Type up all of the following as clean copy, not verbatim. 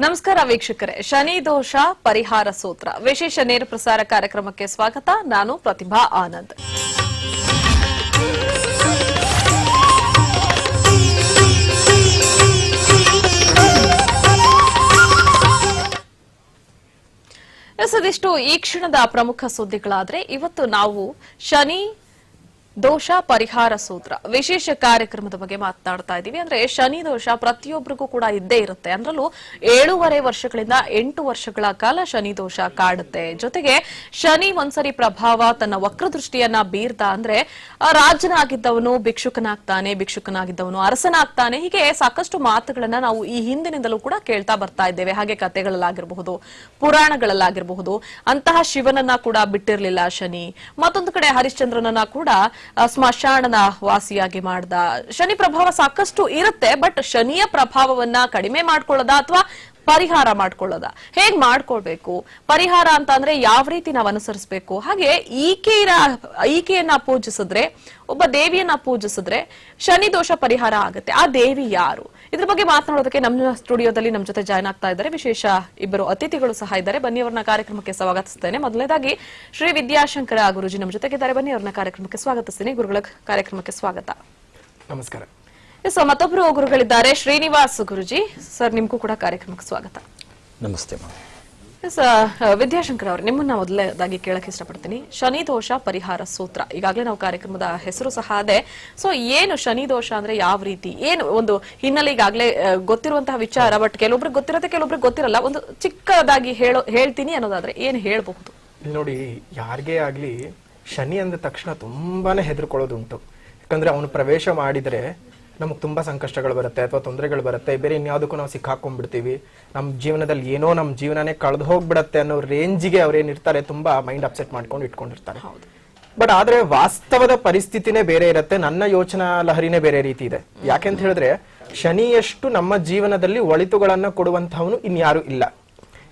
ನಮಸ್ಕಾರ ವೀಕ್ಷಕರೇ, ಶನಿ ದೋಷ ಪರಿಹಾರ ಸೂತ್ರ ವಿಶೇಷ ನೇರ ಪ್ರಸಾರ ಕಾರ್ಯಕ್ರಮಕ್ಕೆ ಸ್ವಾಗತ. ನಾನು ಪ್ರತಿಭಾ ಆನಂದ್. ಅದಿಷ್ಟು ಈ ಕ್ಷಣದ ಪ್ರಮುಖ ಸುದ್ದಿಗಳಾದ್ರೆ, ಇವತ್ತು ನಾವು ಶನಿ ದೋಷ ಪರಿಹಾರ ಸೂತ್ರ ವಿಶೇಷ ಕಾರ್ಯಕ್ರಮದ ಬಗ್ಗೆ ಮಾತನಾಡ್ತಾ ಇದ್ದೀವಿ. ಅಂದ್ರೆ ಶನಿ ದೋಷ ಪ್ರತಿಯೊಬ್ಬರಿಗೂ ಕೂಡ ಇದ್ದೇ ಇರುತ್ತೆ. ಅಂದ್ರಲ್ಲೂ 7.5 ವರ್ಷಗಳಿಂದ 8 ವರ್ಷಗಳ ಕಾಲ ಶನಿ ದೋಷ ಕಾಡುತ್ತೆ. ಜೊತೆಗೆ ಶನಿ ಒಂದ್ಸರಿ ಪ್ರಭಾವ ತನ್ನ ವಕ್ರದೃಷ್ಟಿಯನ್ನ ಬೀರ್ದ ಅಂದ್ರೆ ರಾಜನಾಗಿದ್ದವನು ಭಿಕ್ಷುಕನಾಗ್ತಾನೆ, ಭಿಕ್ಷುಕನಾಗಿದ್ದವನು ಅರಸನಾಗ್ತಾನೆ. ಹೀಗೆ ಸಾಕಷ್ಟು ಮಾತುಗಳನ್ನ ನಾವು ಈ ಹಿಂದಿನಿಂದಲೂ ಕೂಡ ಕೇಳ್ತಾ ಬರ್ತಾ ಇದ್ದೇವೆ. ಹಾಗೆ ಕಥೆಗಳಲ್ಲಾಗಿರಬಹುದು, ಪುರಾಣಗಳಲ್ಲಾಗಿರಬಹುದು. ಅಂತಹ ಶಿವನನ್ನ ಕೂಡ ಬಿಟ್ಟಿರ್ಲಿಲ್ಲ ಶನಿ. ಮತ್ತೊಂದು ಕಡೆ ಹರಿಶ್ಚಂದ್ರನನ್ನ ಕೂಡ ಸ್ಮಶಾನದ ವಾಸಿಯಾಗಿ ಮಾಡ್ದ. ಶನಿ ಪ್ರಭಾವ ಸಾಕಷ್ಟು ಇರುತ್ತೆ. ಬಟ್ ಶನಿಯ ಪ್ರಭಾವವನ್ನ ಕಡಿಮೆ ಮಾಡ್ಕೊಳ್ಳೋದ ಅಥವಾ ಪರಿಹಾರ ಮಾಡ್ಕೊಳ್ಳೋದ, ಹೇಗ್ ಮಾಡ್ಕೊಳ್ಬೇಕು, ಪರಿಹಾರ ಅಂತ ಅಂದ್ರೆ ಯಾವ ರೀತಿ ನಾವು ಅನುಸರಿಸಬೇಕು, ಹಾಗೆ ಈಕೆಯನ್ನ ಪೂಜಿಸಿದ್ರೆ, ಒಬ್ಬ ದೇವಿಯನ್ನ ಪೂಜಿಸಿದ್ರೆ ಶನಿ ದೋಷ ಪರಿಹಾರ ಆಗುತ್ತೆ. ಆ ದೇವಿ ಯಾರು? ಇದ್ರ ಬಗ್ಗೆ ಮಾತನಾಡೋದಕ್ಕೆ ನಮ್ಮ ಸ್ಟುಡಿಯೋದಲ್ಲಿ ನಮ್ಮ ಜೊತೆ ಜಾಯ್ನ್ ಆಗ್ತಾ ಇದ್ದಾರೆ ವಿಶೇಷ ಇಬ್ಬರು ಅತಿಥಿಗಳು ಸಹ ಇದ್ದಾರೆ. ಬನ್ನಿ ಅವ್ರನ್ನ ಕಾರ್ಯಕ್ರಮಕ್ಕೆ ಸ್ವಾಗತಿಸ್ತೇನೆ. ಮೊದಲನೇದಾಗಿ ಶ್ರೀ ವಿದ್ಯಾಶಂಕರ ಗುರುಜಿ ನಮ್ಮ ಜೊತೆಗಿದ್ದಾರೆ. ಬನ್ನಿ ಅವ್ರನ್ನ ಕಾರ್ಯಕ್ರಮಕ್ಕೆ ಸ್ವಾಗತಿಸ್ತೇನೆ. ಗುರುಗಳ ಕಾರ್ಯಕ್ರಮಕ್ಕೆ ಸ್ವಾಗತ. ನಮಸ್ಕಾರ. ಮತ್ತೊಬ್ಬರು ಗುರುಗಳಿದ್ದಾರೆ, ಶ್ರೀನಿವಾಸ್ ಗುರುಜಿ ಸರ್. ನಿಮ್ಗೂ ಕೂಡ ಕಾರ್ಯಕ್ರಮಕ್ಕೆ ಸ್ವಾಗತ. ನಮಸ್ತೆ. ವಿದ್ಯಾಶಂಕರ್ ಅವರು, ನಿಮ್ಮನ್ನ ಮೊದಲನೇದಾಗಿ ಕೇಳಕ್ ಇಷ್ಟಪಡ್ತೀನಿ. ಶನಿ ದೋಷ ಪರಿಹಾರ ಸೂತ್ರ, ಈಗಾಗಲೇ ನಾವು ಕಾರ್ಯಕ್ರಮದ ಹೆಸರು ಸಹ ಅದೇ. ಸೊ ಏನು ಶನಿ ದೋಷ ಅಂದ್ರೆ ಯಾವ ರೀತಿ, ಏನು ಒಂದು ಹಿನ್ನೆಲೆ ಈಗಾಗಲೇ ಗೊತ್ತಿರುವಂತಹ ವಿಚಾರ, ಬಟ್ ಕೆಲವೊಬ್ರಿಗೆ ಗೊತ್ತಿರುತ್ತೆ, ಕೆಲವೊಬ್ರಿಗೆ ಗೊತ್ತಿರಲ್ಲ. ಒಂದು ಚಿಕ್ಕದಾಗಿ ಹೇಳ್ತೀನಿ ಅನ್ನೋದಾದ್ರೆ ಏನ್ ಹೇಳ್ಬಹುದು? ನೋಡಿ, ಯಾರಿಗೇ ಆಗ್ಲಿ ಶನಿ ಅಂದ ತಕ್ಷಣ ತುಂಬಾನೇ ಹೆದರ್ಕೊಳ್ಳೋದುಂಟು. ಯಾಕಂದ್ರೆ ಅವನು ಪ್ರವೇಶ ಮಾಡಿದ್ರೆ ನಮಗ್ ತುಂಬಾ ಸಂಕಷ್ಟಗಳು ಬರುತ್ತೆ ಅಥವಾ ತೊಂದರೆಗಳು ಬರುತ್ತೆ. ಬೇರೆ ಇನ್ಯಾವುದಕ್ಕೂ ನಾವು ಸಿಕ್ಕಾಕೊಂಡ್ಬಿಡ್ತೀವಿ. ನಮ್ಮ ಜೀವನದಲ್ಲಿ ಏನೋ ನಮ್ಮ ಜೀವನನೇ ಕಳೆದು ಹೋಗ್ಬಿಡತ್ತೆ ಅನ್ನೋ ರೇಂಜಿಗೆ ಅವ್ರೇನಿರ್ತಾರೆ, ತುಂಬಾ ಮೈಂಡ್ ಅಪ್ಸೆಟ್ ಮಾಡ್ಕೊಂಡು ಇಟ್ಕೊಂಡಿರ್ತಾರೆ. ಬಟ್ ಆದ್ರೆ ವಾಸ್ತವದ ಪರಿಸ್ಥಿತಿನೇ ಬೇರೆ ಇರುತ್ತೆ. ನನ್ನ ಯೋಚನಾ ಲಹರಿನೇ ಬೇರೆ ರೀತಿ ಇದೆ. ಯಾಕೆಂತ ಹೇಳಿದ್ರೆ ಶನಿಯಷ್ಟು ನಮ್ಮ ಜೀವನದಲ್ಲಿ ಒಳಿತುಗಳನ್ನ ಕೊಡುವಂತಹವನು ಇನ್ಯಾರು ಇಲ್ಲ.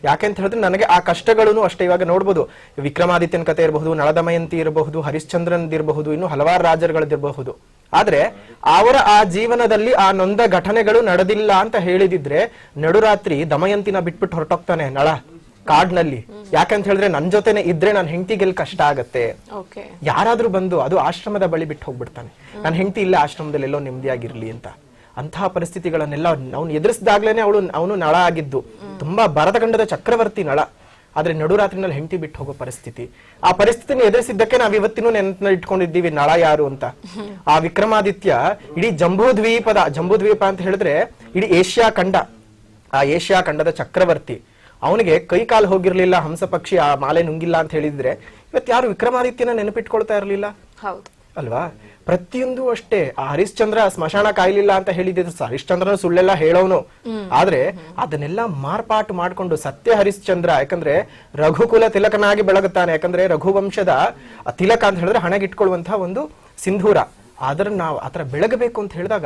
ಯಾಕೆಂತ ಹೇಳಿದ್ರೆ ನನಗೆ ಆ ಕಷ್ಟಗಳನ್ನು ಅಷ್ಟೇ. ಇವಾಗ ನೋಡ್ಬೋದು, ವಿಕ್ರಮಾದಿತ್ಯನ ಕಥೆ ಇರಬಹುದು, ನಳದಮಯಂತಿ ಇರಬಹುದು, ಹರಿಶ್ಚಂದ್ರನ್ದಿರಬಹುದು, ಇನ್ನು ಹಲವಾರು ರಾಜರುಗಳದಿರಬಹುದು. ಆದ್ರೆ ಅವರ ಆ ಜೀವನದಲ್ಲಿ ಆ ನೊಂದ ಘಟನೆಗಳು ನಡೆದಿಲ್ಲ ಅಂತ ಹೇಳಿದಿದ್ರೆ ನಡುರಾತ್ರಿ ದಮಯಂತಿನ ಬಿಟ್ಬಿಟ್ಟು ಹೊರಟೋಗ್ತಾನೆ ನಳ ಕಾಡ್ನಲ್ಲಿ. ಯಾಕಂತ ಹೇಳಿದ್ರೆ ನನ್ ಜೊತೆನೆ ಇದ್ರೆ ನನ್ನ ಹೆಂಡತಿಗೆಲ್ಲಿ ಕಷ್ಟ ಆಗತ್ತೆ. ಯಾರಾದ್ರೂ ಬಂದು ಅದು ಆಶ್ರಮದ ಬಳಿ ಬಿಟ್ಟು ಹೋಗ್ಬಿಡ್ತಾನೆ, ನನ್ನ ಹೆಂಡತಿ ಇಲ್ಲ ಆಶ್ರಮದಲ್ಲಿ ಎಲ್ಲೋ ನೆಮ್ಮದಿಯಾಗಿರ್ಲಿ ಅಂತ. ಅಂತಹ ಪರಿಸ್ಥಿತಿಗಳನ್ನೆಲ್ಲ ಅವನು ಎದುರಿಸಿದಾಗ್ಲೇನೆ ಅವನು ನಳ ಆಗಿದ್ದು. ತುಂಬಾ ಭರತಖಂಡದ ಚಕ್ರವರ್ತಿ ನಳ. ಆದ್ರೆ ನಡುರಾತ್ರಿನಲ್ಲಿ ಹೆಂಡತಿ ಬಿಟ್ಟು ಹೋಗೋ ಪರಿಸ್ಥಿತಿ, ಆ ಪರಿಸ್ಥಿತಿನ ಎದುರಿಸಿದ್ದಕ್ಕೆ ನಾವ್ ಇವತ್ತಿನೂ ನೆನಪಿನಲ್ಲಿ ಇಟ್ಕೊಂಡಿದ್ದೀವಿ ನಳ ಯಾರು ಅಂತ. ಆ ವಿಕ್ರಮಾದಿತ್ಯ ಇಡೀ ಜಂಬೂದ್ವೀಪ ಅಂತ ಹೇಳಿದ್ರೆ ಇಡೀ ಏಷ್ಯಾ ಖಂಡ, ಆ ಏಷ್ಯಾ ಖಂಡದ ಚಕ್ರವರ್ತಿ. ಅವನಿಗೆ ಕೈ ಕಾಲು ಹೋಗಿರ್ಲಿಲ್ಲ, ಹಂಸ ಪಕ್ಷಿ ಆ ಮಾಲೆ ನುಂಗಿಲ್ಲ ಅಂತ ಹೇಳಿದ್ರೆ ಇವತ್ತು ಯಾರು ವಿಕ್ರಮಾದಿತ್ಯನ ನೆನಪಿಟ್ಕೊಳ್ತಾ ಇರ್ಲಿಲ್ಲ. ಹೌದು ಅಲ್ವಾ? ಪ್ರತಿಯೊಂದು ಅಷ್ಟೇ. ಆ ಹರಿಶ್ಚಂದ್ರ ಸ್ಮಶಾನ ಕಾಯ್ಲಿಲ್ಲ ಅಂತ ಹೇಳಿದ್ರು, ಹರಿಶ್ಚಂದ್ರನ ಸುಳ್ಳೆಲ್ಲ ಹೇಳೋನು. ಆದ್ರೆ ಅದನ್ನೆಲ್ಲ ಮಾರ್ಪಾಟು ಮಾಡ್ಕೊಂಡು ಸತ್ಯ ಹರಿಶ್ಚಂದ್ರ, ಯಾಕಂದ್ರೆ ರಘುಕುಲ ತಿಲಕನಾಗಿ ಬೆಳಗುತ್ತಾನೆ. ಯಾಕಂದ್ರೆ ರಘುವಂಶದ ತಿಲಕ ಅಂತ ಹೇಳಿದ್ರೆ ಹಣಗಿಟ್ಕೊಳ್ಳುವಂತಹ ಒಂದು ಸಿಂಧೂರ. ಆದ್ರೆ ನಾವು ಆತರ ಬೆಳಗಬೇಕು ಅಂತ ಹೇಳಿದಾಗ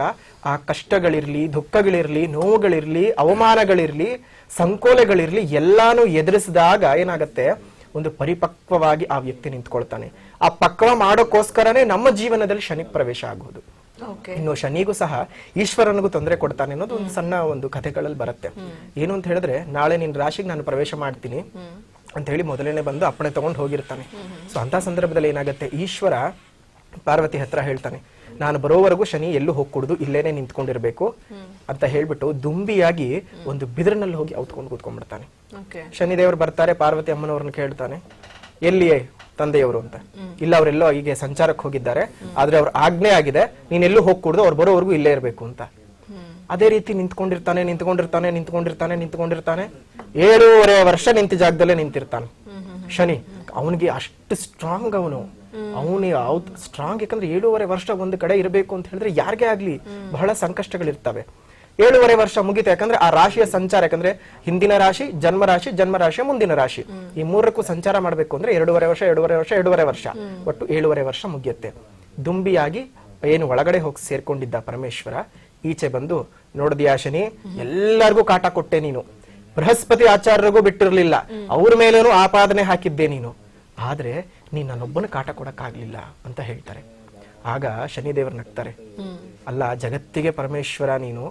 ಆ ಕಷ್ಟಗಳಿರ್ಲಿ, ದುಃಖಗಳಿರ್ಲಿ, ನೋವುಗಳಿರ್ಲಿ, ಅವಮಾನಗಳಿರ್ಲಿ, ಸಂಕೋಲೆಗಳಿರ್ಲಿ ಎಲ್ಲಾನು ಎದುರಿಸಿದಾಗ ಏನಾಗತ್ತೆ, ಒಂದು ಪರಿಪಕ್ವವಾಗಿ ಆ ವ್ಯಕ್ತಿ ನಿಂತ್ಕೊಳ್ತಾನೆ. ಆ ಪಕ್ವ ಮಾಡೋಕ್ಕೋಸ್ಕರನೇ ನಮ್ಮ ಜೀವನದಲ್ಲಿ ಶನಿ ಪ್ರವೇಶ ಆಗುವುದು. ಇನ್ನು ಶನಿಗೂ ಸಹ ಈಶ್ವರನಿಗೂ ತೊಂದರೆ ಕೊಡ್ತಾನೆ ಅನ್ನೋದು ಒಂದು ಸಣ್ಣ ಒಂದು ಕಥೆಗಳಲ್ಲಿ ಬರುತ್ತೆ. ಏನು ಅಂತ ಹೇಳಿದ್ರೆ, ನಾಳೆ ನಿನ್ ರಾಶಿಗೆ ನಾನು ಪ್ರವೇಶ ಮಾಡ್ತೀನಿ ಅಂತ ಹೇಳಿ ಮೊದಲೇನೆ ಬಂದು ಅಪ್ಪಣೆ ತಗೊಂಡು ಹೋಗಿರ್ತಾನೆ. ಸೊ ಅಂತ ಸಂದರ್ಭದಲ್ಲಿ ಏನಾಗುತ್ತೆ, ಈಶ್ವರ ಪಾರ್ವತಿ ಹತ್ರ ಹೇಳ್ತಾನೆ, ನಾನು ಬರೋವರೆಗೂ ಶನಿ ಎಲ್ಲೂ ಹೋಗ್ಕೊಡುದು, ಇಲ್ಲೇನೆ ನಿಂತ್ಕೊಂಡಿರ್ಬೇಕು ಅಂತ ಹೇಳ್ಬಿಟ್ಟು ದುಂಬಿಯಾಗಿ ಒಂದು ಬಿದಿರಿನಲ್ಲಿ ಹೋಗಿ ಔತ್ಕೊಂಡು ಕೂತ್ಕೊಂಡ್ಬಿಡ್ತಾನೆ. ಶನಿದೇವರು ಬರ್ತಾರೆ, ಪಾರ್ವತಿ ಅಮ್ಮನವ್ರನ್ನ ಕೇಳ್ತಾನೆ, ಎಲ್ಲಿಯೇ ತಂದೆಯವರು ಅಂತ. ಇಲ್ಲ, ಅವರೆಲ್ಲೋ ಹೀಗೆ ಸಂಚಾರಕ್ಕೆ ಹೋಗಿದ್ದಾರೆ, ಆದ್ರೆ ಅವ್ರ ಆಜ್ಞೆ ಆಗಿದೆ, ನೀನೆಲ್ಲೂ ಹೋಗ್ಕೂಡ್ದು, ಅವ್ರು ಬರೋವರೆಗೂ ಇಲ್ಲೇ ಇರ್ಬೇಕು ಅಂತ. ಅದೇ ರೀತಿ ನಿಂತ್ಕೊಂಡಿರ್ತಾನೆ 7.5 ವರ್ಷ ನಿಂತ ಜಾಗದಲ್ಲೇ ನಿಂತಿರ್ತಾನೆ ಶನಿ. ಅವನಿಗೆ ಅಷ್ಟು ಸ್ಟ್ರಾಂಗ್, ಅವನು ಸ್ಟ್ರಾಂಗ್. ಯಾಕಂದ್ರೆ 7.5 ವರ್ಷ ಒಂದು ಕಡೆ ಇರಬೇಕು ಅಂತ ಹೇಳಿದ್ರೆ ಯಾರಿಗೇ ಆಗ್ಲಿ ಬಹಳ ಸಂಕಷ್ಟಗಳಿರ್ತವೆ. 7.5 ವರ್ಷ ಮುಗಿತು. ಯಾಕಂದ್ರೆ ಆ ರಾಶಿಯ ಸಂಚಾರ, ಯಾಕಂದ್ರೆ ಹಿಂದಿನ ರಾಶಿ, ಜನ್ಮರಾಶಿಯ ಮುಂದಿನ ರಾಶಿ, ಈ ಮೂರಕ್ಕೂ ಸಂಚಾರ ಮಾಡ್ಬೇಕು ಅಂದ್ರೆ 2.5 ವರ್ಷ ಒಟ್ಟು 7.5 ವರ್ಷ ಮುಗಿಯುತ್ತೆ. ದುಂಬಿಯಾಗಿ ಏನು ಒಳಗಡೆ ಹೋಗಿ ಸೇರ್ಕೊಂಡಿದ್ದ ಪರಮೇಶ್ವರ ಈಚೆ ಬಂದು, ನೋಡಿದ್ಯಾ ಶನಿ, ಎಲ್ಲರಿಗೂ ಕಾಟ ಕೊಟ್ಟೆ ನೀನು, ಬೃಹಸ್ಪತಿ ಆಚಾರ್ಯರಿಗೂ ಬಿಟ್ಟಿರ್ಲಿಲ್ಲ, ಅವ್ರ ಮೇಲೇನು ಆಪಾದನೆ ಹಾಕಿದ್ದೆ ನೀನು, ಆದ್ರೆ ನೀನ್ ನನ್ನೊಬ್ಬನ ಕಾಟ ಕೊಡಕ್ಕಾಗ್ಲಿಲ್ಲ ಅಂತ ಹೇಳ್ತಾರೆ. ಆಗ ಶನಿದೇವರು ನಗ್ತಾರೆ, ಅಲ್ಲ ಜಗತ್ತಿಗೆ ಪರಮೇಶ್ವರ ನೀನು,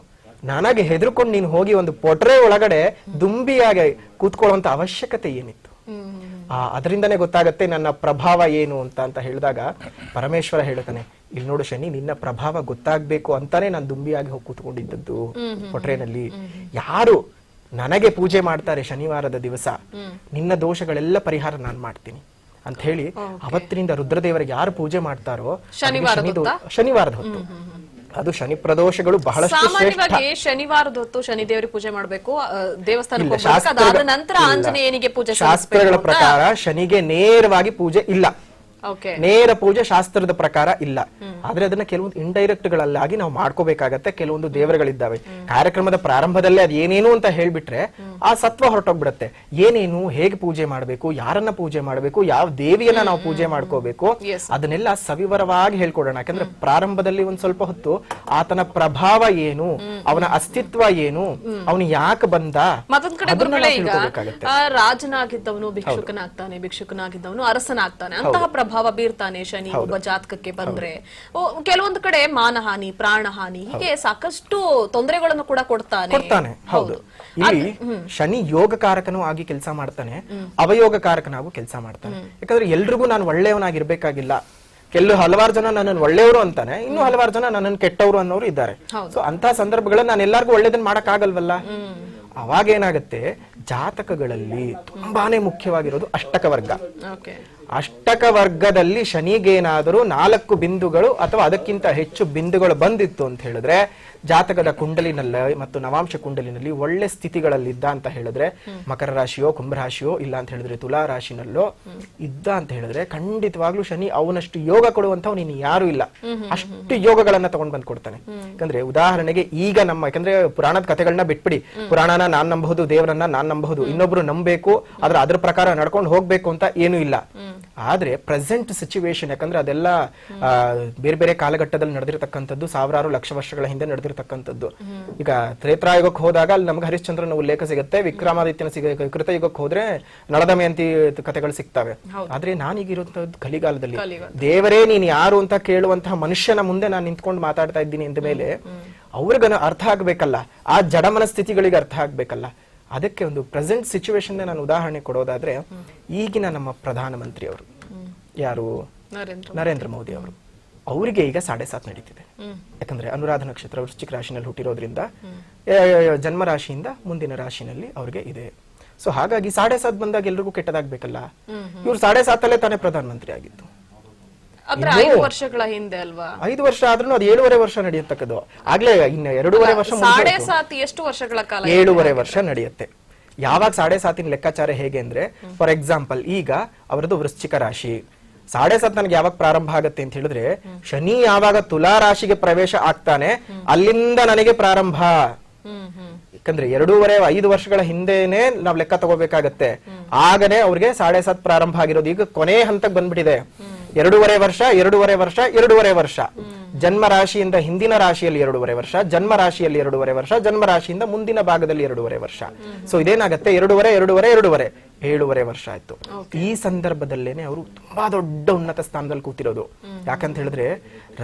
ನನಗೆ ಹೆದರ್ಕೊಂಡು ನೀನು ಹೋಗಿ ಒಂದು ಪೊಟ್ರೆ ಒಳಗಡೆ ದುಂಬಿಯಾಗಿ ಕೂತ್ಕೊಳ್ಳುವಂತ ಅವಶ್ಯಕತೆ ಏನಿತ್ತು? ಅದರಿಂದನೇ ಗೊತ್ತಾಗತ್ತೆ ನನ್ನ ಪ್ರಭಾವ ಏನು ಅಂತ ಹೇಳಿದಾಗ ಪರಮೇಶ್ವರ ಹೇಳ್ತಾನೆ, ಇಲ್ಲಿ ನೋಡು ಶನಿ, ನಿನ್ನ ಪ್ರಭಾವ ಗೊತ್ತಾಗ್ಬೇಕು ಅಂತಾನೆ ನಾನು ದುಂಬಿಯಾಗಿ ಹೋಗಿ ಕೂತ್ಕೊಂಡಿದ್ದದ್ದು ಪೊಟ್ರೆನಲ್ಲಿ. ಯಾರು ನನಗೆ ಪೂಜೆ ಮಾಡ್ತಾರೆ ಶನಿವಾರದ ದಿವಸ, ನಿನ್ನ ದೋಷಗಳೆಲ್ಲ ಪರಿಹಾರ ನಾನ್ ಮಾಡ್ತೀನಿ ಅಂತ ಹೇಳಿ ಅವತ್ತಿನಿಂದ ರುದ್ರದೇವರಿಗೆ ಯಾರು ಪೂಜೆ ಮಾಡ್ತಾರೋ ಶನಿವಾರದ ಹೊತ್ತು, ಅದು ಶನಿ ಪ್ರದೋಷಗಳು ಬಹಳಷ್ಟು ಸಾಮಾನ್ಯವಾಗಿ ಶನಿವಾರದ ಹೊತ್ತು ಶನಿ ದೇವರಿಗೆ ಪೂಜೆ ಮಾಡಬೇಕು, ದೇವಸ್ಥಾನಕ್ಕೆ ನಂತರ ಆಂಜನೇಯನಿಗೆ ಪೂಜೆ. ಶಾಸ್ತ್ರಗಳ ಪ್ರಕಾರ ಶನಿಗೆ ನೇರವಾಗಿ ಪೂಜೆ ಇಲ್ಲ, ನೇರ ಪೂಜೆ ಶಾಸ್ತ್ರದ ಪ್ರಕಾರ ಇಲ್ಲ. ಆದ್ರೆ ಅದನ್ನ ಕೆಲವೊಂದು ಇಂಡೈರೆಕ್ಟ್ ಗಳಲ್ಲಾಗಿ ನಾವು ಮಾಡ್ಕೋಬೇಕಾಗತ್ತೆ. ಕೆಲವೊಂದು ದೇವರುಗಳಿದ್ದಾವೆ, ಕಾರ್ಯಕ್ರಮದ ಪ್ರಾರಂಭದಲ್ಲೇ ಅದ್ ಏನೇನು ಅಂತ ಹೇಳ್ಬಿಟ್ರೆ ಆ ಸತ್ವ ಹೊರಟೋಗ್ಬಿಡತ್ತೆ. ಏನೇನು, ಹೇಗೆ ಪೂಜೆ ಮಾಡ್ಬೇಕು, ಯಾರನ್ನ ಪೂಜೆ ಮಾಡ್ಬೇಕು, ಯಾವ ದೇವಿಯನ್ನ ನಾವು ಪೂಜೆ ಮಾಡ್ಕೋಬೇಕು, ಅದನ್ನೆಲ್ಲ ಸವಿವರವಾಗಿ ಹೇಳ್ಕೊಡೋಣ. ಯಾಕಂದ್ರೆ ಪ್ರಾರಂಭದಲ್ಲಿ ಒಂದ್ ಸ್ವಲ್ಪ ಹೊತ್ತು ಆತನ ಪ್ರಭಾವ ಏನು, ಅವನ ಅಸ್ತಿತ್ವ ಏನು, ಅವನು ಯಾಕೆ ಬಂದ, ಮತ್ತೊಂದ್ ಕಡೆ ಈಗ ರಾಜನಾಗಿದ್ದವನು ಭಿಕ್ಷುಕನಾಗ್ತಾನೆ, ಭಿಕ್ಷುಕನಾಗಿದ್ದವನು ಅರಸನಾಗ್ತಾನೆ, ಅಂತಹ ಪ್ರಭಾವ ಬೀರ್ತಾನೆ ಶನಿ ಒಬ್ಬ ಜಾತಕಕ್ಕೆ ಬಂದ್ರೆ. ಕೆಲವೊಂದು ಕಡೆ ಮಾನಹಾನಿ, ಪ್ರಾಣಹಾನಿ, ಹೀಗೆ ಸಾಕಷ್ಟು ತೊಂದರೆಗಳನ್ನು ಕೂಡ ಕೊಡ್ತಾನೆ. ಹೌದು, ಇಲ್ಲಿ ಶನಿ ಯೋಗಕಾರಕನೂ ಆಗಿ ಕೆಲಸ ಮಾಡ್ತಾನೆ, ಅವಯೋಗಕಾರಕನಾಗೂ ಕೆಲಸ ಮಾಡ್ತಾನೆ. ಯಾಕಂದ್ರೆ ಎಲ್ರಿಗೂ ನಾನು ಒಳ್ಳೆಯವನಾಗಿರ್ಬೇಕಾಗಿಲ್ಲ. ಹಲವಾರು ಜನ ನನ್ನನ್ನು ಒಳ್ಳೆಯವರು ಅಂತಾನೆ, ಇನ್ನು ಹಲವಾರು ಜನ ನನ್ನನ್ನು ಕೆಟ್ಟವರು ಅನ್ನೋರು ಇದ್ದಾರೆ. ಸೊ ಅಂತ ಸಂದರ್ಭಗಳಲ್ಲಿ ನಾನು ಎಲ್ಲಾರ್ಗು ಒಳ್ಳೇದನ್ನ ಮಾಡಕ್ ಆಗಲ್ವಲ್ಲ. ಅವಾಗ ಏನಾಗುತ್ತೆ, ಜಾತಕಗಳಲ್ಲಿ ತುಂಬಾನೇ ಮುಖ್ಯವಾಗಿರೋದು ಅಷ್ಟಕ ವರ್ಗ. ಅಷ್ಟಕ ವರ್ಗದಲ್ಲಿ ಶನಿಗೇನಾದರೂ 4 ಬಿಂದುಗಳು ಅಥವಾ ಅದಕ್ಕಿಂತ ಹೆಚ್ಚು ಬಿಂದುಗಳು ಬಂದಿತ್ತು ಅಂತ ಹೇಳಿದ್ರೆ, ಜಾತಕದ ಕುಂಡಲಿನಲ್ಲಿ ಮತ್ತು ನವಾಂಶ ಕುಂಡಲಿನಲ್ಲಿ ಒಳ್ಳೆ ಸ್ಥಿತಿಗಳಲ್ಲಿದ್ದ ಅಂತ ಹೇಳಿದ್ರೆ, ಮಕರ ರಾಶಿಯೋ ಕುಂಭರಾಶಿಯೋ ಇಲ್ಲ ಅಂತ ಹೇಳಿದ್ರೆ ತುಲಾ ರಾಶಿನಲ್ಲೋ ಇದ್ದ ಅಂತ ಹೇಳಿದ್ರೆ, ಖಂಡಿತವಾಗ್ಲೂ ಶನಿ ಅವನಷ್ಟು ಯೋಗ ಕೊಡುವಂತವ್ ನೀನು ಯಾರು ಇಲ್ಲ. ಅಷ್ಟು ಯೋಗಗಳನ್ನ ತಗೊಂಡ್ ಬಂದ್ ಕೊಡ್ತಾನೆ. ಯಾಕಂದ್ರೆ ಉದಾಹರಣೆಗೆ ಈಗ ಯಾಕಂದ್ರೆ ಪುರಾಣದ ಕಥೆಗಳನ್ನ ಬಿಟ್ಬಿಡಿ, ಪುರಾಣನ ನಾನ್ ನಂಬಬಹುದು, ದೇವರನ್ನ ನಾನ್ ನಂಬಬಹುದು, ಇನ್ನೊಬ್ರು ನಂಬಬೇಕು, ಆದ್ರೆ ಅದ್ರ ಪ್ರಕಾರ ನಡ್ಕೊಂಡು ಹೋಗ್ಬೇಕು ಅಂತ ಏನು ಇಲ್ಲ. ಆದ್ರೆ ಪ್ರೆಸೆಂಟ್ ಸಿಚುವೇಶನ್, ಯಾಕಂದ್ರೆ ಅದೆಲ್ಲ ಬೇರೆ ಬೇರೆ ಕಾಲಘಟ್ಟದಲ್ಲಿ ನಡೆದಿರತಕ್ಕಂಥದ್ದು, ಸಾವಿರಾರು ಲಕ್ಷ ವರ್ಷಗಳ ಹಿಂದೆ ನಡೆದಿರತಕ್ಕಂಥದ್ದು. ಈಗ ತ್ರೇತಾಯುಗಕ್ಕೆ ಹೋದಾಗ ಅಲ್ಲಿ ನಮ್ಗೆ ಹರಿಶ್ಚಂದ್ರನ ಉಲ್ಲೇಖ ಸಿಗುತ್ತೆ, ವಿಕ್ರಮಾದಿತ್ಯನ ಕೃತಯುಗಕ್ಕೆ ಹೋದ್ರೆ ನಳದಮಯಂತಿ ಕಥೆಗಳು ಸಿಗ್ತವೆ. ಆದ್ರೆ ನಾನೀಗಿರುವಂತದ್ದು ಕಲಿಗಾಲದಲ್ಲಿ. ದೇವರೇ ನೀನ್ ಯಾರು ಅಂತ ಕೇಳುವಂತಹ ಮನುಷ್ಯನ ಮುಂದೆ ನಾನು ನಿಂತ್ಕೊಂಡು ಮಾತಾಡ್ತಾ ಇದ್ದೀನಿ ಅಂದ ಮೇಲೆ ಅವ್ರಿಗನ ಅರ್ಥ ಆಗ್ಬೇಕಲ್ಲ, ಆ ಜಡ ಮನಸ್ಥಿತಿಗಳಿಗೆ ಅರ್ಥ ಆಗ್ಬೇಕಲ್ಲ. ಅದಕ್ಕೆ ಒಂದು ಪ್ರೆಸೆಂಟ್ ಸಿಚುವೇಶನ್ ನಾನು ಉದಾಹರಣೆ ಕೊಡೋದಾದ್ರೆ, ಈಗಿನ ನಮ್ಮ ಪ್ರಧಾನಮಂತ್ರಿ ಅವರು ಯಾರು, ನರೇಂದ್ರ ಮೋದಿ ಅವರು, ಅವರಿಗೆ ಈಗ 7.5 ನಡೀತಿದೆ. ಯಾಕಂದ್ರೆ ಅನುರಾಧ ನಕ್ಷತ್ರ ವೃಶ್ಚಿಕ ರಾಶಿನಲ್ಲಿ ಹುಟ್ಟಿರೋದ್ರಿಂದ ಜನ್ಮ ರಾಶಿಯಿಂದ ಮುಂದಿನ ರಾಶಿನಲ್ಲಿ ಅವ್ರಿಗೆ ಇದೆ. ಸೊ ಹಾಗಾಗಿ 7.5 ಬಂದಾಗ ಎಲ್ರಿಗೂ ಕೆಟ್ಟದಾಗ್ಬೇಕಲ್ಲ. ಇವ್ರು 7.5 ತಾನೇ ಪ್ರಧಾನಮಂತ್ರಿ ಆಗಿತ್ತು. 5 ವರ್ಷಗಳ ಹಿಂದೆ ಅಲ್ವಾ? 5 ವರ್ಷ ಆದ್ರೂ ಅದು 7.5 ವರ್ಷ ನಡೆಯತಕ್ಕದ್ದು. ಆಗ್ಲೇ ಇನ್ನು 2.5 ವರ್ಷ, 7.5 ಎಷ್ಟು ವರ್ಷಗಳ ಕಾಲ? 7.5 ವರ್ಷ ನಡೆಯುತ್ತೆ. ಯಾವಾಗ 7.5 ಲೆಕ್ಕಾಚಾರ ಹೇಗೆ ಅಂದ್ರೆ, ಫಾರ್ ಎಕ್ಸಾಂಪಲ್ ಈಗ ಅವರದ್ದು ವೃಶ್ಚಿಕ ರಾಶಿ, 7.5 ನನಗೆ ಯಾವಾಗ ಪ್ರಾರಂಭ ಆಗತ್ತೆ ಅಂತ ಹೇಳಿದ್ರೆ, ಶನಿ ಯಾವಾಗ ತುಲಾ ರಾಶಿಗೆ ಪ್ರವೇಶ ಆಗ್ತಾನೆ ಅಲ್ಲಿಂದ ನನಗೆ ಪ್ರಾರಂಭ. ಯಾಕಂದ್ರೆ 2.5 ವರ್ಷಗಳ ಹಿಂದೆನೆ ನಾವ್ ಲೆಕ್ಕ ತಗೋಬೇಕಾಗತ್ತೆ. ಆಗನೇ ಅವ್ರಿಗೆ 7.5 ಪ್ರಾರಂಭ ಆಗಿರೋದು. ಈಗ ಕೊನೆ ಹಂತಕ್ಕೆ ಬಂದ್ಬಿಟ್ಟಿದೆ. 2.5 ವರ್ಷ, 2.5 ವರ್ಷ, 2.5 ವರ್ಷ. ಜನ್ಮ ರಾಶಿಯಿಂದ ಹಿಂದಿನ ರಾಶಿಯಲ್ಲಿ 2.5 ವರ್ಷ, ಜನ್ಮ ರಾಶಿಯಲ್ಲಿ 2.5 ವರ್ಷ, ಜನ್ಮ ರಾಶಿಯಿಂದ ಮುಂದಿನ ಭಾಗದಲ್ಲಿ 2.5 ವರ್ಷ. ಸೊ ಇದೇನಾಗತ್ತೆ, 7.5 ವರ್ಷ ಆಯ್ತು. ಈ ಸಂದರ್ಭದಲ್ಲೇನೆ ಅವರು ತುಂಬಾ ದೊಡ್ಡ ಉನ್ನತ ಸ್ಥಾನದಲ್ಲಿ ಕೂತಿರೋದು. ಯಾಕಂತ ಹೇಳಿದ್ರೆ,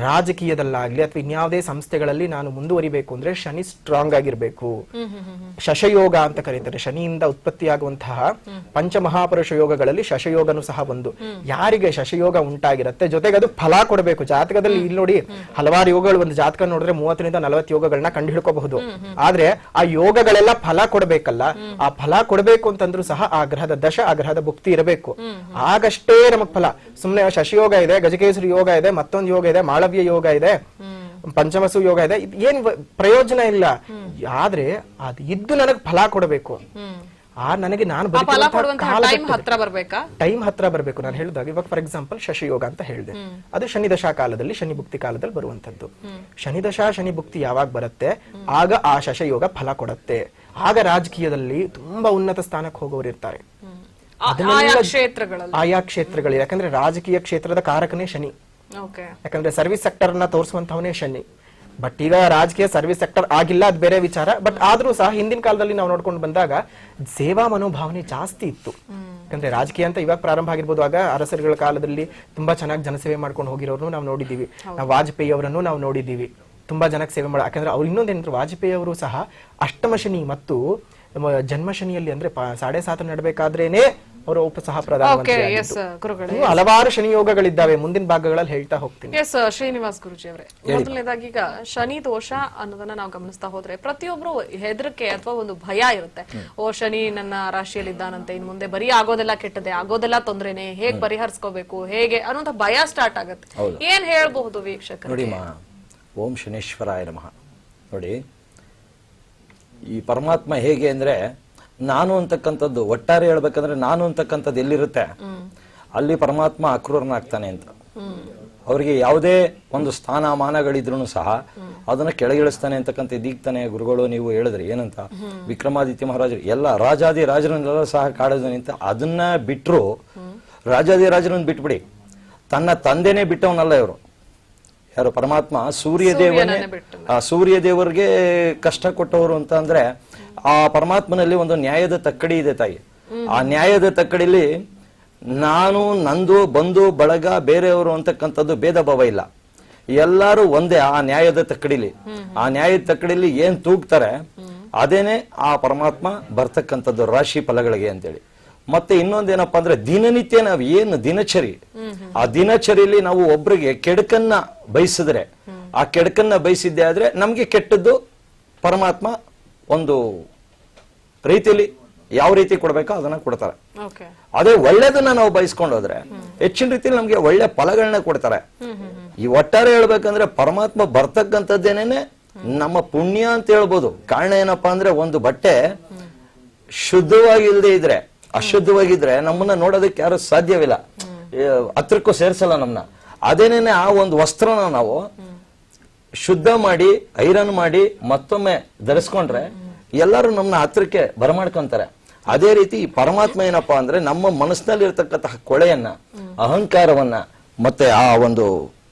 ರಾಜಕೀಯದಲ್ಲಾಗ್ಲಿ ಅಥವಾ ಇನ್ಯಾವುದೇ ಸಂಸ್ಥೆಗಳಲ್ಲಿ ನಾನು ಮುಂದುವರಿಬೇಕು ಅಂದ್ರೆ ಶನಿ ಸ್ಟ್ರಾಂಗ್ ಆಗಿರ್ಬೇಕು. ಶಶಯೋಗ ಅಂತ ಕರೀತಾರೆ. ಶನಿಯಿಂದ ಉತ್ಪತ್ತಿಯಾಗುವಂತಹ ಪಂಚಮಹಾಪುರುಷ ಯೋಗಗಳಲ್ಲಿ ಶಶಯೋಗನು ಸಹ ಒಂದು. ಯಾರಿಗೆ ಶಶಯೋಗ ಉಂಟಾಗಿರುತ್ತೆ, ಜೊತೆಗೆ ಅದು ಫಲ ಕೊಡಬೇಕು. ಜಾತಕದಲ್ಲಿ ಇಲ್ಲಿ ನೋಡಿ, ಹಲವಾರು ಯೋಗಗಳು, ಒಂದು ಜಾತಕ ನೋಡಿದ್ರೆ 30ರಿಂದ 40 ಯೋಗಗಳನ್ನ ಕಂಡು ಹಿಡ್ಕೋಬಹುದು. ಆದ್ರೆ ಆ ಯೋಗಗಳೆಲ್ಲ ಫಲ ಕೊಡಬೇಕಲ್ಲ. ಆ ಫಲ ಕೊಡಬೇಕು ಅಂತಂದ್ರೂ ಸಹ ಆ ಗ್ರಹದ ದಶ, ಆ ಗ್ರಹದ ಭುಕ್ತಿ ಇರಬೇಕು. ಆಗಷ್ಟೇ ನಮಗ್ ಫಲ. ಸುಮ್ನೆ ಶಶಿಯೋಗ ಇದೆ, ಗಜಕೇಸರಿ ಯೋಗ ಇದೆ, ಮತ್ತೊಂದು ಯೋಗ ಇದೆ, ಮಾಳವ್ಯ ಯೋಗ ಇದೆ, ಪಂಚಮಸು ಯೋಗ ಇದೆ, ಏನ್ ಪ್ರಯೋಜನ ಇಲ್ಲ. ಆದ್ರೆ ಅದು ಇದ್ದು ನನಗ್ ಫಲ ಕೊಡಬೇಕು. ನನಗೆ ನಾನು ಟೈಮ್ ಹತ್ರ ಬರ್ಬೇಕು. ನಾನು ಹೇಳಿದಾಗ ಇವಾಗ ಫಾರ್ ಎಕ್ಸಾಂಪಲ್ ಶಶಿಯೋಗ ಅಂತ ಹೇಳಿದೆ, ಅದು ಶನಿ ದಶಾ ಕಾಲದಲ್ಲಿ, ಶನಿ ಭುಕ್ತಿ ಕಾಲದಲ್ಲಿ ಬರುವಂತದ್ದು. ಶನಿ ದಶಾ ಶನಿ ಭುಕ್ತಿ ಯಾವಾಗ ಬರುತ್ತೆ ಆಗ ಆ ಶಶಯೋಗ ಫಲ ಕೊಡುತ್ತೆ. ಆಗ ರಾಜಕೀಯದಲ್ಲಿ ತುಂಬಾ ಉನ್ನತ ಸ್ಥಾನಕ್ಕೆ ಹೋಗೋರು ಇರ್ತಾರೆ, ಆಯಾ ಕ್ಷೇತ್ರಗಳು. ಯಾಕಂದ್ರೆ ರಾಜಕೀಯ ಕ್ಷೇತ್ರದ ಕಾರಕನೇ ಶನಿ. ಯಾಕಂದ್ರೆ ಸರ್ವಿಸ್ ಸೆಕ್ಟರ್ ನ ತೋರಿಸುವಂತವನೇ ಶನಿ. ಬಟ್ ಈಗ ರಾಜಕೀಯ ಸರ್ವಿಸ್ ಸೆಕ್ಟರ್ ಆಗಿಲ್ಲ, ಅದು ಬೇರೆ ವಿಚಾರ. ಬಟ್ ಆದ್ರೂ ಸಹ ಹಿಂದಿನ ಕಾಲದಲ್ಲಿ ನಾವು ನೋಡ್ಕೊಂಡು ಬಂದಾಗ ಸೇವಾ ಮನೋಭಾವನೆ ಜಾಸ್ತಿ ಇತ್ತು. ಯಾಕಂದ್ರೆ ರಾಜಕೀಯ ಅಂತ ಇವಾಗ ಪ್ರಾರಂಭ ಆಗಿರ್ಬೋದು, ಆಗ ಅರಸರುಗಳ ಕಾಲದಲ್ಲಿ ತುಂಬಾ ಚೆನ್ನಾಗಿ ಜನಸೇವೆ ಮಾಡ್ಕೊಂಡು ಹೋಗಿರೋರು ನಾವು ನೋಡಿದೀವಿ. ನಾವು ವಾಜಪೇಯಿ ಅವರನ್ನು ನಾವು ನೋಡಿದೀವಿ. ತುಂಬಾ ಜನಕ್ಕೆ ಸೇವೆ ಮಾಡ. ಯಾಕಂದ್ರೆ ಅವ್ರು ಇನ್ನೊಂದೇನಂದ್ರೆ ವಾಜಪೇಯಿ ಅವರು ಸಹ ಅಷ್ಟಮ ಶನಿ ಮತ್ತು ಜನ್ಮ ಶನಿಯಲ್ಲಿ ಅಂದ್ರೆ 7.5 ನಡಬೇಕಾದ್ರೇನೆ ಅವರು ಸಹ ಪ್ರಧಾನಮಂತ್ರಿ ಆಗಿದ್ದು. ಹಲವಾರು ಶನಿ ಯೋಗಗಳಿದ್ದಾವೆ, ಮುಂದಿನ ಭಾಗಗಳಲ್ಲಿ ಹೇಳ್ತಾ ಹೋಗ್ತೀನಿ. ಎಸ್ ಶ್ರೀನಿವಾಸ್ ಗುರುಜಿ ಅವರೇ, ಮೊದಲನೇದಾಗಿ ಈಗ ಶನಿ ದೋಷ ಅನ್ನೋದನ್ನ ನಾವು ಗಮನಿಸ್ತಾ ಹೋದ್ರೆ ಪ್ರತಿಯೊಬ್ರು ಹೆದರಿಕೆ ಅಥವಾ ಒಂದು ಭಯ ಇರುತ್ತೆ. ಓ ಶನಿ ನನ್ನ ರಾಶಿಯಲ್ಲಿ ಇದ್ದಾನಂತೆ, ಇನ್ ಮುಂದೆ ಬರೀ ಆಗೋದೆಲ್ಲ ಕೆಟ್ಟದೆ, ಆಗೋದೆಲ್ಲ ತೊಂದ್ರೆನೆ, ಹೇಗ್ ಪರಿಹರಿಸ್ಕೋಬೇಕು ಹೇಗೆ ಅನ್ನೋಂಥ ಭಯ ಸ್ಟಾರ್ಟ್ ಆಗುತ್ತೆ. ಏನ್ ಹೇಳ್ಬಹುದು ವೀಕ್ಷಕರು? ನೋಡಿ ಓಂ ಶನೇಶ್ವರಾಯ ನಮಃ. ನೋಡಿ, ಈ ಪರಮಾತ್ಮ ಹೇಗೆ ಅಂದ್ರೆ, ನಾನು ಅಂತಕ್ಕಂಥದ್ದು ಒಟ್ಟಾರೆ ಹೇಳ್ಬೇಕಂದ್ರೆ ನಾನು ಅಂತಕ್ಕಂಥದ್ದು ಎಲ್ಲಿರುತ್ತೆ ಅಲ್ಲಿ ಪರಮಾತ್ಮ ಅಕ್ರೂರನಾಗ್ತಾನೆ ಅಂತ. ಅವರಿಗೆ ಯಾವುದೇ ಒಂದು ಸ್ಥಾನಮಾನಗಳಿದ್ರು ಸಹ ಅದನ್ನ ಕೆಳಗಿಳಿಸ್ತಾನೆ ಅಂತಕ್ಕಂಥ ಇದೀಗ್ತಾನೆ. ಗುರುಗಳು ನೀವು ಹೇಳಿದ್ರಿ ಏನಂತ, ವಿಕ್ರಮಾದಿತ್ಯ ಮಹಾರಾಜರು ಎಲ್ಲ ರಾಜಾದಿ ರಾಜರನ್ನೆಲ್ಲ ಸಹ ಕಾಡೋದನೆ ಅಂತ. ಅದನ್ನ ಬಿಟ್ರು, ರಾಜಾದಿ ರಾಜರನ್ನ ಬಿಟ್ಬಿಡಿ, ತನ್ನ ತಂದೆನೇ ಬಿಟ್ಟವನಲ್ಲ ಇವರು. ಯಾರು? ಪರಮಾತ್ಮ ಸೂರ್ಯ ದೇವರಿಗೆ ಕಷ್ಟ ಕೊಟ್ಟವರು ಅಂತ ಅಂದ್ರೆ ಆ ಪರಮಾತ್ಮನಲ್ಲಿ ಒಂದು ನ್ಯಾಯದ ತಕ್ಕಡಿ ಇದೆ ತಾಯಿ. ಆ ನ್ಯಾಯದ ತಕ್ಕಡಿಲಿ ನಾನು, ನಂದು, ಬಂಧು ಬಳಗ, ಬೇರೆಯವರು ಅಂತಕ್ಕಂಥದ್ದು ಭೇದ ಭಾವ ಇಲ್ಲ. ಎಲ್ಲರೂ ಒಂದೇ ಆ ನ್ಯಾಯದ ತಕ್ಕಡಿಲಿ. ಆ ನ್ಯಾಯದ ತಕ್ಕಡಿಲಿ ಏನ್ ತೂಗ್ತಾರೆ ಅದೇನೆ ಆ ಪರಮಾತ್ಮ ಬರ್ತಕ್ಕಂಥದ್ದು ರಾಶಿ ಫಲಗಳಿಗೆ ಅಂತೇಳಿ. ಮತ್ತೆ ಇನ್ನೊಂದೇನಪ್ಪಾ ಅಂದ್ರೆ ದಿನನಿತ್ಯ ನಾವು ಏನು ದಿನಚರಿ, ಆ ದಿನಚರಿಯಲ್ಲಿ ನಾವು ಒಬ್ರಿಗೆ ಕೆಡಕನ್ನ ಬಯಸಿದ್ರೆ, ಆ ಕೆಡಕನ್ನ ಬಯಸಿದ್ದೆ ಆದ್ರೆ ನಮ್ಗೆ ಕೆಟ್ಟದ್ದು ಪರಮಾತ್ಮ ಒಂದು ರೀತಿಯಲ್ಲಿ ಯಾವ ರೀತಿ ಕೊಡ್ಬೇಕೋ ಅದನ್ನ ಕೊಡ್ತಾರೆ. ಅದೇ ಒಳ್ಳೇದನ್ನ ನಾವು ಬಯಸ್ಕೊಂಡು ಹೋದ್ರೆ ಹೆಚ್ಚಿನ ರೀತಿಯಲ್ಲಿ ನಮ್ಗೆ ಒಳ್ಳೆ ಫಲಗಳನ್ನ ಕೊಡ್ತಾರೆ. ಈ ಒಟ್ಟಾರೆ ಹೇಳ್ಬೇಕಂದ್ರೆ ಪರಮಾತ್ಮ ಬರ್ತಕ್ಕಂಥದ್ದೇನೆ ನಮ್ಮ ಪುಣ್ಯ ಅಂತ ಹೇಳ್ಬೋದು. ಕಾರಣ ಏನಪ್ಪಾ ಅಂದ್ರೆ, ಒಂದು ಬಟ್ಟೆ ಶುದ್ಧವಾಗಿ ಇಲ್ಲದೆ ಇದ್ರೆ, ಅಶುದ್ಧವಾಗಿದ್ರೆ ನಮ್ಮನ್ನ ನೋಡೋದಕ್ಕೆ ಯಾರು ಸಾಧ್ಯವಿಲ್ಲ, ಹತ್ರಕ್ಕೂ ಸೇರ್ಸಲ್ಲ ನಮ್ಮನ್ನ. ಅದೇನೇನೆ ಆ ಒಂದು ವಸ್ತ್ರನ ನಾವು ಶುದ್ಧ ಮಾಡಿ ಐರನ್ ಮಾಡಿ ಮತ್ತೊಮ್ಮೆ ಧರಿಸ್ಕೊಂಡ್ರೆ ಎಲ್ಲರೂ ನಮ್ಮನ್ನ ಹತ್ರಕ್ಕೆ ಬರಮಾಡ್ಕೊಂತಾರೆ. ಅದೇ ರೀತಿ ಪರಮಾತ್ಮ ಏನಪ್ಪಾ ಅಂದ್ರೆ ನಮ್ಮ ಮನಸ್ಸಿನಲ್ಲಿ ಇರ್ತಕ್ಕಂತಹ ಕೊಳೆಯನ್ನ, ಅಹಂಕಾರವನ್ನ, ಮತ್ತೆ ಆ ಒಂದು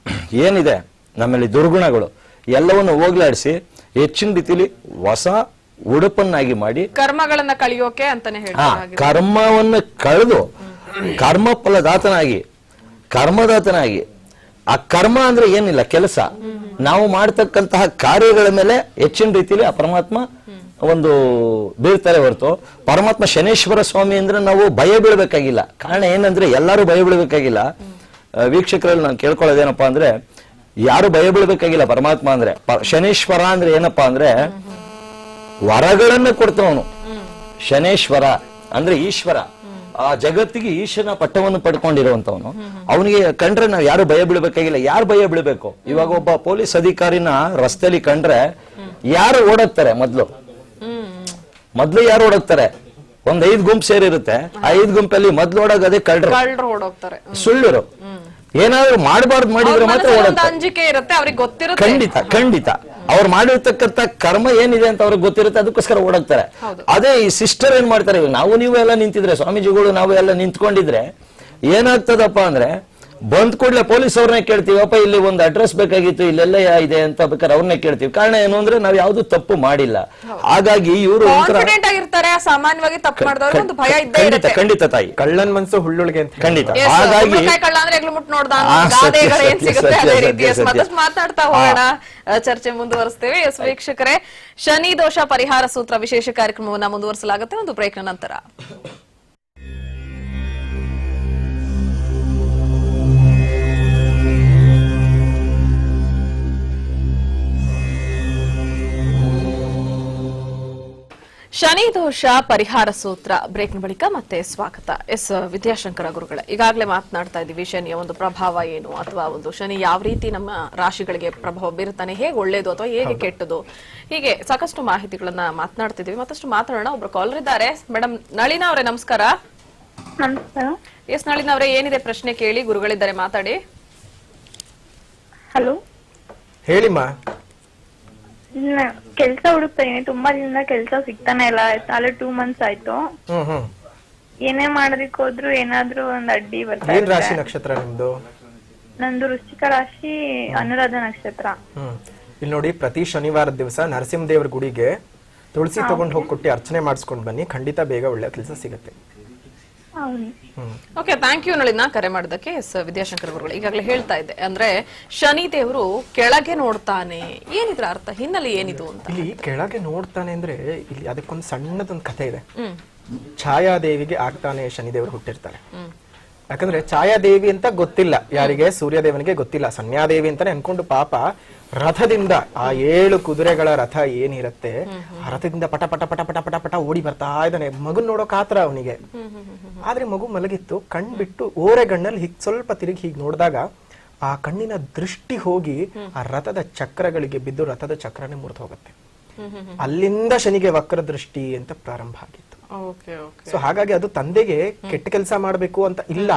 ಏನಿದೆ ನಮ್ಮಲ್ಲಿ ದುರ್ಗುಣಗಳು ಎಲ್ಲವನ್ನು ಹೋಗ್ಲಾಡಿಸಿ ಹೆಚ್ಚಿನ ರೀತಿಯಲ್ಲಿ ಹೊಸ ಉಡುಪನ್ನಾಗಿ ಮಾಡಿ ಕರ್ಮಗಳನ್ನ ಕಳಿಯೋಕೆ ಅಂತಾನೆ ಹೇಳ್ತಾರೆ. ಕರ್ಮವನ್ನು ಕಳೆದು ಕರ್ಮ ಫಲದಾತನಾಗಿ, ಕರ್ಮದಾತನಾಗಿ, ಆ ಕರ್ಮ ಅಂದ್ರೆ ಏನಿಲ್ಲ ಕೆಲಸ, ನಾವು ಮಾಡ್ತಕ್ಕಂತಹ ಕಾರ್ಯಗಳ ಮೇಲೆ ಹೆಚ್ಚಿನ ರೀತಿಯಲ್ಲಿ ಆ ಪರಮಾತ್ಮ ಒಂದು ಬೀಳ್ತಾರೆ ಹೊರತು ಪರಮಾತ್ಮ ಶನೇಶ್ವರ ಸ್ವಾಮಿ ಅಂದ್ರೆ ನಾವು ಭಯ ಬೀಳ್ಬೇಕಾಗಿಲ್ಲ. ಕಾರಣ ಏನಂದ್ರೆ ಎಲ್ಲರೂ ಭಯ ಬೀಳ್ಬೇಕಾಗಿಲ್ಲ. ವೀಕ್ಷಕರಲ್ಲಿ ನಾನು ಕೇಳ್ಕೊಳ್ಳೋದೇನಪ್ಪಾ ಅಂದ್ರೆ, ಯಾರು ಭಯ ಬೀಳ್ಬೇಕಾಗಿಲ್ಲ. ಪರಮಾತ್ಮ ಅಂದ್ರೆ ಶನೇಶ್ವರ ಅಂದ್ರೆ ಏನಪ್ಪಾ ಅಂದ್ರೆ ವರಗಳನ್ನು ಕೊಡ್ತವನು. ಶನೇಶ್ವರ ಅಂದ್ರೆ ಈಶ್ವರ, ಆ ಜಗತ್ತಿಗೆ ಈಶ್ವರನ ಪಟ್ಟವನ್ನು ಪಡ್ಕೊಂಡಿರುವಂತವನು. ಅವನಿಗೆ ಕಂಡ್ರೆ ನಾವು ಯಾರು ಭಯ ಬೀಳ್ಬೇಕಾಗಿಲ್ಲ. ಯಾರು ಭಯ ಬೀಳ್ಬೇಕು? ಇವಾಗ ಒಬ್ಬ ಪೊಲೀಸ್ ಅಧಿಕಾರಿನ ರಸ್ತೆಯಲ್ಲಿ ಕಂಡ್ರೆ ಯಾರು ಓಡೋಗ್ತಾರೆ? ಮೊದ್ಲು ಯಾರು ಓಡೋಗ್ತಾರೆ? ಒಂದ್ 5 ಗುಂಪು ಸೇರಿರುತ್ತೆ. ಆ 5 ಗುಂಪಲ್ಲಿ ಮೊದ್ಲು ಓಡೋಗದೆ ಕಳ್ಳರು, ಸುಳ್ಳಿರು. ಏನಾದ್ರು ಮಾಡಬಾರ್ದು ಮಾಡಿದ್ರೆ ಮಾತ್ರ ಓಡೋಗ್ತಾರೆ. ಖಂಡಿತ ಅವ್ರು ಮಾಡಿರ್ತಕ್ಕಂಥ ಕರ್ಮ ಏನಿದೆ ಅಂತ ಅವ್ರಿಗೆ ಗೊತ್ತಿರುತ್ತೆ, ಅದಕ್ಕೋಸ್ಕರ ಓಡಾಕ್ತಾರೆ. ಅದೇ ಈ ಸಿಸ್ಟರ್ ಏನ್ ಮಾಡ್ತಾರೆ, ನಾವು ನೀವು ಎಲ್ಲ ನಿಂತಿದ್ರೆ, ಸ್ವಾಮೀಜಿಗಳು ನಾವು ಎಲ್ಲ ನಿಂತ್ಕೊಂಡಿದ್ರೆ ಏನಾಗ್ತದಪ್ಪ ಅಂದ್ರೆ, ಬಂದ್ ಕೂಡಲೇ ಪೊಲೀಸ್ ಅವ್ರನ್ನೇ ಕೇಳ್ತೀವಿ, ಅಪ್ಪ ಇಲ್ಲಿ ಒಂದು ಅಡ್ರೆಸ್ ಬೇಕಾಗಿತ್ತು, ಇಲ್ಲೆಲ್ಲ ಇದೆ ಅಂತ ಬೇಕಾದ್ರೆ ಅವ್ರನ್ನೇ ಕೇಳ್ತೀವಿ. ಕಾರಣ ಏನು ಅಂದ್ರೆ ನಾವು ಯಾವ್ದು ತಪ್ಪು ಮಾಡಿಲ್ಲ. ಹಾಗಾಗಿ ಇವರು ಖಂಡಿತ ತಾಯಿ ಕಳ್ಳನ್ ಮನ್ಸು ಹುಳ್ಳುಳ್ಗೆ ಅಂತ ಖಂಡಿತ. ಹಾಗಾಗಿ ಮಾತಾಡ್ತಾ ಹೋಗೋಣ, ಚರ್ಚೆ ಮುಂದುವರಿಸ್ತೇವೆ. ವೀಕ್ಷಕರೇ, ಶನಿ ದೋಷ ಪರಿಹಾರ ಸೂತ್ರ ವಿಶೇಷ ಕಾರ್ಯಕ್ರಮವನ್ನ ಮುಂದುವರಿಸಲಾಗುತ್ತೆ ಒಂದು ಬ್ರೇಕ್ ನಂತರ. ಶನಿ ದೋಷ ಪರಿಹಾರ ಸೂತ್ರ ಬ್ರೇಕ್ನ ಬಳಿಕ ಮತ್ತೆ ಸ್ವಾಗತ. ಎಸ್ ವಿದ್ಯಾಶಂಕರ ಗುರುಗಳೇ, ಈಗಾಗಲೇ ಮಾತನಾಡ್ತಾ ಇದ್ದೀವಿ ಶನಿಯ ಒಂದು ಪ್ರಭಾವ ಏನು, ಅಥವಾ ಒಂದು ಶನಿ ಯಾವ ರೀತಿ ನಮ್ಮ ರಾಶಿಗಳಿಗೆ ಪ್ರಭಾವ ಬೀರುತ್ತಾನೆ, ಹೇಗೆ ಒಳ್ಳೇದು ಅಥವಾ ಹೇಗೆ ಕೆಟ್ಟದು, ಹೀಗೆ ಸಾಕಷ್ಟು ಮಾಹಿತಿಗಳನ್ನ ಮಾತನಾಡ್ತಿದ್ದೀವಿ. ಮತ್ತಷ್ಟು ಮಾತಾಡೋಣ. ಒಬ್ರು ಕಾಲರ್ ಇದ್ದಾರೆ. ಮೇಡಮ್ ನಳಿನಾ ಅವರೇ ನಮಸ್ಕಾರ. ಎಸ್ ನಳಿನಾ ಅವರೇ, ಏನಿದೆ ಪ್ರಶ್ನೆ ಕೇಳಿ, ಗುರುಗಳಿದ್ದಾರೆ ಮಾತಾಡಿ. ಹಲೋ ಹೇಳಿಮ್ಮ. ಕೆಲ್ಸ ಹುಡುಕ್ತಾ ಇದೀನಿ, ತುಂಬಾ ದಿನದಿಂದ ಕೆಲ್ಸ ಸಿಗ್ತಾನೆ ಇಲ್ಲ. ಆಲ್ರೆಡಿ 2 months ಆಯ್ತು. ಏನೇ ಮಾಡೋದಕ್ಕೆ ಹೋದ್ರು ಏನಾದ್ರೂ ಒಂದ್ ಅಡ್ಡಿ ಬರ್ತಾ ಏನ್ ರಾಶಿ ನಕ್ಷತ್ರ ನಿಮ್ದು? ನಂದು ವೃಶ್ಚಿಕ ರಾಶಿ, ಅನುರಾಧ ನಕ್ಷತ್ರ. ಇಲ್ಲಿ ನೋಡಿ, ಪ್ರತಿ ಶನಿವಾರದ ದಿವಸ ನರಸಿಂಹದೇವ್ರ ಗುಡಿಗೆ ತುಳಸಿ ತಗೊಂಡ್ ಹೋಗಿ ಕೊಟ್ಟು ಅರ್ಚನೆ ಮಾಡಿಸ್ಕೊಂಡ್ ಬನ್ನಿ, ಖಂಡಿತ ಬೇಗ ಒಳ್ಳೆ ಕೆಲಸ ಸಿಗುತ್ತೆ. ಹೌದು. ಓಕೆ, ಥ್ಯಾಂಕ್ ಯು ನಳಿನ ಕರೆ ಮಾಡೋದಕ್ಕೆ. ವಿದ್ಯಾಶಂಕರ್ ಗುರುಗಳು ಈಗಾಗಲೇ ಹೇಳ್ತಾ ಇದ್ದೆ, ಅಂದ್ರೆ ಶನಿ ದೇವರು ಕೆಳಗೆ ನೋಡ್ತಾನೆ, ಏನಿದ್ರ ಅರ್ಥ, ಹಿನ್ನೆಲೆ ಏನಿದು ಅಂತ? ಇಲ್ಲಿ ಕೆಳಗೆ ನೋಡ್ತಾನೆ ಅಂದ್ರೆ ಇಲ್ಲಿ ಅದಕ್ಕೊಂದು ಸಣ್ಣದೊಂದು ಕಥೆ ಇದೆ. ಛಾಯಾದೇವಿಗೆ ಆಗ್ತಾನೆ ಶನಿದೇವರು ಹುಟ್ಟಿರ್ತಾರೆ. ಯಾಕಂದ್ರೆ ಛಾಯಾದೇವಿ ಅಂತ ಗೊತ್ತಿಲ್ಲ ಯಾರಿಗೆ, ಸೂರ್ಯದೇವನಿಗೆ ಗೊತ್ತಿಲ್ಲ, ಸಂಜ್ಞಾದೇವಿ ಅಂತಾನೆ ಅನ್ಕೊಂಡು ಪಾಪ ರಥದಿಂದ ಆ 7 ಕುದುರೆಗಳ ರಥ ಏನಿರತ್ತೆ ಆ ರಥದಿಂದ ಪಟ ಪಟ ಪಟ ಪಟ ಪಟ ಪಟ ಓಡಿ ಬರ್ತಾ ಇದ್ದಾನೆ. ಮಗನ್ ನೋಡೋಕ್ ಆತರ ಅವನಿಗೆ. ಆದ್ರೆ ಮಗು ಮಲಗಿತ್ತು, ಕಣ್ ಬಿಟ್ಟು ಓರೆಗಣ್ಣಲ್ಲಿ ಹೀಗ್ ಸ್ವಲ್ಪ ತಿರುಗಿ ಹೀಗ್ ನೋಡಿದಾಗ ಆ ಕಣ್ಣಿನ ದೃಷ್ಟಿ ಹೋಗಿ ಆ ರಥದ ಚಕ್ರಗಳಿಗೆ ಬಿದ್ದು ರಥದ ಚಕ್ರನೇ ಮುರಿದು ಹೋಗುತ್ತೆ. ಅಲ್ಲಿಂದ ಶನಿಗೆ ವಕ್ರ ದೃಷ್ಟಿ ಅಂತ ಪ್ರಾರಂಭ ಆಗಿತ್ತು. ಸೊ ಹಾಗಾಗಿ ಅದು ತಂದೆಗೆ ಕೆಟ್ಟ ಕೆಲಸ ಮಾಡಬೇಕು ಅಂತ ಇಲ್ಲ,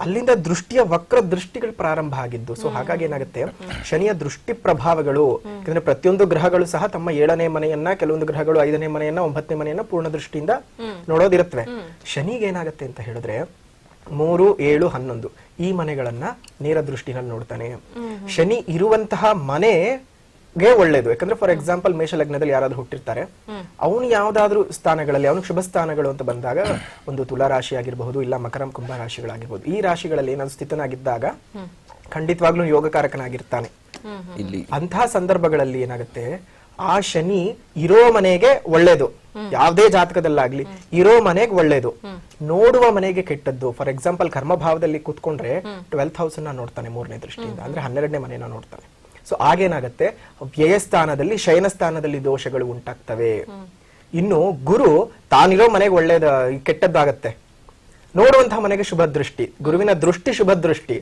ಅಲ್ಲಿಂದ ದೃಷ್ಟಿಯ ವಕ್ರ ದೃಷ್ಟಿಗಳು ಪ್ರಾರಂಭ ಆಗಿದ್ದು. ಸೊ ಹಾಗಾಗಿ ಏನಾಗುತ್ತೆ, ಶನಿಯ ದೃಷ್ಟಿ ಪ್ರಭಾವಗಳು, ಯಾಕಂದ್ರೆ ಪ್ರತಿಯೊಂದು ಗ್ರಹಗಳು ಸಹ ತಮ್ಮ 7ನೇ ಮನೆಯನ್ನ, ಕೆಲವೊಂದು ಗ್ರಹಗಳು 5ನೇ ಮನೆಯನ್ನ, 9ನೇ ಮನೆಯನ್ನ ಪೂರ್ಣ ದೃಷ್ಟಿಯಿಂದ ನೋಡೋದಿರುತ್ತವೆ. ಶನಿಗೆ ಏನಾಗುತ್ತೆ ಅಂತ ಹೇಳಿದ್ರೆ 3, 7, 11 ಈ ಮನೆಗಳನ್ನ ನೇರ ದೃಷ್ಟಿನಲ್ಲಿ ನೋಡ್ತಾನೆ. ಶನಿ ಇರುವಂತಹ ಮನೆ ಒಳ್ಳೇದು. ಯಾಕಂದ್ರೆ ಫಾರ್ ಎಕ್ಸಾಂಪಲ್ ಮೇಷ ಲಗ್ನದಲ್ಲಿ ಯಾರಾದ್ರೂ ಹುಟ್ಟಿರ್ತಾರೆ, ಅವನು ಯಾವ್ದಾದ್ರು ಸ್ಥಾನಗಳಲ್ಲಿ, ಅವನಿಗೆ ಶುಭ ಸ್ಥಾನಗಳು ಅಂತ ಬಂದಾಗ ಒಂದು ತುಲಾ ರಾಶಿ ಆಗಿರಬಹುದು, ಇಲ್ಲ ಮಕರ ಕುಂಭ ರಾಶಿಗಳಾಗಿರ್ಬಹುದು, ಈ ರಾಶಿಗಳಲ್ಲಿ ಏನಾದ್ರು ಸ್ಥಿತನಾಗಿದ್ದಾಗ ಖಂಡಿತವಾಗ್ಲೂ ಯೋಗಕಾರಕನಾಗಿರ್ತಾನೆ. ಇಲ್ಲಿ ಅಂತಹ ಸಂದರ್ಭಗಳಲ್ಲಿ ಏನಾಗುತ್ತೆ, ಆ ಶನಿ ಇರೋ ಮನೆಗೆ ಒಳ್ಳೇದು, ಯಾವ್ದೇ ಜಾತಕದಲ್ಲಾಗ್ಲಿ ಇರೋ ಮನೆಗೆ ಒಳ್ಳೇದು, ನೋಡುವ ಮನೆಗೆ ಕೆಟ್ಟದ್ದು. ಫಾರ್ ಎಕ್ಸಾಂಪಲ್ ಕರ್ಮಭಾವದಲ್ಲಿ ಕೂತ್ಕೊಂಡ್ರೆ 12th ಹೌಸ್ ಅನ್ನ ನೋಡ್ತಾನೆ 3ನೇ ದೃಷ್ಟಿಯಿಂದ, ಅಂದ್ರೆ 12ನೇ ಮನೆಯನ್ನ ನೋಡ್ತಾನೆ. ಸೊ ಆಗೇನಾಗತ್ತೆ, ವ್ಯಯ ಸ್ಥಾನದಲ್ಲಿ, ಶಯನ ಸ್ಥಾನದಲ್ಲಿ ದೋಷಗಳು ಉಂಟಾಗ್ತವೆ. ಇನ್ನು ಗುರು ತಾನಿರೋ ಮನೆಗೆ ಒಳ್ಳೇದ ಕೆಟ್ಟದ್ದಾಗತ್ತೆ, ನೋಡುವಂತಹ ಮನೆಗೆ ಶುಭ ದೃಷ್ಟಿ, ಗುರುವಿನ ದೃಷ್ಟಿ ಶುಭ ದೃಷ್ಟಿ,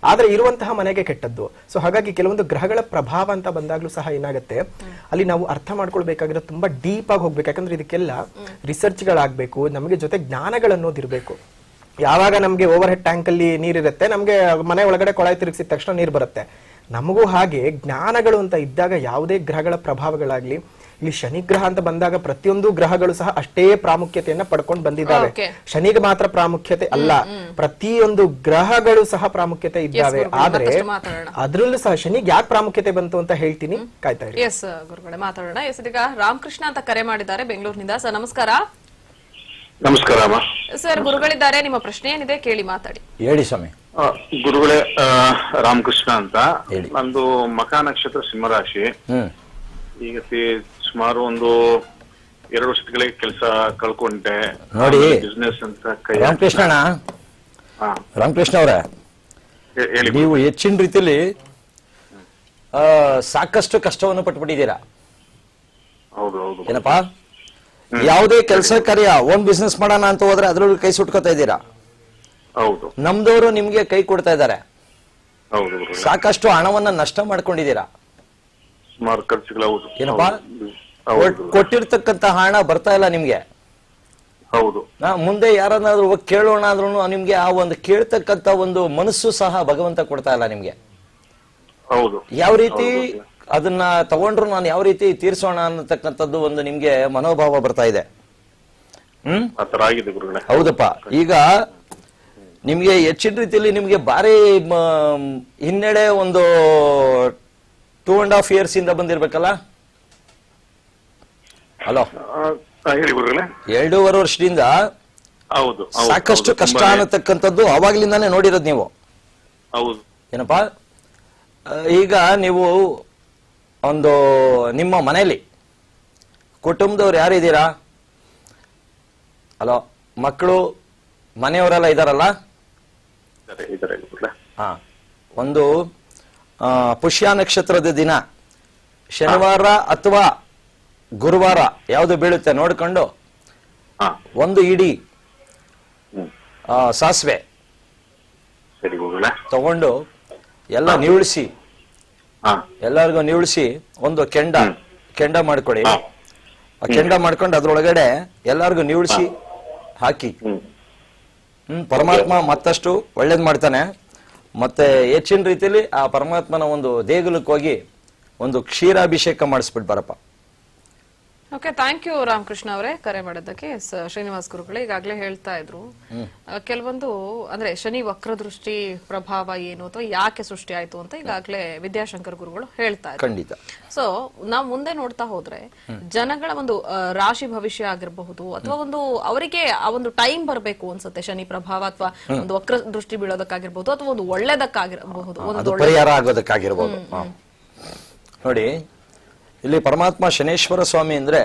ಆದ್ರೆ ಇರುವಂತಹ ಮನೆಗೆ ಕೆಟ್ಟದ್ದು. ಸೊ ಹಾಗಾಗಿ ಕೆಲವೊಂದು ಗ್ರಹಗಳ ಪ್ರಭಾವ ಅಂತ ಬಂದಾಗ್ಲೂ ಸಹ ಏನಾಗುತ್ತೆ, ಅಲ್ಲಿ ನಾವು ಅರ್ಥ ಮಾಡ್ಕೊಳ್ಬೇಕಾಗಿರೋ ತುಂಬಾ ಡೀಪ್ ಆಗಿ ಹೋಗ್ಬೇಕು. ಯಾಕಂದ್ರೆ ಇದಕ್ಕೆಲ್ಲ ರಿಸರ್ಚ್ ಗಳಾಗ್ಬೇಕು, ನಮಗೆ ಜೊತೆ ಜ್ಞಾನಗಳನ್ನೋದಿರ್ಬೇಕು. ಯಾವಾಗ ನಮ್ಗೆ ಓವರ್ ಹೆಡ್ ಟ್ಯಾಂಕ್ ಅಲ್ಲಿ ನೀರಿರುತ್ತೆ, ನಮ್ಗೆ ಮನೆ ಒಳಗಡೆ ಕೊಳಾಯಿ ತಿರುಗಿಸಿದ ತಕ್ಷಣ ನೀರು ಬರುತ್ತೆ. ನಮಗೂ ಹಾಗೆ ಜ್ಞಾನಗಳು ಅಂತ ಇದ್ದಾಗ ಯಾವುದೇ ಗ್ರಹಗಳ ಪ್ರಭಾವಗಳಾಗ್ಲಿ, ಇಲ್ಲಿ ಶನಿಗ್ರಹ ಅಂತ ಬಂದಾಗ ಪ್ರತಿಯೊಂದು ಗ್ರಹಗಳು ಸಹ ಅಷ್ಟೇ ಪ್ರಾಮುಖ್ಯತೆಯನ್ನ ಪಡ್ಕೊಂಡು ಬಂದಿದ್ದಾವೆ. ಶನಿಗೆ ಮಾತ್ರ ಪ್ರಾಮುಖ್ಯತೆ ಅಲ್ಲ, ಪ್ರತಿಯೊಂದು ಗ್ರಹಗಳು ಸಹ ಪ್ರಾಮುಖ್ಯತೆ ಇದ್ದಾವೆ. ಆದ್ರೆ ಅದ್ರಲ್ಲೂ ಸಹ ಶನಿಗೆ ಯಾಕೆ ಪ್ರಾಮುಖ್ಯತೆ ಬಂತು ಅಂತ ಹೇಳ್ತೀನಿ, ಕಾಯ್ತಾ ಇರಿ. ಎಸ್ ಗುರುಗಳೇ, ಮಾತಾಡೋಣ. ಎಸ್, ಈಗ ರಾಮಕೃಷ್ಣ ಅಂತ ಕರೆ ಮಾಡಿದ್ದಾರೆ ಬೆಂಗಳೂರಿನಿಂದ. ಸರ್ ನಮಸ್ಕಾರ. ನಮಸ್ಕಾರ ಸರ್, ಗುರುಗಳಿದ್ದಾರೆ, ನಿಮ್ಮ ಪ್ರಶ್ನೆ ಏನಿದೆ ಕೇಳಿ ಮಾತಾಡಿ. ಹೇಳಿ ಸ್ವಾಮಿ. ಗುರುಗಳೇ, ರಾಮಕೃಷ್ಣ ಅಂತ. ನಂದು ಮಖ ನಕ್ಷತ್ರ ಸಿಂಹರಾಶಿ. ಈಗ ಸುಮಾರು ಒಂದು 2 ವರ್ಷಗಳಿಗೆ ಕೆಲಸ ಕಳ್ಕೊಂಡೆ ನೋಡಿ. ಬಿಸ್ನೆಸ್ ಅಂತ ರಾಮಕೃಷ್ಣಣ್ಣ, ರಾಮಕೃಷ್ಣ ಅವರೇ, ಹೇಳಿ. ನೀವು ಹೆಚ್ಚಿನ ರೀತಿಯಲ್ಲಿ ಸಾಕಷ್ಟು ಕಷ್ಟವನ್ನು ಪಟ್ಬಿಟ್ಟಿದ್ದೀರಾ. ಹೌದು ಹೌದು. ಏನಪ್ಪಾ, ಯಾವುದೇ ಕೆಲಸ ಕಾರ್ಯ ಓನ್ ಬಿಸ್ನೆಸ್ ಮಾಡೋಣ ಅಂತ ಹೋದ್ರೆ ಅದ್ರೊಳಗೆ ಕೈ ಸುಟ್ಕೋತಾ ಇದ್ದೀರಾ. ಹೌದು. ನಮ್ದವರು ನಿಮ್ಗೆ ಕೈ ಕೊಡ್ತಾ ಇದ್ದಾರೆ. ಹೌದು. ಸಾಕಷ್ಟು ಹಣವನ್ನ ನಷ್ಟ ಮಾಡ್ಕೊಂಡಿದ್ದೀರಾ. ಸುಮಾರು ಖರ್ಚುಗಳು. ಹೌದು. ಏನಪ್ಪಾ, ಕೊಟ್ಟಿರ್ತಕ್ಕಂತ ಹಣ ಬರ್ತಾ ಇಲ್ಲ ನಿಮ್ಗೆ. ಹೌದು. ಮುಂದೆ ಯಾರನ್ನಾದ್ರೂ ಹೋಗಿ ಕೇಳೋಣ ಆದ್ರೂ ನಿಮ್ಗೆ ಆ ಒಂದು ಕೇಳ್ತಕ್ಕಂತ ಒಂದು ಮನಸ್ಸು ಸಹ ಭಗವಂತ ಕೊಡ್ತಾ ಇಲ್ಲ ನಿಮ್ಗೆ. ಹೌದು. ಯಾವ ರೀತಿ ಅದನ್ನ ತಗೊಂಡ್ರು ನಾನು ಯಾವ ರೀತಿ ತೀರ್ಸೋಣ ಅನ್ನತಕ್ಕಂಥದ್ದು ಒಂದು ನಿಮ್ಗೆ ಮನೋಭಾವ ಬರ್ತಾ ಇದೆ. ಆತರ ಆಗಿದೆ ಗುರುಗಳೇ. ಹೌದಪ್ಪ. ಈಗ ನಿಮ್ಗೆ ಹೆಚ್ಚಿನ ರೀತಿಯಲ್ಲಿ ನಿಮ್ಗೆ ಭಾರಿ ಹಿನ್ನಡೆ ಒಂದು 2.5 years ಇಂದ ಬಂದಿರ್ಬೇಕಲ್ಲ. ಹಲೋ, ಹೇಳಿ ಗುರುಗಳೇ. 2.5 ವರ್ಷದಿಂದ ಹೌದು ಸಾಕಷ್ಟು ಕಷ್ಟ ಅನ್ನತಕ್ಕಂಥದ್ದು ಅವಾಗ್ಲಿಂದಾನೇ ನೋಡಿರೋದು ನೀವು. ಹೌದು. ಏನಪ್ಪಾ, ಈಗ ನೀವು ಒಂದು ನಿಮ್ಮ ಮನೆಯಲ್ಲಿ ಕುಟುಂಬದವ್ರು ಯಾರಿದ್ದೀರಾ? ಹಲೋ, ಮಕ್ಕಳು ಮನೆಯವರೆಲ್ಲ ಇದಾರಲ್ಲ? ಹಾ. ಒಂದು ಪುಷ್ಯ ನಕ್ಷತ್ರದ ದಿನ ಶನಿವಾರ ಅಥವಾ ಗುರುವಾರ ಯಾವುದು ಬೀಳುತ್ತೆ ನೋಡ್ಕೊಂಡು ಒಂದು ಇಡೀ ಸಾಸಿವೆ ತಗೊಂಡು ಎಲ್ಲ ನಿವಳಿಸಿ, ಎಲ್ಲರಿಗೂ ನಿವಳಿಸಿ ಒಂದು ಕೆಂಡ ಮಾಡ್ಕೊಡಿ. ಆ ಕೆಂಡ ಮಾಡ್ಕೊಂಡು ಅದ್ರೊಳಗಡೆ ಎಲ್ಲರಿಗೂ ನಿವಳಿಸಿ ಹಾಕಿ. ಪರಮಾತ್ಮ ಮತ್ತಷ್ಟು ಒಳ್ಳೇದ್ ಮಾಡ್ತಾನೆ. ಮತ್ತೆ ಹೆಚ್ಚಿನ ರೀತಿಯಲ್ಲಿ ಆ ಪರಮಾತ್ಮನ ಒಂದು ದೇಗುಲಕ್ಕೆ ಹೋಗಿ ಒಂದು ಕ್ಷೀರಾಭಿಷೇಕ ಮಾಡಿಸ್ಬಿಟ್ಟು ಬರಪ್ಪ. ಓಕೆ, ಥ್ಯಾಂಕ್ ಯು ರಾಮಕೃಷ್ಣ ಅವರೇ ಕರೆ ಮಾಡೋದಕ್ಕೆ. ಶ್ರೀನಿವಾಸ್ ಗುರುಗಳು ಈಗಾಗಲೇ ಹೇಳ್ತಾ ಇದ್ರು ಕೆಲವೊಂದು ಅಂದ್ರೆ ಶನಿ ವಕ್ರದೃಷ್ಟಿ ಪ್ರಭಾವ ಏನು ಅಥವಾ ಯಾಕೆ ಸೃಷ್ಟಿ ಆಯ್ತು ಅಂತ ಈಗಾಗಲೇ ವಿದ್ಯಾಶಂಕರ್ ಗುರುಗಳು ಹೇಳ್ತಾ ಇದ್ರು. ಖಂಡಿತ. ಸೊ ನಾವು ಮುಂದೆ ನೋಡ್ತಾ ಹೋದ್ರೆ ಜನಗಳ ಒಂದು ರಾಶಿ ಭವಿಷ್ಯ ಆಗಿರಬಹುದು ಅಥವಾ ಒಂದು ಅವರಿಗೆ ಆ ಒಂದು ಟೈಮ್ ಬರಬೇಕು ಅನ್ಸುತ್ತೆ, ಶನಿ ಪ್ರಭಾವ ಅಥವಾ ಒಂದು ವಕ್ರ ದೃಷ್ಟಿ ಬೀಳೋದಕ್ಕಾಗಿರ್ಬಹುದು ಅಥವಾ ಒಂದು ಒಳ್ಳೇದಕ್ಕಾಗಿರಬಹುದು, ಒಂದು ಪರಿಹಾರ ಆಗೋದಕ್ಕಾಗಿರ್ಬೋದು. ನೋಡಿ, ಇಲ್ಲಿ ಪರಮಾತ್ಮ ಶನೇಶ್ವರ ಸ್ವಾಮಿ ಅಂದ್ರೆ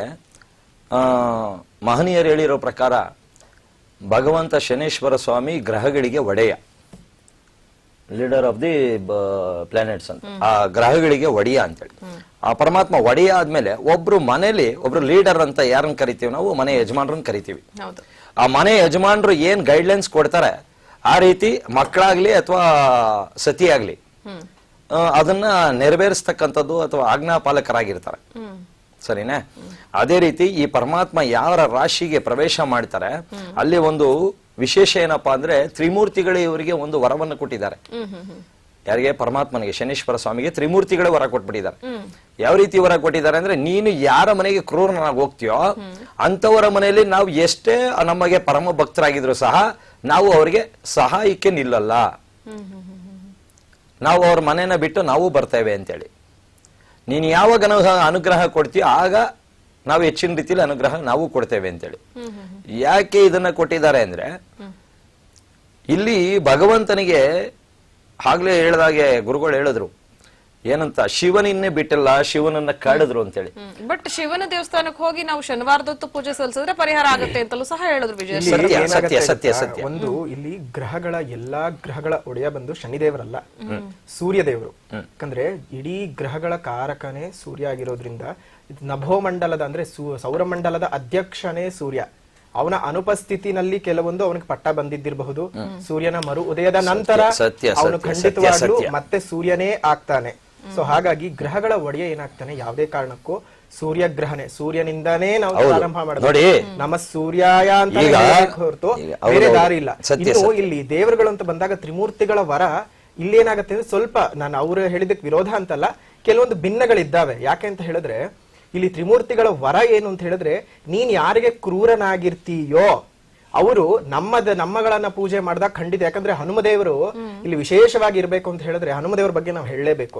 ಮಹನೀಯರು ಹೇಳಿರೋ ಪ್ರಕಾರ ಭಗವಂತ ಶನೇಶ್ವರ ಸ್ವಾಮಿ ಗ್ರಹಗಳಿಗೆ ಒಡೆಯ, ಲೀಡರ್ ಆಫ್ ದಿ ಪ್ಲಾನೆಟ್ಸ್ ಅಂತ, ಆ ಗ್ರಹಗಳಿಗೆ ಒಡೆಯ ಅಂತೇಳಿ. ಆ ಪರಮಾತ್ಮ ಒಡೆಯ ಆದ್ಮೇಲೆ ಒಬ್ರು ಮನೇಲಿ ಒಬ್ರು ಲೀಡರ್ ಅಂತ ಯಾರನ್ನ ಕರಿತೀವಿ ನಾವು, ಮನೆ ಯಜಮಾನ್ರನ್ನ ಕರಿತೀವಿ. ಆ ಮನೆ ಯಜಮಾನ್ರು ಏನ್ ಗೈಡ್ಲೈನ್ಸ್ ಕೊಡ್ತಾರೆ ಆ ರೀತಿ ಮಕ್ಕಳಾಗ್ಲಿ ಅಥವಾ ಸತಿ ಆಗ್ಲಿ ಅದನ್ನ ನೆರವೇರಿಸ್ತಕ್ಕಂಥದ್ದು ಅಥವಾ ಆಜ್ಞಾಪಾಲಕರಾಗಿರ್ತಾರೆ. ಸರಿನೇ? ಅದೇ ರೀತಿ ಈ ಪರಮಾತ್ಮ ಯಾವ ರಾಶಿಗೆ ಪ್ರವೇಶ ಮಾಡ್ತಾರೆ ಅಲ್ಲಿ ಒಂದು ವಿಶೇಷ ಏನಪ್ಪಾ ಅಂದ್ರೆ ತ್ರಿಮೂರ್ತಿಗಳೇ ಇವರಿಗೆ ಒಂದು ವರವನ್ನು ಕೊಟ್ಟಿದ್ದಾರೆ. ಯಾರಿಗೆ? ಪರಮಾತ್ಮನಿಗೆ, ಶನೀಶ್ವರ ಸ್ವಾಮಿಗೆ ತ್ರಿಮೂರ್ತಿಗಳೇ ವರ ಕೊಟ್ಬಿಟ್ಟಿದ್ದಾರೆ. ಯಾವ ರೀತಿ ವರ ಕೊಟ್ಟಿದ್ದಾರೆ ಅಂದ್ರೆ, ನೀನು ಯಾರ ಮನೆಗೆ ಕ್ರೂರನಾಗಿ ಹೋಗ್ತೀಯೋ ಅಂತವರ ಮನೆಯಲ್ಲಿ ನಾವು ಎಷ್ಟೇ ನಮಗೆ ಪರಮ ಭಕ್ತರಾಗಿದ್ರು ಸಹ ನಾವು ಅವರಿಗೆ ಸಹಾಯಕ್ಕೆ ನಿಲ್ಲಲ್ಲ, ನಾವು ಅವ್ರ ಮನೆನ ಬಿಟ್ಟು ನಾವು ಬರ್ತೇವೆ ಅಂತೇಳಿ. ನೀನು ಯಾವಾಗ ಅನುಗ್ರಹ ಕೊಡ್ತೀಯೋ ಆಗ ನಾವು ಹೆಚ್ಚಿನ ರೀತಿಯಲ್ಲಿ ಅನುಗ್ರಹ ನಾವು ಕೊಡ್ತೇವೆ ಅಂತೇಳಿ. ಯಾಕೆ ಇದನ್ನ ಕೊಟ್ಟಿದ್ದಾರೆ ಅಂದ್ರೆ, ಇಲ್ಲಿ ಭಗವಂತನಿಗೆ ಆಗ್ಲೇ ಹೇಳಿದಾಗೆ ಗುರುಗಳು ಹೇಳಿದ್ರು ಏನಂತ, ಶಿವನಿನ್ನೇ ಬಿಟ್ಟಿಲ್ಲ, ಶಿವನನ್ನ ಕಾಡಿದ್ರು ಅಂತೇಳಿ. ಬಟ್ ಶಿವನ ದೇವಸ್ಥಾನಕ್ಕೆ ಹೋಗಿ ನಾವು ಶನಿವಾರದೊತ್ತು ಪೂಜೆ ಸಲ್ಲಿಸಿದ್ರೆ ಪರಿಹಾರ ಆಗುತ್ತೆ ಅಂತಲೂ ಸಹ ಹೇಳಿದ್ರು ವಿಜಯ. ಸತ್ಯ. ಒಂದು ಇಲ್ಲಿ ಗ್ರಹಗಳ ಎಲ್ಲಾ ಗ್ರಹಗಳ ಒಡೆಯ ಬಂದು ಶನಿದೇವರಲ್ಲ, ಸೂರ್ಯ ದೇವರು. ಯಾಕಂದ್ರೆ ಇಡೀ ಗ್ರಹಗಳ ಕಾರಕನೇ ಸೂರ್ಯ ಆಗಿರೋದ್ರಿಂದ ನಭೋಮಂಡಲದ ಅಂದ್ರೆ ಸೌರಮಂಡಲದ ಅಧ್ಯಕ್ಷನೇ ಸೂರ್ಯ. ಅವನ ಅನುಪಸ್ಥಿತಿನಲ್ಲಿ ಕೆಲವೊಂದು ಅವನಿಗೆ ಪಟ್ಟ ಬಂದಿದ್ದಿರಬಹುದು. ಸೂರ್ಯನ ಮರು ಉದಯದ ನಂತರ ಅವನು ಖಂಡಿತವಾಗ್ಲೂ ಮತ್ತೆ ಸೂರ್ಯನೇ ಆಗ್ತಾನೆ. ಸೊ ಹಾಗಾಗಿ ಗ್ರಹಗಳ ಒಡೆಯ ಏನಾಗ್ತಾನೆ, ಯಾವುದೇ ಕಾರಣಕ್ಕೂ ಸೂರ್ಯ ಗ್ರಹನೇ, ಸೂರ್ಯನಿಂದಾನೇ ನಾವು ಪ್ರಾರಂಭ ಮಾಡಬೇಕು. ನಮ್ಮ ಸೂರ್ಯಾಯ ಅಂತ ಹೊರತು ಬೇರೆ ದಾರಿ ಇಲ್ಲ. ಇನ್ನು ಇಲ್ಲಿ ದೇವರುಗಳು ಅಂತ ಬಂದಾಗ ತ್ರಿಮೂರ್ತಿಗಳ ವರ ಇಲ್ಲೇನಾಗತ್ತೆ ಅಂದ್ರೆ, ಸ್ವಲ್ಪ ನಾನು ಅವ್ರು ಹೇಳಿದಕ್ಕೆ ವಿರೋಧ ಅಂತಲ್ಲ, ಕೆಲವೊಂದು ಭಿನ್ನಗಳಿದ್ದಾವೆ. ಯಾಕೆ ಅಂತ ಹೇಳಿದ್ರೆ, ಇಲ್ಲಿ ತ್ರಿಮೂರ್ತಿಗಳ ವರ ಏನು ಅಂತ ಹೇಳಿದ್ರೆ, ನೀನ್ ಯಾರಿಗೆ ಕ್ರೂರನಾಗಿರ್ತೀಯೋ ಅವರು ನಮ್ಮಗಳನ್ನ ಪೂಜೆ ಮಾಡಿದಾಗ ಖಂಡಿತ. ಯಾಕಂದ್ರೆ ಹನುಮದೇವರು ಇಲ್ಲಿ ವಿಶೇಷವಾಗಿ ಇರ್ಬೇಕು ಅಂತ ಹೇಳಿದ್ರೆ, ಹನುಮದೇವ್ರ ಬಗ್ಗೆ ನಾವು ಹೇಳಲೇಬೇಕು.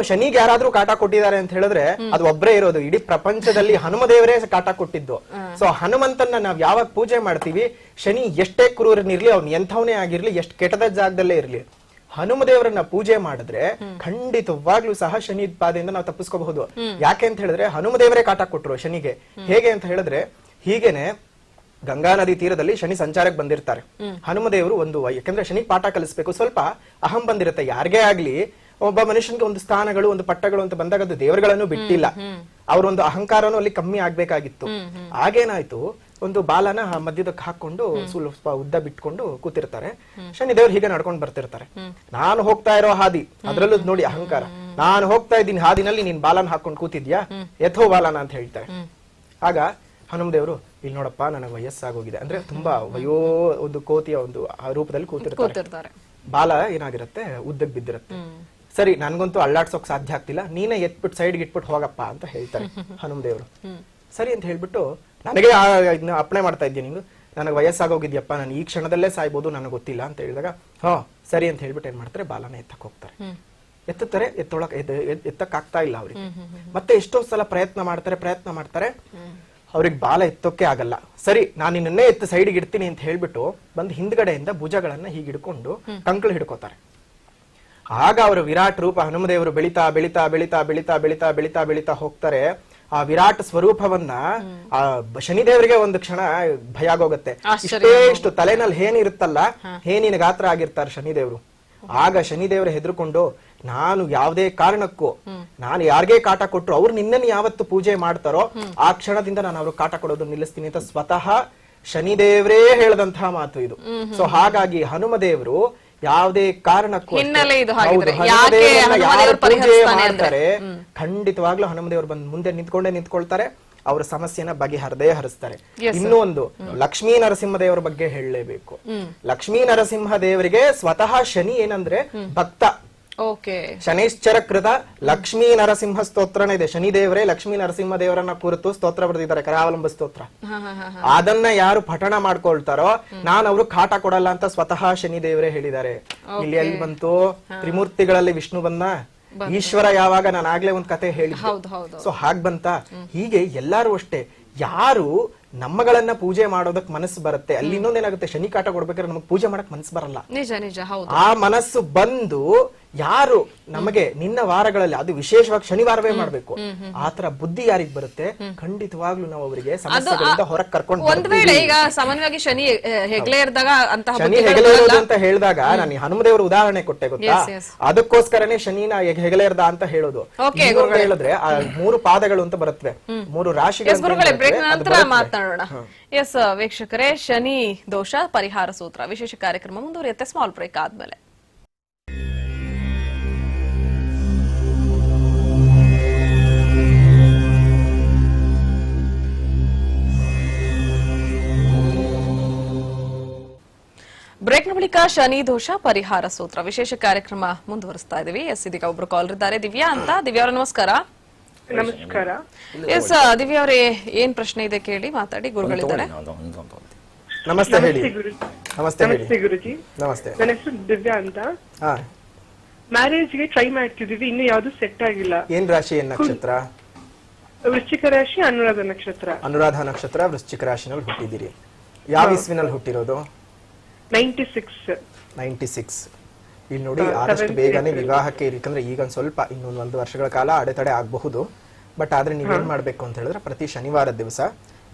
ಶನಿಗೆ ಯಾರಾದ್ರೂ ಕಾಟ ಕೊಟ್ಟಿದ್ದಾರೆ ಅಂತ ಹೇಳಿದ್ರೆ ಅದು ಒಬ್ಬರೇ ಇರೋದು, ಇಡೀ ಪ್ರಪಂಚದಲ್ಲಿ ಹನುಮದೇವರೇ ಕಾಟ ಕೊಟ್ಟಿದ್ದು. ಸೊ ಹನುಮಂತನ್ನ ನಾವ್ ಯಾವಾಗ ಪೂಜೆ ಮಾಡ್ತೀವಿ, ಶನಿ ಎಷ್ಟೇ ಕ್ರೂರನಿರ್ಲಿ, ಅವ್ನು ಎಂಥವನೇ ಆಗಿರ್ಲಿ, ಎಷ್ಟು ಕೆಟ್ಟದ ಜಾಗದಲ್ಲೇ ಇರ್ಲಿ, ಹನುಮದೇವರನ್ನ ಪೂಜೆ ಮಾಡಿದ್ರೆ ಖಂಡಿತವಾಗ್ಲೂ ಸಹ ಶನಿ ಬಾಧೆಯಿಂದ ನಾವು ತಪ್ಪಿಸ್ಕೋಬಹುದು. ಯಾಕೆ ಅಂತ ಹೇಳಿದ್ರೆ ಹನುಮದೇವರೇ ಕಾಟ ಕೊಟ್ರು ಶನಿಗೆ. ಹೇಗೆ ಅಂತ ಹೇಳಿದ್ರೆ, ಹೀಗೇನೆ ಗಂಗಾ ನದಿ ತೀರದಲ್ಲಿ ಶನಿ ಸಂಚಾರಕ್ಕೆ ಬಂದಿರ್ತಾರೆ. ಹನುಮದೇವರು ಯಾಕಂದ್ರೆ ಶನಿ ಪಾಠ ಕಲಿಸ್ಬೇಕು, ಸ್ವಲ್ಪ ಅಹಂ ಬಂದಿರುತ್ತೆ ಯಾರಿಗೇ ಆಗ್ಲಿ. ಒಬ್ಬ ಮನುಷ್ಯನಿಗೆ ಒಂದು ಸ್ಥಾನಗಳು, ಒಂದು ಪಟ್ಟಗಳು ಅಂತ ಬಂದಾಗ ಅದು ದೇವರುಗಳನ್ನು ಬಿಟ್ಟಿಲ್ಲ, ಅವರೊಂದು ಅಹಂಕಾರನೂ ಅಲ್ಲಿ ಕಮ್ಮಿ ಆಗ್ಬೇಕಾಗಿತ್ತು. ಆಗೇನಾಯ್ತು, ಒಂದು ಬಾಲನ ಮಧ್ಯದಕ್ಕೆ ಹಾಕೊಂಡು ಸ್ವಲ್ಪ ಉದ್ದ ಬಿಟ್ಕೊಂಡು ಕೂತಿರ್ತಾರೆ. ಶನಿದೇವ್ರು ಹೀಗೆ ನಡ್ಕೊಂಡು ಬರ್ತಿರ್ತಾರೆ. ನಾನು ಹೋಗ್ತಾ ಇರೋ ಹಾದಿ, ಅದ್ರಲ್ಲೂ ನೋಡಿ ಅಹಂಕಾರ, ನಾನು ಹೋಗ್ತಾ ಇದ್ದೀನಿ ಹಾದಿನಲ್ಲಿ ನೀನ್ ಬಾಲನ ಹಾಕೊಂಡು ಕೂತಿದ್ಯಾ, ಎಥೋ ಬಾಲನ ಅಂತ ಹೇಳ್ತಾರೆ. ಆಗ ಹನುಮದೇವರು, ಇಲ್ಲಿ ನೋಡಪ್ಪ ನನಗೆ ವಯಸ್ಸಾಗೋಗಿದೆ ಅಂದ್ರೆ ತುಂಬಾ ಒಂದು ಕೋತಿಯ ಒಂದು ರೂಪದಲ್ಲಿ ಕೂತಿರ್ತಾರೆ. ಬಾಲ ಏನಾಗಿರುತ್ತೆ, ಉದ್ದಕ್ಕೆ ಬಿದ್ದಿರುತ್ತೆ. ಸರಿ, ನನ್ಗಂತೂ ಅಳ್ಳಾಡ್ಸೋಕ್ ಸಾಧ್ಯ ಆಗ್ತಿಲ್ಲ, ನೀನೇ ಎತ್ಬಿಟ್ಟು ಸೈಡ್ಗೆ ಇಟ್ಬಿಟ್ಟು ಹೋಗಪ್ಪ ಅಂತ ಹೇಳ್ತಾರೆ ಹನುಮದೇವರು. ಸರಿ ಅಂತ ಹೇಳ್ಬಿಟ್ಟು, ನನಗೆ ಅಪ್ಪಣೆ ಮಾಡ್ತಾ ಇದ್ದೀನಿ, ನೀವು ನನಗೆ ವಯಸ್ಸಾಗೋಗಿದ್ಯಪ್ಪ, ನಾನು ಈ ಕ್ಷಣದಲ್ಲೇ ಸಾಯ್ಬೋದು, ನನಗೆ ಗೊತ್ತಿಲ್ಲ ಅಂತ ಹೇಳಿದಾಗ, ಸರಿ ಅಂತ ಹೇಳ್ಬಿಟ್ಟು ಏನ್ ಮಾಡ್ತಾರೆ, ಬಾಲನ ಎತ್ತಕ್ ಹೋಗ್ತಾರೆ. ಎತ್ತುತ್ತಾರೆ, ಎತ್ತಕ್ ಆಗ್ತಾ ಇಲ್ಲ ಅವ್ರಿಗೆ. ಮತ್ತೆ ಎಷ್ಟೋ ಸಲ ಪ್ರಯತ್ನ ಮಾಡ್ತಾರೆ, ಅವ್ರಿಗೆ ಬಾಲ ಎತ್ತೋಕೆ ಆಗಲ್ಲ. ಸರಿ, ನಾನು ನಿನ್ನೇ ಎತ್ತು ಸೈಡ್ಗೆ ಇಡ್ತೀನಿ ಅಂತ ಹೇಳ್ಬಿಟ್ಟು ಬಂದು ಹಿಂದ್ಗಡೆಯಿಂದ ಭುಜಗಳನ್ನ ಹೀಗೆ ಹಿಡ್ಕೊಂಡು ಕಂಕಳು ಹಿಡ್ಕೋತಾರೆ. ಆಗ ಅವರ ವಿರಾಟ್ ರೂಪ ಹನುಮದೇವರು ಬೆಳಿತಾ ಬೆಳಿತಾ ಬೆಳಿತಾ ಬೆಳಿತಾ ಬೆಳಿತಾ ಬೆಳಿತಾ ಬೆಳಿತಾ ಹೋಗ್ತಾರೆ. ಆ ವಿರಾಟ್ ಸ್ವರೂಪವನ್ನ ಆ ಶನಿದೇವರಿಗೆ ಒಂದು ಕ್ಷಣ ಭಯ ಆಗೋಗತ್ತೆ. ಇಷ್ಟು ತಲೆನಲ್ಲಿ ಹೇನಿರುತ್ತಲ್ಲ, ಹೇನಿನ ಗಾತ್ರ ಆಗಿರ್ತಾರೆ ಶನಿದೇವರು. ಆಗ ಶನಿದೇವರು ಹೆದರ್ಕೊಂಡು, ನಾನು ಯಾವುದೇ ಕಾರಣಕ್ಕೂ ನಾನು ಯಾರಿಗೇ ಕಾಟ ಕೊಟ್ರು ಅವ್ರು ನಿನ್ನನ್ನು ಯಾವತ್ತು ಪೂಜೆ ಮಾಡ್ತಾರೋ ಆ ಕ್ಷಣದಿಂದ ನಾನು ಅವ್ರಿಗೆ ಕಾಟ ಕೊಡೋದು ನಿಲ್ಲಿಸ್ತೀನಿ ಅಂತ ಸ್ವತಃ ಶನಿದೇವರೇ ಹೇಳದಂತಹ ಮಾತು ಇದು. ಸೊ ಹಾಗಾಗಿ ಹನುಮದೇವರು ಯಾವುದೇ ಕಾರಣಕ್ಕೂ ಪೂಜೆ ಮಾಡ್ತಾರೆ, ಖಂಡಿತವಾಗ್ಲೂ ಹನುಮದೇವರು ಬಂದು ಮುಂದೆ ನಿಂತ್ಕೊಳ್ತಾರೆ, ಅವರ ಸಮಸ್ಯೆನ ಬಗೆಹರದೇ ಹರಿಸ್ತಾರೆ. ಇನ್ನೂ ಒಂದು, ಲಕ್ಷ್ಮೀ ನರಸಿಂಹ ದೇವರ ಬಗ್ಗೆ ಹೇಳಲೇಬೇಕು. ಲಕ್ಷ್ಮೀ ನರಸಿಂಹ ದೇವರಿಗೆ ಸ್ವತಃ ಶನಿ ಏನಂದ್ರೆ ಭಕ್ತ, ಓಕೆ. ಶನೈಶ್ಚರ ಕೃತ ಲಕ್ಷ್ಮೀ ನರಸಿಂಹ ಸ್ತೋತ್ರನೇ ಇದೆ. ಶನಿ ದೇವರೇ ಲಕ್ಷ್ಮೀ ನರಸಿಂಹ ದೇವರನ್ನ ಕುರಿತು ಸ್ತೋತ್ರ ಬರೆದಿದ್ದಾರೆ, ಕರಾವಲಂಬ ಸ್ತೋತ್ರ. ಅದನ್ನ ಯಾರು ಪಠಣ ಮಾಡ್ಕೊಳ್ತಾರೋ ನಾನು ಅವರು ಕಾಟ ಕೊಡಲ್ಲ ಅಂತ ಸ್ವತಃ ಶನಿ ದೇವರೇ ಹೇಳಿದ್ದಾರೆ. ಇಲ್ಲಿ ಎಲ್ಲಿ ಬಂತು? ತ್ರಿಮೂರ್ತಿಗಳಲ್ಲಿ ವಿಷ್ಣು ಬಂದ, ಈಶ್ವರ ಯಾವಾಗ ನಾನು ಆಗ್ಲೇ ಒಂದ್ ಕತೆ ಹೇಳಿದ್ದೆ. ಸೊ ಹಾಗ್ ಬಂತ. ಹೀಗೆ ಎಲ್ಲಾರು ಅಷ್ಟೇ, ಯಾರು ನಮ್ಮಗಳನ್ನ ಪೂಜೆ ಮಾಡೋದಕ್ ಮನಸ್ಸು ಬರುತ್ತೆ, ಅಲ್ಲಿ ಇನ್ನೊಂದೇನಾಗುತ್ತೆ, ಶನಿ ಕಾಟ ಕೊಡ್ಬೇಕಾದ್ರೆ ನಮಗ್ ಪೂಜೆ ಮಾಡಕ್ ಮನಸ್ಸು ಬರಲ್ಲ. ನಿಜ ನಿಜ, ಹೌದು. ಆ ಮನಸ್ಸು ಬಂದು ಯಾರು ನಮಗೆ ನಿನ್ನ ವಾರಗಳಲ್ಲಿ, ಅದು ವಿಶೇಷವಾಗಿ ಶನಿವಾರವೇ ಮಾಡ್ಬೇಕು, ಆತರ ಬುದ್ಧಿ ಯಾರಿಗ್ ಬರುತ್ತೆ, ಖಂಡಿತವಾಗ್ಲೂ ನಾವು ಅವರಿಗೆ ಸಮಸ್ಯೆಗಳಿಂದ ಹೊರಗೆ ಕರ್ಕೊಂಡು ಒಂದ್ ವೇಳೆ ಈಗ ಸಾಮಾನ್ಯವಾಗಿ ಶನಿ ಹೆಗ್ಲೇ ಇರಿದಾಗ ಅಂತಹ ಶನಿ ಹೆಗಲೇ ಇರೋದು ಅಂತ ಹೇಳಿದಾಗ ನಾನು ಹನುಮದೇವರ ಉದಾಹರಣೆ ಕೊಟ್ಟೆ ಗೊತ್ತಾ, ಅದಕ್ಕೋಸ್ಕರನೇ ಶನಿನ ಹೆಗಲೇ ಇರ್ದ ಅಂತ ಹೇಳೋದು. ಹೇಳಿದ್ರೆ ಆ 3 ಪಾದಗಳು ಅಂತ ಬರುತ್ತವೆ, 3 ರಾಶಿಗಳು ಮಾತನಾಡೋಣ. ಎಸ್ ವೀಕ್ಷಕರೇ, ಶನಿ ದೋಷ ಪರಿಹಾರ ಸೂತ್ರ ವಿಶೇಷ ಕಾರ್ಯಕ್ರಮ ಮುಂದುವರಿಯುತ್ತೆ ಸ್ಮಾಲ್ ಬ್ರೇಕ್ ಆದ್ಮೇಲೆ. ಬ್ರೇಕ್ನ ಬಳಿಕ ಶನಿ ದೋಷ ಪರಿಹಾರ ಸೂತ್ರ ವಿಶೇಷ ಕಾರ್ಯಕ್ರಮ ಮುಂದುವರಿಸ್ತಾ ಇದೀವಿ. ಎಸ್, ಇದೀಗ ಒಬ್ರು ಕಾಲ್ ಇದ್ದಾರೆ, ದಿವ್ಯಾ ಅಂತ. ದಿವ್ಯಾ ಅವರ ನಮಸ್ಕಾರ. ನಮಸ್ಕಾರ. ಎಸ್ ದಿವ್ಯಾ ಅವರೇ, ಏನ್ ಪ್ರಶ್ನೆ ಇದೆ ಕೇಳಿ, ಮಾತಾಡಿ, ಗುರುಗಳಿದ್ದಾರೆ. ನಮಸ್ತೆ ಹೇಳಿ. ನಮಸ್ತೆ ಗುರುಜಿ. ನಮಸ್ತೆ. ನನ್ನ ಹೆಸರು ದಿವ್ಯಾ ಅಂತ. ಮ್ಯಾರೇಜ್ ಗೆ ಟ್ರೈ ಮಾಡ್ತಿದೀವಿ, ಇನ್ನು ಯಾವ್ದು ಸೆಟ್ ಆಗಿಲ್ಲ. ಏನ್ ರಾಶಿ, ಏನ್ ನಕ್ಷತ್ರ? ವೃಶ್ಚಿಕ ರಾಶಿ, ಅನುರಾಧ ನಕ್ಷತ್ರ. ಅನುರಾಧ ನಕ್ಷತ್ರ, ವೃಶ್ಚಿಕ ರಾಶಿನಲ್ಲಿ ಹುಟ್ಟಿದಿರಿ. ಯಾವ ಇಸ್ವಿನಲ್ಲಿ ಹುಟ್ಟಿರೋದು? 96. ಇಲ್ಲಿ ನೋಡಿ, ಆದಷ್ಟು ಬೇಗನೆ ವಿವಾಹಕ್ಕೆ, ಯಾಕಂದ್ರೆ ಈಗ ಒಂದ್ ಸ್ವಲ್ಪ ಇನ್ನೊಂದು ವರ್ಷಗಳ ಕಾಲ ಅಡೆತಡೆ ಆಗಬಹುದು. ಬಟ್ ಆದ್ರೆ ನೀವೇನ್ ಮಾಡ್ಬೇಕು ಅಂತ ಹೇಳಿದ್ರೆ, ಪ್ರತಿ ಶನಿವಾರ ದಿವಸ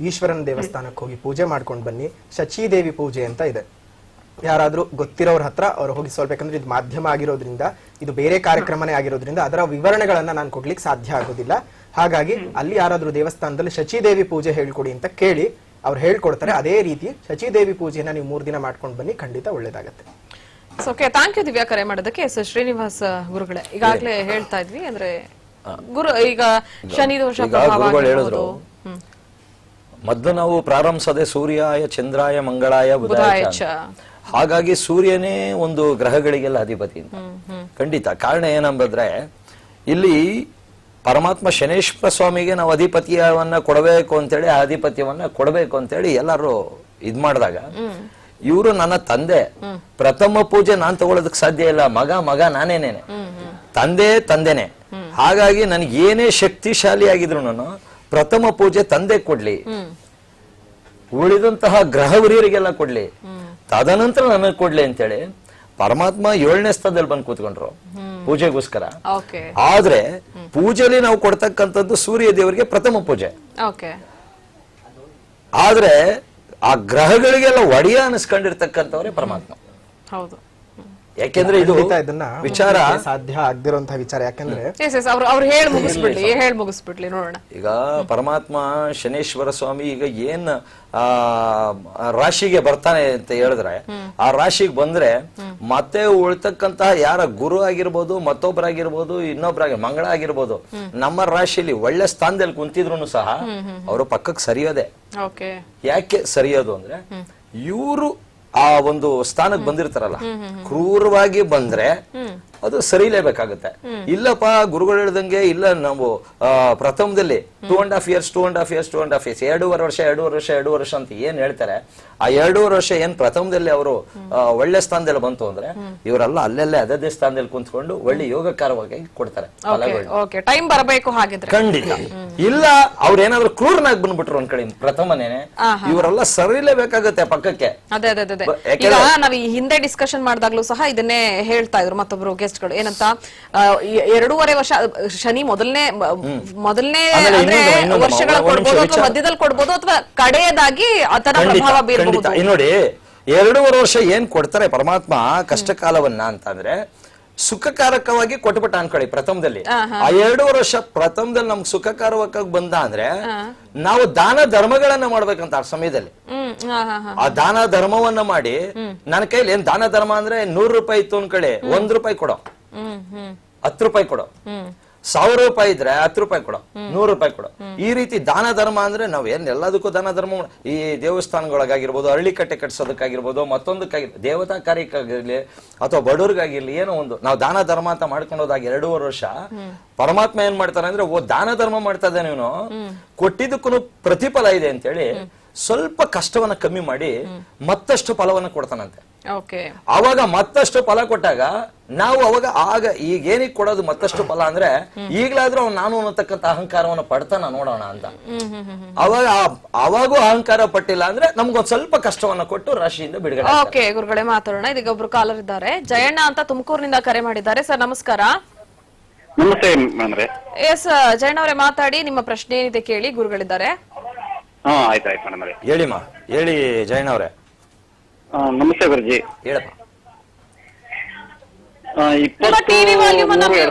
ಈಶ್ವರನ ದೇವಸ್ಥಾನಕ್ಕೆ ಹೋಗಿ ಪೂಜೆ ಮಾಡ್ಕೊಂಡು ಬನ್ನಿ. ಶಚೀದೇವಿ ಪೂಜೆ ಅಂತ ಇದೆ. ಯಾರಾದ್ರೂ ಗೊತ್ತಿರೋರ ಹತ್ರ ಅವ್ರು ಹೋಗಿ ಸೋಲ್ಬೇಕಂದ್ರೆ, ಇದು ಮಾಧ್ಯಮ ಆಗಿರೋದ್ರಿಂದ, ಇದು ಬೇರೆ ಕಾರ್ಯಕ್ರಮನೇ ಆಗಿರೋದ್ರಿಂದ ಅದರ ವಿವರಣೆಗಳನ್ನ ನಾನು ಕೊಡ್ಲಿಕ್ಕೆ ಸಾಧ್ಯ ಆಗೋದಿಲ್ಲ. ಹಾಗಾಗಿ ಅಲ್ಲಿ ಯಾರಾದ್ರೂ ದೇವಸ್ಥಾನದಲ್ಲಿ ಶಚೀದೇವಿ ಪೂಜೆ ಹೇಳ್ಕೊಡಿ ಅಂತ ಕೇಳಿ, ಅವ್ರು ಹೇಳ್ಕೊಡ್ತಾರೆ. ಅದೇ ರೀತಿ ಶಚೀದೇವಿ ಪೂಜೆನ ನೀವು 3 ದಿನ ಮಾಡ್ಕೊಂಡು ಬನ್ನಿ, ಖಂಡಿತ ಒಳ್ಳೇದಾಗತ್ತೆ. ಓಕೆ, ಥ್ಯಾಂಕ್ ಯು ದಿವ್ಯಾ ಕರೆ ಮಾಡೋದಕ್ಕೆ. ಎಸ್ ಶ್ರೀನಿವಾಸ್ ಗುರುಗಳೇ, ಈಗಾಗಲೇ ಹೇಳ್ತಾ ಇದ್ವಿ, ಅಂದ್ರೆ ಗುರು ಈಗ ಶನಿ ದೋಷ ಗುರುಗಳು ಹೇಳಿದ್ರು, ಮೊದಲು ನಾವು ಪ್ರಾರಂಭಿಸದೆ ಸೂರ್ಯಾಯ ಚಂದ್ರಾಯ ಮಂಗಳಾಯ ಬುಧಾಯ. ಹಾಗಾಗಿ ಸೂರ್ಯನೇ ಒಂದು ಗ್ರಹಗಳಿಗೆಲ್ಲ ಅಧಿಪತಿ. ಖಂಡಿತ ಕಾರಣ ಏನಂಬಂದ್ರೆ, ಇಲ್ಲಿ ಪರಮಾತ್ಮ ಶನೇಶ್ವರ ಸ್ವಾಮಿಗೆ ನಾವು ಅಧಿಪತ್ಯವನ್ನ ಕೊಡಬೇಕು ಅಂತೇಳಿ, ಆ ಅಧಿಪತ್ಯವನ್ನ ಕೊಡಬೇಕು ಅಂತೇಳಿ ಎಲ್ಲರೂ ಇದ್ ಮಾಡಿದಾಗ, ಇವರು ನನ್ನ ತಂದೆ, ಪ್ರಥಮ ಪೂಜೆ ನಾನ್ ತಗೊಳ್ಳೋದಕ್ಕೆ ಸಾಧ್ಯ ಇಲ್ಲ, ಮಗ ನಾನೇನೇನೆ, ತಂದೆನೆ. ಹಾಗಾಗಿ ನನಗೆ ಏನೇ ಶಕ್ತಿಶಾಲಿ ಆಗಿದ್ರು ನಾನು ಪ್ರಥಮ ಪೂಜೆ ತಂದೆ ಕೊಡ್ಲಿ, ಉಳಿದಂತಹ ಗ್ರಹವರಿಯರಿಗೆಲ್ಲ ಕೊಡ್ಲಿ, ತದನಂತರ ನನಗೆ ಕೊಡ್ಲಿ ಅಂತೇಳಿ ಪರಮಾತ್ಮ 7ನೇ ಸ್ಥಾನದಲ್ಲಿ ಬಂದು ಕೂತ್ಕೊಂಡ್ರು ಪೂಜೆಗೋಸ್ಕರ. ಆದ್ರೆ ಪೂಜೆಯಲ್ಲಿ ನಾವು ಕೊಡ್ತಕ್ಕಂಥದ್ದು ಸೂರ್ಯ ದೇವರಿಗೆ ಪ್ರಥಮ ಪೂಜೆ. ಆದ್ರೆ ಆ ಗ್ರಹಗಳಿಗೆಲ್ಲ ಒಡೆಯ ಅನಿಸ್ಕೊಂಡಿರ್ತಕ್ಕಂಥವ್ರೆ ಪರಮಾತ್ಮ. ಹೌದು, ಯಾಕೆಂದ್ರೆ ಇದು ವಿಚಾರ ಸಾಧ್ಯ ಆಗದಿರುವಂತಹ ವಿಚಾರ. ಯಾಕಂದ್ರೆ ಅವ್ರು ಹೇಳಿ ಮುಗಿಸ್ಬಿಡ್ಲಿ ನೋಡೋಣ. ಈಗ ಪರಮಾತ್ಮ ಶನೇಶ್ವರ ಸ್ವಾಮಿ ಈಗ ಏನ್ ರಾಶಿಗೆ ಬರ್ತಾನೆ ಅಂತ ಹೇಳಿದ್ರೆ, ಆ ರಾಶಿಗೆ ಬಂದ್ರೆ ಮತ್ತೆ ಉಳ್ತಕ್ಕಂತಹ ಯಾರ ಗುರು ಆಗಿರ್ಬೋದು, ಮತ್ತೊಬ್ಬರಾಗಿರ್ಬೋದು, ಮಂಗಳ ಆಗಿರ್ಬೋದು, ನಮ್ಮ ರಾಶಿಯಲ್ಲಿ ಒಳ್ಳೆ ಸ್ಥಾನದಲ್ಲಿ ಕುಂತಿದ್ರು ಸಹ ಅವರು ಪಕ್ಕಕ್ಕೆ ಸರಿಯೋದೆ. ಯಾಕೆ ಸರಿಯೋದು ಅಂದ್ರೆ, ಇವರು ಆ ಒಂದು ಸ್ಥಾನಕ್ಕೆ ಬಂದಿರ್ತಾರಲ್ಲ, ಕ್ರೂರವಾಗಿ ಬಂದ್ರೆ ಅದು ಸರಿಲೇಬೇಕಾಗುತ್ತೆ. ಇಲ್ಲಪ್ಪ ಗುರುಗಳು ಹೇಳ್ದಂಗೆ, ಇಲ್ಲ ನಾವು ಪ್ರಥಮದಲ್ಲಿ 2.5 years 2.5 ವರ್ಷ ಅಂತ ಏನ್ ಹೇಳ್ತಾರೆ, ಆ 2.5 ವರ್ಷ ಏನ್ ಪ್ರಥಮದಲ್ಲಿ ಅವರು ಒಳ್ಳೆ ಸ್ಥಾನದಲ್ಲಿ ಬಂತು ಅಂದ್ರೆ, ಇವರೆಲ್ಲ ಅಲ್ಲೆಲ್ಲೇ ಅದೇ ಸ್ಥಾನದಲ್ಲಿ ಕುಂತ್ಕೊಂಡು ಒಳ್ಳೆ ಯೋಗಕಾರವಾಗಿ ಕೊಡ್ತಾರೆ. ಟೈಮ್ ಬರಬೇಕು ಹಾಗಿದ್ರೆ. ಖಂಡಿತ ಇಲ್ಲ, ಅವ್ರೇನಾದ್ರು ಕ್ರೂರನಾಗಿ ಬಂದ್ಬಿಟ್ರು ಒಂದ್ ಕಡೆ ಪ್ರಥಮನೇನೆ, ಇವರೆಲ್ಲ ಸರಿಲೇಬೇಕಾಗುತ್ತೆ ಪಕ್ಕಕ್ಕೆ. ಅದೇ ಈಗ ನಾವ್ ಈ ಹಿಂದೆ ಡಿಸ್ಕಷನ್ ಮಾಡಿದಾಗ್ಲೂ ಸಹ ಇದನ್ನೇ ಹೇಳ್ತಾ ಇದ್ರು ಮತ್ತೊಬ್ರು ಗೆಸ್ಟ್ಗಳು, ಏನಂತ 2.5 ವರ್ಷ ಶನಿ ಮೊದಲನೇ ವರ್ಷಗಳ ಕೊಡ್ಬೋದು, ಅಥವಾ ಮಧ್ಯದಲ್ಲಿ ಕೊಡ್ಬೋದು, ಅಥವಾ ಕಡೆಯದಾಗಿ ಆತರ ಪ್ರಭಾವ ಬೀರಬಹುದು. ನೋಡಿ, 2.5 ವರ್ಷ ಏನ್ ಕೊಡ್ತಾರೆ ಪರಮಾತ್ಮ ಕಷ್ಟ ಕಾಲವನ್ನ ಅಂತಂದ್ರೆ, ಸುಖಕಾರಕವಾಗಿ ಕೊಟ್ಬಿಟ್ಟ ಅನ್ಕೊಳ್ಳಿ ಪ್ರಥಮದಲ್ಲಿ. ಆ 2.5 ವರ್ಷ ಪ್ರಥಮದಲ್ಲಿ ನಮ್ಗೆ ಸುಖಕಾರವಾಗಿ ಬಂದ ಅಂದ್ರೆ, ನಾವು ದಾನ ಧರ್ಮಗಳನ್ನ ಮಾಡ್ಬೇಕಂತ ಆ ಸಮಯದಲ್ಲಿ. ಆ ದಾನ ಧರ್ಮವನ್ನ ಮಾಡಿ, ನನ್ನ ಕೈಲಿ ಏನ್ ದಾನ ಧರ್ಮ ಅಂದ್ರೆ 100 ರೂಪಾಯಿ ಇತ್ತು ಅನ್ಕೊಳ್ಳಿ, 1 ರೂಪಾಯಿ ಕೊಡೋ, 10 ರೂಪಾಯಿ ಕೊಡೋ, 1,000 ರೂಪಾಯಿ ಇದ್ರೆ 10 ರೂಪಾಯಿ ಕೊಡು, 100 ರೂಪಾಯಿ ಕೊಡು. ಈ ರೀತಿ ದಾನ ಧರ್ಮ ಅಂದ್ರೆ ನಾವ್ ಏನ್ ಎಲ್ಲದಕ್ಕೂ ದಾನ ಧರ್ಮ ಈ ದೇವಸ್ಥಾನಗಳಿಗಾಗಿರ್ಬೋದು, ಹಳ್ಳಿ ಕಟ್ಟೆ ಕಟ್ಸೋದಕ್ಕಾಗಿರ್ಬೋದು, ಮತ್ತೊಂದಕ್ಕಾಗಿರ್ಬೋದು, ದೇವತಾ ಕಾರ್ಯಕ್ಕಾಗಿರ್ಲಿ ಅಥವಾ ಬಡವ್ರಿಗಾಗಿರ್ಲಿ, ಏನೋ ಒಂದು ನಾವು ದಾನ ಧರ್ಮ ಅಂತ ಮಾಡ್ಕೊಂಡೋದಾಗ 2.5 ವರ್ಷ ಪರಮಾತ್ಮ ಏನ್ ಮಾಡ್ತಾನೆ ಅಂದ್ರೆ, ದಾನ ಧರ್ಮ ಮಾಡ್ತಾ ಇದ್ದ ನೀನು, ಕೊಟ್ಟಿದ್ದಕ್ಕೂ ಪ್ರತಿಫಲ ಇದೆ ಅಂತೇಳಿ ಸ್ವಲ್ಪ ಕಷ್ಟವನ್ನ ಕಮ್ಮಿ ಮಾಡಿ ಮತ್ತಷ್ಟು ಫಲವನ್ನ ಕೊಡ್ತಾನಂತೆ. ಓಕೆ, ಅವಾಗ ಮತ್ತಷ್ಟು ಫಲ ಕೊಟ್ಟಾಗ ನಾವು ಆಗ ಈಗ ಏನಕ್ಕೆ ಕೊಡೋದು ಮತ್ತಷ್ಟು ಫಲ ಅಂದ್ರೆ, ಈಗ್ಲಾದ್ರೂ ಅವ್ನು ನಾನು ಅನ್ನತಕ್ಕಂಥ ಅಹಂಕಾರವನ್ನ ಪಡ್ತಾನ ನೋಡೋಣ ಅಂತ. ಅವಾಗೂ ಅಹಂಕಾರ ಪಟ್ಟಿಲ್ಲ ಅಂದ್ರೆ ನಮ್ಗೊಂದ್ ಸ್ವಲ್ಪ ಕಷ್ಟವನ್ನ ಕೊಟ್ಟು ರಾಶಿಯಿಂದ ಬಿಡುಗಡೆ. ಓಕೆ ಗುರುಗಳೇ, ಮಾತಾಡೋಣ. ಇದೀಗ ಒಬ್ರು ಕಾಲರ್ ಇದ್ದಾರೆ, ಜಯಣ್ಣ ಅಂತ ತುಮಕೂರಿನಿಂದ ಕರೆ ಮಾಡಿದ್ದಾರೆ. ಸರ್ ನಮಸ್ಕಾರ. ನಮಸ್ತೆ ಮೇಡಮ್ರೆ. ಎಸ್ ಜಯಣ್ಣ ಅವರೇ, ಮಾತಾಡಿ, ನಿಮ್ಮ ಪ್ರಶ್ನೆ ಏನಿದೆ ಕೇಳಿ, ಗುರುಗಳಿದ್ದಾರೆ. ಆಯ್ತು ಮೇಡಮ್ರೆ. ಹೇಳಿಮ್ಮ, ಹೇಳಿ ಜಯಣ್ಣ ಅವರೇ. ನಮಸ್ತೆ ಗುರುಜಿ. ಹೇಳಪ್ಪ. ನಿಮ್ಮ ಟಿವಿ ವಾಲ್ಯೂಮ್ ಅನ್ನ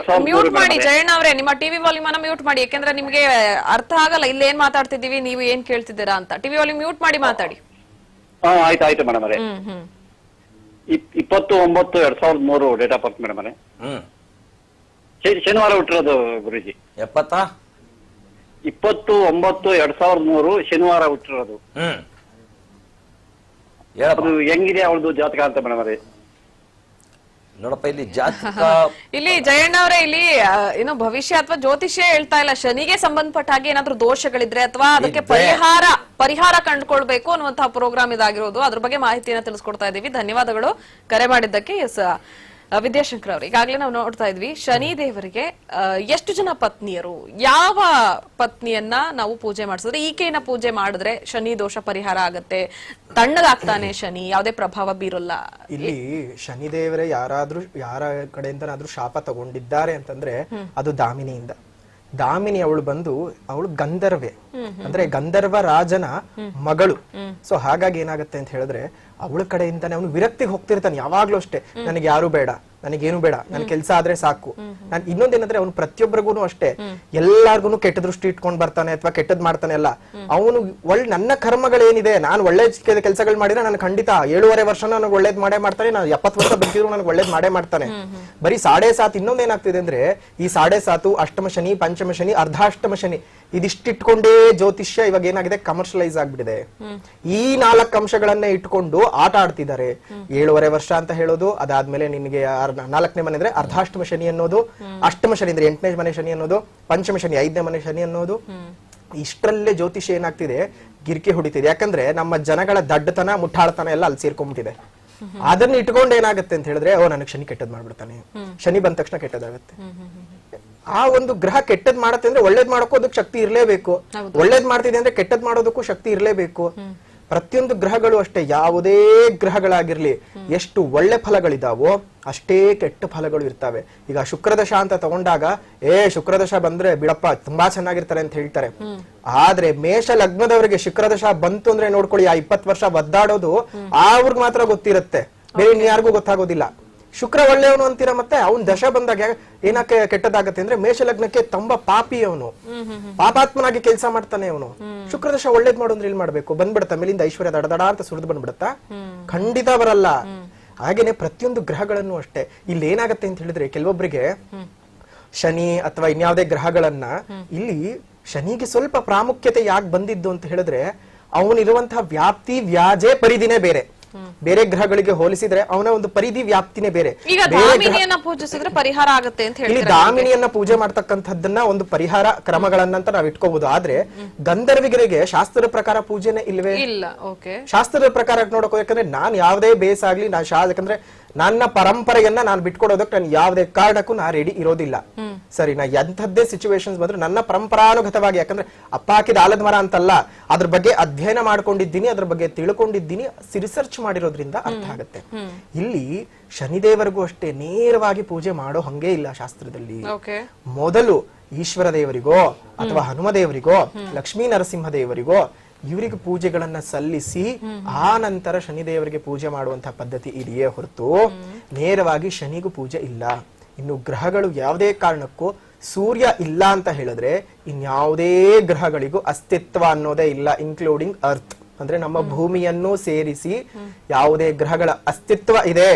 ಮ್ಯೂಟ್ ಮಾಡಿ ಜಯಣ್ಣ ಅವರೇ, ನಿಮ್ಮ ಟಿವಿ ವಾಲ್ಯೂಮ್ ಅನ್ನ ಮ್ಯೂಟ್ ಮಾಡಿ, ಯಾಕೆಂದ್ರೆ ನಿಮ್ಗೆ ಅರ್ಥ ಆಗಲ್ಲ ಇಲ್ಲಿ ಏನ್ ಮಾತಾಡ್ತಿದೀವಿ, ನೀವು ಏನ್ ಕೇಳ್ತಿದ್ದೀರಾ ಅಂತ. ಟಿವಿ ವಾಲ್ಯೂಮ್ ಮ್ಯೂಟ್ ಮಾಡಿ ಮಾತಾಡಿ. ಆಯ್ತು ಮೇಡಮ್ ಅವರೇ. 20/9/2003 ಡೇಟ್ ಆಫ್ ಬರ್ತ್ ಮೇಡಮ್ ಅವರೇ. ಶನಿವಾರ ಹುಟ್ಟಿರೋದು ಗುರುಜಿ. 20/9/2003 ಶನಿವಾರ ಹುಟ್ಟಿರೋದು. ಅದು ಹೆಂಗಿದೆ ಅವಳದು ಜಾತಕ ಅಂತ ಮೇಡಮ್ ಅವರೇ? ನೋಡಪ್ಪ, ಇಲ್ಲಿ ಜಾತಕ ಇಲ್ಲಿ ಜಯಣ್ಣ ಅವರೇ, ಇಲ್ಲಿ ಏನು ಭವಿಷ್ಯ ಅಥವಾ ಜ್ಯೋತಿಷ್ಯ ಹೇಳ್ತಾ ಇಲ್ಲ, ಶನಿಗೆ ಸಂಬಂಧಪಟ್ಟ ಹಾಗೆ ಏನಾದ್ರೂ ದೋಷಗಳಿದ್ರೆ ಅಥವಾ ಅದಕ್ಕೆ ಪರಿಹಾರ ಕಂಡುಕೊಳ್ಬೇಕು ಅನ್ನುವಂತಹ ಪ್ರೋಗ್ರಾಮ್ ಇದಾಗಿರೋದು. ಅದ್ರ ಬಗ್ಗೆ ಮಾಹಿತಿಯನ್ನ ತಿಳಿಸ್ಕೊಡ್ತಾ ಇದೀವಿ. ಧನ್ಯವಾದಗಳು ಕರೆ ಮಾಡಿದ್ದಕ್ಕೆ. ಎಸ್ ವಿದ್ಯಾಶಂಕರ್ ಅವರು, ಈಗಾಗಲೇ ನಾವು ನೋಡ್ತಾ ಇದ್ವಿ, ಶನಿ ದೇವರಿಗೆ ಎಷ್ಟು ಜನ ಪತ್ನಿಯರು, ಯಾವ ಪತ್ನಿಯನ್ನ ನಾವು ಪೂಜೆ ಮಾಡಿಸಿದ್ರೆ, ಈಕೆಯನ್ನ ಪೂಜೆ ಮಾಡಿದ್ರೆ ಶನಿ ದೋಷ ಪರಿಹಾರ ಆಗತ್ತೆ, ತಣ್ಣಗಾಗ್ತಾನೆ ಶನಿ, ಯಾವುದೇ ಪ್ರಭಾವ ಬೀರಲ್ಲ? ಇಲ್ಲಿ ಶನಿ ದೇವರೇ ಯಾರ ಕಡೆಯಿಂದನಾದ್ರೂ ಶಾಪ ತಗೊಂಡಿದ್ದಾರೆ ಅಂತಂದ್ರೆ ಅದು ದಾಮಿನಿಯಿಂದ. ದಾಮಿನಿ ಅವಳು ಗಂಧರ್ವೆ, ಅಂದ್ರೆ ಗಂಧರ್ವ ರಾಜನ ಮಗಳು. ಸೊ ಹಾಗಾಗಿ ಏನಾಗುತ್ತೆ ಅಂತ ಹೇಳಿದ್ರೆ, ಅವಳ ಕಡೆಯಿಂದಾನೆ ಅವನು ವಿರಕ್ತಿಗೆ ಹೋಗ್ತಿರ್ತಾನೆ ಯಾವಾಗ್ಲೂ ಅಷ್ಟೇ. ನನಗೆ ಯಾರು ಬೇಡ, ನನಗೇನು ಬೇಡ, ನನ್ ಕೆಲ್ಸ ಆದ್ರೆ ಸಾಕು. ನಾನು ಇನ್ನೊಂದೇನಂದ್ರೆ, ಅವನು ಪ್ರತಿಯೊಬ್ಬರಿಗೂ ಅಷ್ಟೇ ಎಲ್ಲಾರ್ಗು ಕೆಟ್ಟ ದೃಷ್ಟಿ ಇಟ್ಕೊಂಡ್ ಬರ್ತಾನೆ ಅಥವಾ ಕೆಟ್ಟದ್ ಮಾಡ್ತಾನೆ ಅಲ್ಲ. ಅವನು ನನ್ನ ಕರ್ಮಗಳೇನಿದೆ, ನಾನು ಒಳ್ಳೆ ಕೆಲಸಗಳು ಮಾಡಿದ್ರೆ ನಾನು ಖಂಡಿತ 7.5 ವರ್ಷ ನನಗೆ ಒಳ್ಳೇದ್ ಮಾಡೇ ಮಾಡ್ತಾನೆ. ನಾನು 70 ವರ್ಷ ಬದುಕಿದ್ರು ನನಗೆ ಒಳ್ಳೇದ್ ಮಾಡೇ ಮಾಡ್ತಾನೆ. ಬರೀ 7.5 ಇನ್ನೊಂದೇನಾಗ್ತಿದೆ ಅಂದ್ರೆ, ಈ 7.5 ಅಷ್ಟಮ ಶನಿ, ಪಂಚಮ ಶನಿ, ಅರ್ಧಾಷ್ಟಮ ಶನಿ, ಇದಿಷ್ಟಿಟ್ಕೊಂಡೇ ಜ್ಯೋತಿಷ್ಯ ಇವಾಗ ಏನಾಗಿದೆ, ಕಮರ್ಷಿಯಲೈಸ್ ಆಗ್ಬಿಟ್ಟಿದೆ. ಈ 4 ಅಂಶಗಳನ್ನೇ ಇಟ್ಕೊಂಡು ಆಟ ಆಡ್ತಿದ್ದಾರೆ. 7.5 ವರ್ಷ ಅಂತ ಹೇಳೋದು, ಅದಾದ್ಮೇಲೆ ನಿನ್ಗೆ 4ನೇ ಮನೆ ಅಂದ್ರೆ ಅರ್ಧಾಷ್ಟಮ ಶನಿ ಅನ್ನೋದು, ಅಷ್ಟಮ ಶನಿ ಅಂದ್ರೆ 8ನೇ ಮನೆ ಶನಿ ಅನ್ನೋದು, ಪಂಚಮ ಶನಿ 5ನೇ ಮನೆ ಶನಿ ಅನ್ನೋದು. ಇಷ್ಟರಲ್ಲೇ ಜ್ಯೋತಿಷ್ಯ ಏನಾಗ್ತಿದೆ, ಗಿರ್ಕಿ ಹೊಡಿತಿದೆ. ಯಾಕಂದ್ರೆ ನಮ್ಮ ಜನಗಳ ದಡ್ಡತನ, ಮುಟ್ಟಾಳತನ ಎಲ್ಲ ಅಲ್ಲಿ ಸೇರ್ಕೊಂಡ್ಬಿಟ್ಟಿದೆ. ಅದನ್ನ ಇಟ್ಕೊಂಡು ಏನಾಗುತ್ತೆ ಅಂತ ಹೇಳಿದ್ರೆ, ನನಗೆ ಶನಿ ಕೆಟ್ಟದ್ ಮಾಡ್ಬಿಡ್ತಾನೆ, ಶನಿ ಬಂದ ತಕ್ಷಣ ಕೆಟ್ಟದಾಗತ್ತೆ. ಆ ಒಂದು ಗ್ರಹ ಕೆಟ್ಟದ್ ಮಾಡತ್ತೆ ಅಂದ್ರೆ ಒಳ್ಳೇದ್ ಮಾಡೋಕ್ಕೂ ಅದಕ್ಕೆ ಶಕ್ತಿ ಇರ್ಲೇಬೇಕು. ಒಳ್ಳೇದ್ ಮಾಡ್ತಿದೆ ಅಂದ್ರೆ ಕೆಟ್ಟದ್ ಮಾಡೋದಕ್ಕೂ ಶಕ್ತಿ ಇರ್ಲೇಬೇಕು. ಪ್ರತಿಯೊಂದು ಗ್ರಹಗಳು ಅಷ್ಟೇ, ಯಾವುದೇ ಗ್ರಹಗಳಾಗಿರ್ಲಿ, ಎಷ್ಟು ಒಳ್ಳೆ ಫಲಗಳಿದಾವೋ ಅಷ್ಟೇ ಕೆಟ್ಟ ಫಲಗಳು ಇರ್ತವೆ. ಈಗ ಶುಕ್ರದಶ ಅಂತ ತಗೊಂಡಾಗ, ಶುಕ್ರದಶ ಬಂದ್ರೆ ಬಿಡಪ್ಪ ತುಂಬಾ ಚೆನ್ನಾಗಿರ್ತಾರೆ ಅಂತ ಹೇಳ್ತಾರೆ. ಆದ್ರೆ ಮೇಷ ಲಗ್ನದವರಿಗೆ ಶುಕ್ರದಶ ಬಂತು ಅಂದ್ರೆ ನೋಡ್ಕೊಳ್ಳಿ, ಆ 20 ವರ್ಷ ಒದ್ದಾಡೋದು ಅವ್ರಿಗೆ ಮಾತ್ರ ಗೊತ್ತಿರುತ್ತೆ, ಬೇರೆ ಇನ್ಯಾರಿಗೂ ಗೊತ್ತಾಗೋದಿಲ್ಲ. ಶುಕ್ರ ಒಳ್ಳೆಯವನು ಅಂತೀರ, ಮತ್ತೆ ಅವನ್ ದಶ ಬಂದಾಗ ಏನಕ್ಕೆ ಕೆಟ್ಟದಾಗತ್ತೆ ಅಂದ್ರೆ, ಮೇಷ ಲಗ್ನಕ್ಕೆ ತುಂಬಾ ಪಾಪಿ ಅವನು, ಪಾಪಾತ್ಮನಾಗಿ ಕೆಲಸ ಮಾಡ್ತಾನೆ ಅವನು. ಶುಕ್ರದಶ ಒಳ್ಳೇದ್ ಮಾಡೋದ್ರೆ ಇಲ್ಲಿ ಮಾಡ್ಬೇಕು, ಬಂದ್ಬಿಡತ್ತ ಮೇಲಿಂದ ಐಶ್ವರ್ಯ ದಡದಡ ಅಂತ ಸುರಿದು ಬಂದ್ಬಿಡತ್ತಾ? ಖಂಡಿತ ಬರಲ್ಲ. ಹಾಗೇನೆ ಪ್ರತಿಯೊಂದು ಗ್ರಹಗಳನ್ನು ಅಷ್ಟೇ. ಇಲ್ಲಿ ಏನಾಗತ್ತೆ ಅಂತ ಹೇಳಿದ್ರೆ, ಕೆಲವೊಬ್ಬರಿಗೆ ಶನಿ ಅಥವಾ ಇನ್ಯಾವುದೇ ಗ್ರಹಗಳನ್ನ, ಇಲ್ಲಿ ಶನಿಗೆ ಸ್ವಲ್ಪ ಪ್ರಾಮುಖ್ಯತೆ ಯಾಕೆ ಬಂದಿದ್ದು ಅಂತ ಹೇಳಿದ್ರೆ, ಅವನಿರುವಂತಹ ವ್ಯಾಪ್ತಿ, ವ್ಯಾಜೆ, ಪರಿಧಿನೇ ಬೇರೆ. ಬೇರೆ ಗ್ರಹಗಳಿಗೆ ಹೋಲಿಸಿದ್ರೆ ಅವನ ಒಂದು ಪರಿಧಿ ವ್ಯಾಪ್ತಿನೇ ಬೇರೆ. ಈಗ ದಾಮಿನಿಯನ್ನ ಪೂಜಿಸಿದ್ರೆ ಪರಿಹಾರ ಆಗುತ್ತೆ ಅಂತ ಹೇಳಿ, ಇಲ್ಲಿ ದಾಮಿನಿಯನ್ನ ಪೂಜೆ ಮಾಡ್ತಕ್ಕಂಥದ್ದನ್ನ ಒಂದು ಪರಿಹಾರ ಕ್ರಮಗಳನ್ನಂತ ನಾವ್ ಇಟ್ಕೋಬಹುದು. ಆದ್ರೆ ಗಂಧರ್ವಿಗರಿಗೆ ಶಾಸ್ತ್ರದ ಪ್ರಕಾರ ಪೂಜೆನೇ ಇಲ್ವೇ ಇಲ್ಲ. ಶಾಸ್ತ್ರದ ಪ್ರಕಾರ ನೋಡಕ್, ಯಾಕಂದ್ರೆ ನಾನ್ ಯಾವ್ದೇ ಬೇಸ್ ಆಗ್ಲಿ, ಯಾಕಂದ್ರೆ ನನ್ನ ಪರಂಪರೆಯನ್ನ ನಾನು ಬಿಟ್ಕೊಡೋದಕ್ಕೆ ನಾನು ಯಾವುದೇ ಕಾರಣಕ್ಕೂ ನಾ ರೆಡಿ ಇರೋದಿಲ್ಲ. ಸರಿ, ನಾ ಎಂಥದ್ದೇ ಸಿಚುವೇಶನ್ಸ್ ಬಂದ್ರೆ ನನ್ನ ಪರಂಪರಾನುಗತವಾಗಿ, ಯಾಕಂದ್ರೆ ಅಪ್ಪ ಹಾಕಿದ ಆಲದ ಮರ ಅಂತಲ್ಲ, ಅದ್ರ ಬಗ್ಗೆ ಅಧ್ಯಯನ ಮಾಡ್ಕೊಂಡಿದ್ದೀನಿ, ಅದ್ರ ಬಗ್ಗೆ ತಿಳ್ಕೊಂಡಿದ್ದೀನಿ, ರಿಸರ್ಚ್ ಮಾಡಿರೋದ್ರಿಂದ ಅರ್ಥ ಆಗುತ್ತೆ. ಇಲ್ಲಿ ಶನಿದೇವರಿಗೂ ಅಷ್ಟೇ ನೇರವಾಗಿ ಪೂಜೆ ಮಾಡೋ ಹಂಗೆ ಇಲ್ಲ ಶಾಸ್ತ್ರದಲ್ಲಿ. ಮೊದಲು ಈಶ್ವರ ದೇವರಿಗೋ ಅಥವಾ ಹನುಮ ದೇವರಿಗೋ, ಲಕ್ಷ್ಮೀ ನರಸಿಂಹ ದೇವರಿಗೋ, ಇವರಿಗೆ ಪೂಜೆಗಳನ್ನ ಸಲ್ಲಿಸಿ ಆ ನಂತರ ಶನಿದೇವರಿಗೆ ಪೂಜೆ ಮಾಡುವಂತಹ ಪದ್ಧತಿ ಇದೆಯೇ ಹೊರತು ನೇರವಾಗಿ ಶನಿಗೂ ಪೂಜೆ ಇಲ್ಲ. ಇನ್ನು ಗ್ರಹಗಳು ಯಾವುದೇ ಕಾರಣಕ್ಕೂ, ಸೂರ್ಯ ಇಲ್ಲ ಅಂತ ಹೇಳಿದ್ರೆ ಇನ್ಯಾವುದೇ ಗ್ರಹಗಳಿಗೂ ಅಸ್ತಿತ್ವ ಅನ್ನೋದೇ ಇಲ್ಲ, ಇನ್ಕ್ಲೂಡಿಂಗ್ ಅರ್ತ್. ಅಂದ್ರೆ ನಮ್ಮ ಭೂಮಿಯನ್ನು ಸೇರಿಸಿ ಯಾವುದೇ ಗ್ರಹಗಳ ಅಸ್ತಿತ್ವ ಇದೆ,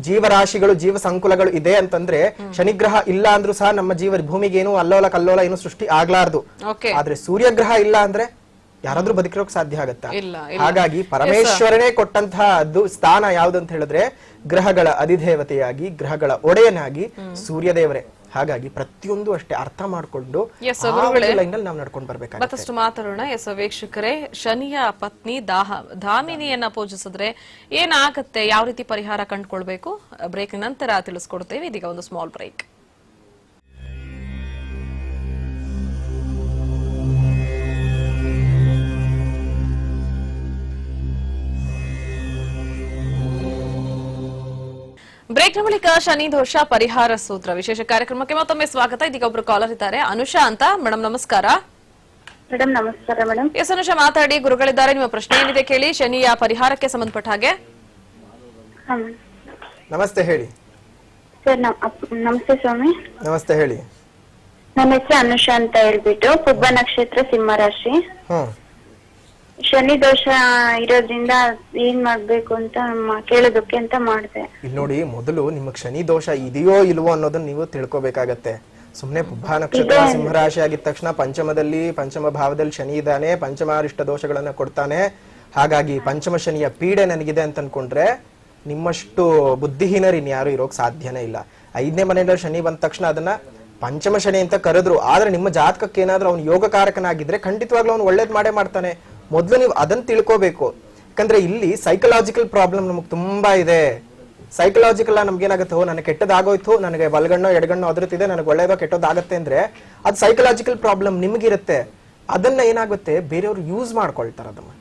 ಜೀವರಾಶಿಗಳು ಜೀವ ಸಂಕುಲಗಳು ಇದೆ ಅಂತಂದ್ರೆ ಶನಿಗ್ರಹ ಇಲ್ಲ ಅಂದ್ರೂ ಸಹ ನಮ್ಮ ಭೂಮಿಗೆ ಏನು ಅಲ್ಲೋಲ ಕಲ್ಲೋಲ ಏನು ಸೃಷ್ಟಿ ಆಗ್ಲಾರ್ದು. ಓಕೆ, ಆದ್ರೆ ಸೂರ್ಯಗ್ರಹ ಇಲ್ಲ ಅಂದ್ರೆ ಯಾರಾದ್ರೂ ಬದುಕಿರೋಕ್ ಸಾಧ್ಯ ಆಗತ್ತಾ? ಇಲ್ಲ. ಹಾಗಾಗಿ ಪರಮೇಶ್ವರನೇ ಕೊಟ್ಟಂತಹ ಸ್ಥಾನ ಯಾವ್ದು ಅಂತ ಹೇಳಿದ್ರೆ ಗ್ರಹಗಳ ಅಧಿದೇವತೆಯಾಗಿ ಗ್ರಹಗಳ ಒಡೆಯನಾಗಿ ಸೂರ್ಯದೇವರೇ. ಹಾಗಾಗಿ ಪ್ರತಿಯೊಂದು ಅಷ್ಟೇ ಅರ್ಥ ಮಾಡ್ಕೊಂಡು ಲೈನ್ ನಾವು ನಡ್ಕೊಂಡು ಬರ್ಬೇಕಾಗುತ್ತೆ. ಮತ್ತಷ್ಟು ಮಾತಾಡೋಣ. ವೀಕ್ಷಕರೇ, ಶನಿಯ ಪತ್ನಿ ಧಾಮಿನಿಯನ್ನ ಪೂಜಿಸಿದ್ರೆ ಏನಾಗತ್ತೆ, ಯಾವ ರೀತಿ ಪರಿಹಾರ ಕಂಡುಕೊಳ್ಬೇಕು, ಬ್ರೇಕ್ ನಂತರ ತಿಳಿಸ್ಕೊಡ್ತೇವೆ. ಇದೀಗ ಒಂದು ಸ್ಮಾಲ್ ಬ್ರೇಕ್. ಬ್ರೇಕ್ನ ಬಳಿಕ ಶನಿ ದೋಷ ಪರಿಹಾರ ಸೂತ್ರ ವಿಶೇಷ ಕಾರ್ಯಕ್ರಮಕ್ಕೆ ಮತ್ತೊಮ್ಮೆ ಸ್ವಾಗತ. ಇದೀಗ ಒಬ್ರು ಕಾಲರ್ ಇದ್ದಾರೆ, ಅನುಷಾ ಅಂತ. ಮೇಡಮ್ ನಮಸ್ಕಾರ. ಮೇಡಮ್ ನಮಸ್ಕಾರ ಮೇಡಮ್. ಎಸ್ ಅನುಷಾ, ಮಾತಾಡಿ. ಗುರುಗಳಿದ್ದಾರೆ, ನಿಮ್ಮ ಪ್ರಶ್ನೆ ಏನಿದೆ ಕೇಳಿ. ಶನಿಯ ಪರಿಹಾರಕ್ಕೆ ಸಂಬಂಧಪಟ್ಟ ಹಾಗೆ. ನಮಸ್ತೆ, ಹೇಳಿ ಸರ್. ನಮಸ್ತೆ ಸ್ವಾಮಿ. ನಮಸ್ತೆ, ಹೇಳಿ. ನನ್ನ ಹೆಸರು ಅನುಷಾ ಅಂತ ಹೇಳ್ಬಿಟ್ಟು, ಪುಬ್ಬ ನಕ್ಷತ್ರ, ಸಿಂಹ ರಾಶಿ. ಶನಿ ದೋಷ ಇರೋದ್ರಿಂದ ಏನ್ ಮಾಡ್ಬೇಕು ಅಂತ ಕೇಳೋದಕ್ಕೆ ಅಂತ ಮಾಡಿದೆ. ಇಲ್ಲಿ ನೋಡಿ, ಮೊದಲು ನಿಮಗ್ ಶನಿ ದೋಷ ಇದೆಯೋ ಇಲ್ವೋ ಅನ್ನೋದನ್ನ ನೀವು ತಿಳ್ಕೊಬೇಕಾಗತ್ತೆ. ಸುಮ್ನೆ ಪುಬ್ಬ ನಕ್ಷತ್ರ ಸಿಂಹರಾಶಿ ಆಗಿದ ತಕ್ಷಣ ಪಂಚಮ ಭಾವದಲ್ಲಿ ಶನಿ ಇದ್ದಾನೆ, ಪಂಚಮಾರಿಷ್ಟ ದೋಷಗಳನ್ನ ಕೊಡ್ತಾನೆ, ಹಾಗಾಗಿ ಪಂಚಮ ಶನಿಯ ಪೀಡೆ ನನಗಿದೆ ಅಂತ ಅನ್ಕೊಂಡ್ರೆ ನಿಮ್ಮಷ್ಟು ಬುದ್ಧಿಹೀನರು ಇನ್ಯಾರು ಇರೋಕ್ ಸಾಧ್ಯನೇ ಇಲ್ಲ. 5ನೇ ಮನೆಯಿಂದ ಶನಿ ಬಂದ ತಕ್ಷಣ ಅದನ್ನ ಪಂಚಮ ಶನಿ ಅಂತ ಕರೆದ್ರು. ಆದ್ರೆ ನಿಮ್ಮ ಜಾತಕಕ್ಕೆ ಏನಾದ್ರೂ ಅವ್ನು ಯೋಗಕಾರಕನಾಗಿದ್ರೆ ಖಂಡಿತವಾಗ್ಲೂ ಅವ್ನು ಒಳ್ಳೇದ್ ಮಾಡೇ ಮಾಡ್ತಾನೆ. ಮೊದ್ಲು ನೀವು ಅದನ್ನ ತಿಳ್ಕೋಬೇಕು. ಯಾಕಂದ್ರೆ ಇಲ್ಲಿ ಸೈಕಲಾಜಿಕಲ್ ಪ್ರಾಬ್ಲಮ್ ನಮಗ್ ತುಂಬಾ ಇದೆ. ಸೈಕಲಾಜಿಕಲ್ ನಮ್ಗೆ ಏನಾಗುತ್ತೆ, ನನಗೆ ಕೆಟ್ಟದಾಗೋಯ್ತು, ನನಗೆ ಬಲಗಣ್ಣೋ ಎಡಗಣ್ಣೋ ಅದ್ರತಿದೆ, ನನಗೆ ಒಳ್ಳೇದೋ ಕೆಟ್ಟದಾಗತ್ತೆ ಅಂದ್ರೆ ಅದು ಸೈಕಲಾಜಿಕಲ್ ಪ್ರಾಬ್ಲಮ್ ನಿಮ್ಗಿರುತ್ತೆ. ಅದನ್ನ ಏನಾಗುತ್ತೆ, ಬೇರೆಯವ್ರು ಯೂಸ್ ಮಾಡ್ಕೊಳ್ತಾರ. ಅದನ್ನ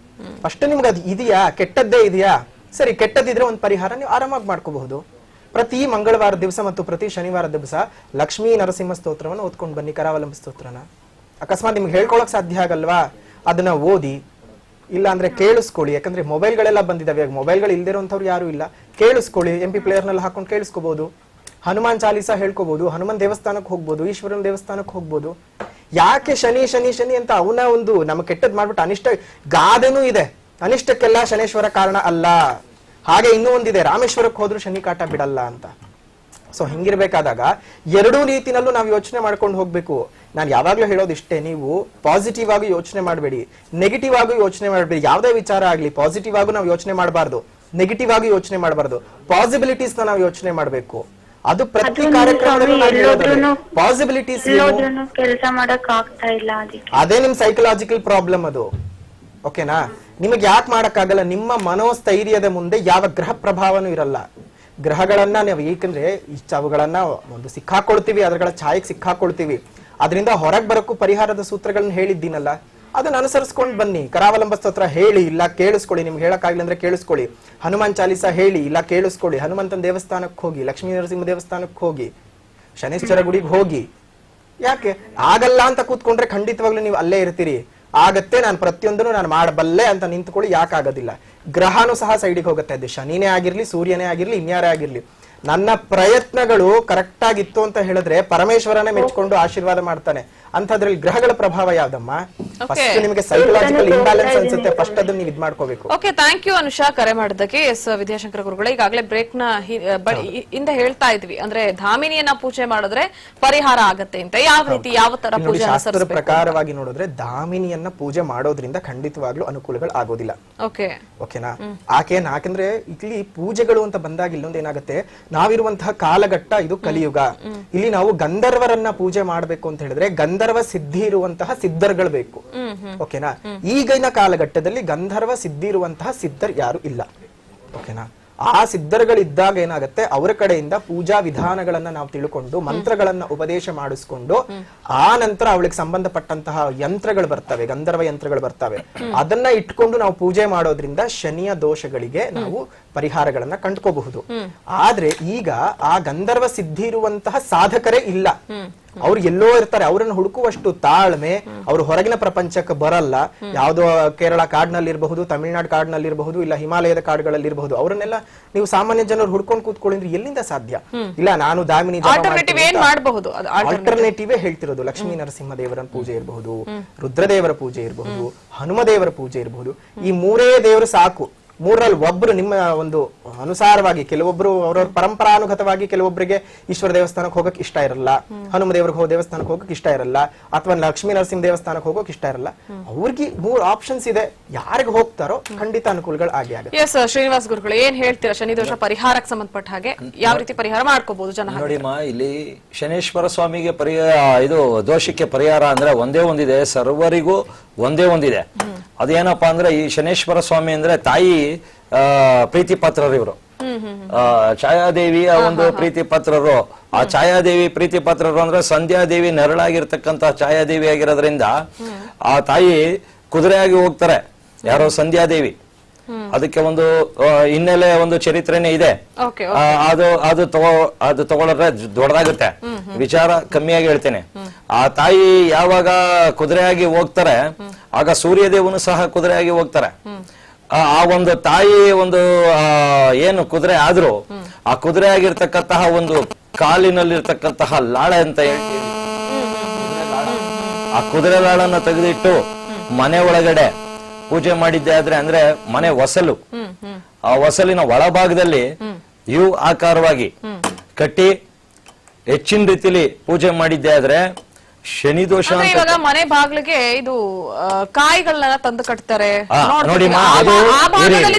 ಫಸ್ಟ್ ನಿಮ್ಗೆ ಅದು ಇದೆಯಾ, ಕೆಟ್ಟದ್ದೇ ಇದೆಯಾ, ಸರಿ ಕೆಟ್ಟದಿದ್ರೆ ಒಂದು ಪರಿಹಾರ ನೀವು ಆರಾಮಾಗಿ ಮಾಡ್ಕೋಬಹುದು. ಪ್ರತಿ ಮಂಗಳವಾರ ದಿವಸ ಮತ್ತು ಪ್ರತಿ ಶನಿವಾರ ದಿವಸ ಲಕ್ಷ್ಮೀ ನರಸಿಂಹ ಸ್ತೋತ್ರವನ್ನು ಓದ್ಕೊಂಡು ಬನ್ನಿ, ಕರಾವಲಂಬ ಸ್ತೋತ್ರನ. ಅಕಸ್ಮಾತ್ ನಿಮ್ಗೆ ಹೇಳ್ಕೊಳಕ್ ಸಾಧ್ಯ ಆಗಲ್ವಾ, ಅದನ್ನ ಓದಿ, ಇಲ್ಲ ಅಂದ್ರೆ ಕೇಳಿಸ್ಕೊಳ್ಳಿ. ಯಾಕಂದ್ರೆ ಮೊಬೈಲ್ಗಳೆಲ್ಲ ಬಂದಿದಾವೆ, ಮೊಬೈಲ್ಗಳು ಇಲ್ದಿರೋಂಥವ್ರು ಯಾರು ಇಲ್ಲ. ಕೇಳಿಸ್ಕೊಳ್ಳಿ, MP ಪ್ಲೇಯರ್ ನಲ್ಲಿ ಹಾಕೊಂಡು ಕೇಳಿಸ್ಕೋಬಹುದು. ಹನುಮಾನ್ ಚಾಲೀಸಾ ಹೇಳ್ಕೋಬಹುದು, ಹನುಮಾನ್ ದೇವಸ್ಥಾನಕ್ಕೆ ಹೋಗ್ಬೋದು, ಈಶ್ವರನ ದೇವಸ್ಥಾನಕ್ಕೆ ಹೋಗ್ಬೋದು. ಯಾಕೆ ಶನಿ ಶನಿ ಶನಿ ಅಂತ ಅವನ ಒಂದು ನಮ್ಗೆ ಕೆಟ್ಟದ್ ಮಾಡ್ಬಿಟ್ಟು ಅನಿಷ್ಟ ಗಾದೆನೂ ಇದೆ. ಅನಿಷ್ಟಕ್ಕೆಲ್ಲ ಶನೇಶ್ವರ ಕಾರಣ ಅಲ್ಲ. ಹಾಗೆ ಇನ್ನೂ ಒಂದಿದೆ, ರಾಮೇಶ್ವರಕ್ಕೆ ಹೋದ್ರು ಶನಿ ಕಾಟ ಬಿಡಲ್ಲ ಅಂತ. ಸೊ ಹಿಂಗಿರ್ಬೇಕಾದಾಗ ಎರಡೂ ರೀತಿನಲ್ಲೂ ನಾವು ಯೋಚನೆ ಮಾಡ್ಕೊಂಡು ಹೋಗ್ಬೇಕು. ನಾನು ಯಾವಾಗ್ಲೂ ಹೇಳೋದಿಷ್ಟೇ, ನೀವು ಪಾಸಿಟಿವ್ ಆಗಿ ಯೋಚನೆ ಮಾಡಬೇಡಿ, ನೆಗೆಟಿವ್ ಆಗಿ ಯೋಚನೆ ಮಾಡಬೇಡಿ. ಯಾವುದೇ ವಿಚಾರ ಆಗ್ಲಿ ಪಾಸಿಟಿವ್ ಆಗಿ ನಾವು ಯೋಚನೆ ಮಾಡಬಾರ್ದು, ನೆಗೆಟಿವ್ ಆಗಿ ಯೋಚನೆ ಮಾಡಬಾರ್ದು. ಪಾಸಿಬಿಲಿಟೀಸ್ ನಾವು ಯೋಚನೆ ಮಾಡಬೇಕು. ಅದು ಪ್ರತಿ ಕಾರ್ಯಕ್ರಮದಲ್ಲೂ ಪಾಸಿಬಿಲಿಟೀಸ್ ಕೆಲಸ ಮಾಡಕ್ ಆಗ್ತಾ ಇಲ್ಲ. ಅದೇ ನಿಮ್ ಸೈಕಲಾಜಿಕಲ್ ಪ್ರಾಬ್ಲಮ್ ಅದು. ಓಕೆನಾ? ನಿಮಗೆ ಯಾಕೆ ಮಾಡಕ್ಕಾಗಲ್ಲ, ನಿಮ್ಮ ಮನೋಸ್ಥೈರ್ಯದ ಮುಂದೆ ಯಾವ ಗ್ರಹ ಪ್ರಭಾವನೂ ಇರಲ್ಲ. ಗ್ರಹಗಳನ್ನ ನಾವು ಏಕೆಂದ್ರೆ ಅವುಗಳನ್ನ ಒಂದು ಸಿಕ್ಕಾಕೊಳ್ತೀವಿ, ಅದರ ಛಾಯೆಗೆ ಸಿಕ್ಕಾಕೊಳ್ತೀವಿ. ಅದರಿಂದ ಹೊರಗೆ ಬರೋಕ್ಕೂ ಪರಿಹಾರದ ಸೂತ್ರಗಳನ್ನ ಹೇಳಿದ್ದೀನಲ್ಲ, ಅದನ್ನ ಅನುಸರಿಸ್ಕೊಂಡು ಬನ್ನಿ. ಕರಾವಲಂಬ ಸ್ತೋತ್ರ ಹೇಳಿ, ಇಲ್ಲ ಕೇಳಿಸ್ಕೊಳ್ಳಿ. ನಿಮ್ಗೆ ಹೇಳಕ್ಕಾಗ್ಲಿ ಅಂದ್ರೆ ಕೇಳಿಸ್ಕೊಳ್ಳಿ. ಹನುಮಾನ್ ಚಾಲೀಸಾ ಹೇಳಿ, ಇಲ್ಲ ಕೇಳಿಸ್ಕೊಳ್ಳಿ. ಹನುಮಂತನ ದೇವಸ್ಥಾನಕ್ಕೆ ಹೋಗಿ, ಲಕ್ಷ್ಮೀ ನರಸಿಂಹ ದೇವಸ್ಥಾನಕ್ಕೆ ಹೋಗಿ, ಶನೇಶ್ವರ ಗುಡಿಗೆ ಹೋಗಿ. ಯಾಕೆ ಆಗಲ್ಲ ಅಂತ ಕೂತ್ಕೊಂಡ್ರೆ ಖಂಡಿತವಾಗ್ಲೂ ನೀವು ಅಲ್ಲೇ ಇರ್ತೀರಿ. ಆಗತ್ತೆ, ನಾನು ಪ್ರತಿಯೊಂದನ್ನು ನಾನು ಮಾಡಬಲ್ಲೆ ಅಂತ ನಿಂತ್ಕೊಳ್ಳಿ, ಯಾಕಾಗೋದಿಲ್ಲ. ಗ್ರಹನೂ ಸಹ ಸೈಡಿಗೆ ಹೋಗುತ್ತೆ. ಅದು ಶನಿನೇ ಆಗಿರ್ಲಿ, ಸೂರ್ಯನೇ ಆಗಿರ್ಲಿ, ಇನ್ಯಾರೇ ಆಗಿರ್ಲಿ. ನನ್ನ ಪ್ರಯತ್ನಗಳು ಕರೆಕ್ಟ್ ಆಗಿತ್ತು ಅಂತ ಹೇಳಿದ್ರೆ ಪರಮೇಶ್ವರನೇ ಮೆಚ್ಕೊಂಡು ಆಶೀರ್ವಾದ ಮಾಡ್ತಾನೆ. ಅಂತದ್ರಲ್ಲಿ ಗ್ರಹಗಳ ಪ್ರಭಾವ ಯಾವ್ದಮ್ಮ? ಫಸ್ಟ್ ನಿಮಗೆ ಸೈಕಲಾಜಿಕಲ್ ಇಂಬ್ಯಾಲೆನ್ಸ್ ಅನ್ಸುತ್ತೆ, ಫಸ್ಟ್ ಅದನ್ನ ನೀವು ಇದ್ ಮಾಡ್ಕೋಬೇಕು. ಓಕೆ, ಥ್ಯಾಂಕ್ ಯು ಅನುಷಾ, ಕರೆ ಮಾಡೋದಕ್ಕೆ. ಎಸ್ ವಿದ್ಯಾಶಂಕರ ಗುರುಗಳು, ಈಗಾಗಲೇ ಬ್ರೇಕ್ ನ ಹಿಂದೆ ಹೇಳ್ತಾ ಇದ್ವಿ, ಅಂದ್ರೆ ಧಾಮಿನಿಯನ್ನ ಪೂಜೆ ಮಾಡಿದ್ರೆ ಪರಿಹಾರ ಆಗತ್ತೆ ಅಂತ. ಯಾವ ರೀತಿ, ಯಾವ ತರ ಪೂಜೆ? ಶಾಸ್ತ್ರದ ಪ್ರಕಾರವಾಗಿ ನೋಡಿದ್ರೆ ಧಾಮಿನಿಯನ್ನ ಪೂಜೆ ಮಾಡೋದ್ರಿಂದ ಖಂಡಿತವಾಗ್ಲೂ ಅನುಕೂಲಗಳು ಆಗೋದಿಲ್ಲ. ಓಕೆನಾ? ಯಾಕೆಂದ್ರೆ ಇಲ್ಲಿ ಪೂಜೆಗಳು ಅಂತ ಬಂದಾಗ ಇಲ್ಲೊಂದು ಏನಾಗುತ್ತೆ, ನಾವಿರುವಂತಹ ಕಾಲಘಟ್ಟ ಇದು ಕಲಿಯುಗ. ಇಲ್ಲಿ ನಾವು ಗಂಧರ್ವರನ್ನ ಪೂಜೆ ಮಾಡ್ಬೇಕು ಅಂತ ಹೇಳಿದ್ರೆ ಗಂಧರ್ವ ಸಿದ್ಧಿ ಇರುವಂತಹ ಸಿದ್ಧರ್ಗಳು ಬೇಕು. ಓಕೆನಾ? ಈಗಿನ ಕಾಲಘಟ್ಟದಲ್ಲಿ ಗಂಧರ್ವ ಸಿದ್ಧಿ ಇರುವಂತಹ ಸಿದ್ಧರ್ ಯಾರು ಇಲ್ಲ. ಓಕೆನಾ? ಆ ಸಿದ್ಧರ್ಗಳಿದ್ದಾಗ ಏನಾಗುತ್ತೆ, ಅವರ ಕಡೆಯಿಂದ ಪೂಜಾ ವಿಧಾನಗಳನ್ನ ನಾವು ತಿಳ್ಕೊಂಡು ಮಂತ್ರಗಳನ್ನ ಉಪದೇಶ ಮಾಡಿಸ್ಕೊಂಡು ಆ ನಂತರ ಅವಳಿಗೆ ಸಂಬಂಧಪಟ್ಟಂತಹ ಯಂತ್ರಗಳು ಬರ್ತವೆ, ಗಂಧರ್ವ ಯಂತ್ರಗಳು ಬರ್ತವೆ. ಅದನ್ನ ಇಟ್ಕೊಂಡು ನಾವು ಪೂಜೆ ಮಾಡೋದ್ರಿಂದ ಶನಿಯ ದೋಷಗಳಿಗೆ ನಾವು ಪರಿಹಾರಗಳನ್ನ ಕಂಡುಕೋಬಹುದು. ಆದ್ರೆ ಈಗ ಆ ಗಂಧರ್ವ ಸಿದ್ಧಿ ಇರುವಂತಹ ಸಾಧಕರೇ ಇಲ್ಲ. ಅವ್ರು ಎಲ್ಲೋ ಇರ್ತಾರೆ, ಅವ್ರನ್ನ ಹುಡುಕುವಷ್ಟು ತಾಳ್ಮೆ ಅವ್ರು ಹೊರಗಿನ ಪ್ರಪಂಚಕ್ಕೆ ಬರಲ್ಲ. ಯಾವ್ದೋ ಕೇರಳ ಕಾಡ್ನಲ್ಲಿ ಇರಬಹುದು, ತಮಿಳ್ನಾಡು ಕಾಡ್ನಲ್ಲಿ ಇರಬಹುದು, ಇಲ್ಲ ಹಿಮಾಲಯದ ಕಾಡುಗಳಲ್ಲಿ ಇರಬಹುದು. ಅವ್ರನ್ನೆಲ್ಲ ನೀವು ಸಾಮಾನ್ಯ ಜನರು ಹುಡ್ಕೊಂಡು ಕೂತ್ಕೊಳ್ಳಿ ಅಂದ್ರೆ ಎಲ್ಲಿಂದ ಸಾಧ್ಯ? ಇಲ್ಲ ನಾನು ದಾಮಿನಿ ಆಲ್ಟರ್ನೇಟಿವ್ ಹೇಳ್ತಿರೋದು. ಲಕ್ಷ್ಮೀ ನರಸಿಂಹ ದೇವರ ಪೂಜೆ ಇರಬಹುದು, ರುದ್ರದೇವರ ಪೂಜೆ ಇರಬಹುದು, ಹನುಮದೇವರ ಪೂಜೆ ಇರಬಹುದು. ಈ ಮೂರೇ ದೇವರು ಸಾಕು. ಮೂರಲ್ಲಿ ಒಬ್ರು ನಿಮ್ಮ ಒಂದು ಅನುಸಾರವಾಗಿ, ಕೆಲವೊಬ್ರು ಅವ್ರವ್ರ ಪರಂಪರಾನುಗತವಾಗಿ ಕೆಲವೊಬ್ಬರಿಗೆ ಈಶ್ವರ ದೇವಸ್ಥಾನಕ್ಕೆ ಹೋಗಕ್ ಇಷ್ಟ ಇರಲ್ಲ, ಹನುಮ ದೇವ್ರಿಗೆ ದೇವಸ್ಥಾನಕ್ಕೆ ಹೋಗಕ್ ಇಷ್ಟ ಇರಲ್ಲ, ಅಥವಾ ಲಕ್ಷ್ಮೀ ನರಸಿಂಹ ದೇವಸ್ಥಾನಕ್ಕೆ ಹೋಗಕ್ ಇಷ್ಟ ಇರಲ್ಲ. ಅವ್ರಿಗೆ 3 ಆಪ್ಷನ್ಸ್ ಇದೆ. ಯಾರಿಗೆ ಹೋಗ್ತಾರೋ ಖಂಡಿತ ಅನುಕೂಲಗಳು ಆಗೇ ಆಗುತ್ತೆ. ಎಸ್ ಶ್ರೀನಿವಾಸ್ ಗುರುಗಳು, ಏನ್ ಹೇಳ್ತೀರಾ ಶನಿ ದೋಷ ಪರಿಹಾರಕ್ಕೆ ಸಂಬಂಧಪಟ್ಟ ಹಾಗೆ ಯಾವ ರೀತಿ ಪರಿಹಾರ ಮಾಡ್ಕೋಬಹುದು ಜನ? ನೋಡಿಮ್ಮ, ಇಲ್ಲಿ ಶನೇಶ್ವರ ಸ್ವಾಮಿಗೆ ಇದು ದೋಷಕ್ಕೆ ಪರಿಹಾರ ಅಂದ್ರೆ ಒಂದೇ ಒಂದಿದೆ, ಸರ್ವರಿಗೂ ಒಂದೇ ಒಂದಿದೆ. ಅದೇನಪ್ಪಾ ಅಂದ್ರೆ ಈ ಶನೇಶ್ವರ ಸ್ವಾಮಿ ಅಂದ್ರೆ ತಾಯಿ ಪ್ರೀತಿ ಪಾತ್ರರು ಇವರು. ಛಾಯಾದೇವಿಯ ಒಂದು ಪ್ರೀತಿ ಪಾತ್ರರು. ಆ ಛಾಯಾದೇವಿ ಪ್ರೀತಿ ಪಾತ್ರರು ಅಂದ್ರೆ ಸಂಧ್ಯಾದೇವಿ ನೆರಳಾಗಿರ್ತಕ್ಕಂತ ಛಾಯಾದೇವಿ ಆಗಿರೋದ್ರಿಂದ ಆ ತಾಯಿ ಕುದುರೆಯಾಗಿ ಹೋಗ್ತಾರೆ. ಯಾರೋ ಸಂಧ್ಯಾದೇವಿ. ಅದಕ್ಕೆ ಒಂದು ಹಿನ್ನೆಲೆ, ಒಂದು ಚರಿತ್ರೆನೇ ಇದೆ. ಅದು ತಗೊಳ್ರೆ ದೊಡ್ಡದಾಗುತ್ತೆ. ವಿಚಾರ ಕಮ್ಮಿಯಾಗಿ ಹೇಳ್ತೇನೆ. ಆ ತಾಯಿ ಯಾವಾಗ ಕುದುರೆಯಾಗಿ ಹೋಗ್ತಾರೆ, ಆಗ ಸೂರ್ಯದೇವನು ಸಹ ಕುದುರೆಯಾಗಿ ಹೋಗ್ತಾರೆ. ಆ ಒಂದು ತಾಯಿ ಒಂದು ಏನು ಕುದುರೆ ಆದ್ರೂ ಆ ಕುದುರೆ ಆಗಿರ್ತಕ್ಕಂತಹ ಒಂದು ಕಾಲಿನಲ್ಲಿರ್ತಕ್ಕಂತಹ ಲಾಳೆ ಅಂತ ಹೇಳ್ತೀವಿ, ಆ ಕುದುರೆ ಲಾಳನ್ನ ತೆಗೆದಿಟ್ಟು ಮನೆ ಒಳಗಡೆ ಪೂಜೆ ಮಾಡಿದ್ದೆ ಆದ್ರೆ, ಅಂದ್ರೆ ಮನೆ ಹೊಸಲು, ಆ ಹೊಸಲಿನ ಒಳಭಾಗದಲ್ಲಿ ಯು ಆಕಾರವಾಗಿ ಕಟ್ಟಿ ಹೆಚ್ಚಿನ ರೀತಿಲಿ ಪೂಜೆ ಮಾಡಿದ್ದೆ ಆದ್ರೆ ಶನಿ ದೋಷ. ಇವಾಗ ಮನೆ ಬಾಗ್ಲಿಗೆ ಇದು ಕಾಯಿಗಳನ್ನ ತಂದು ಕಟ್ತಾರೆ ನೋಡಿ,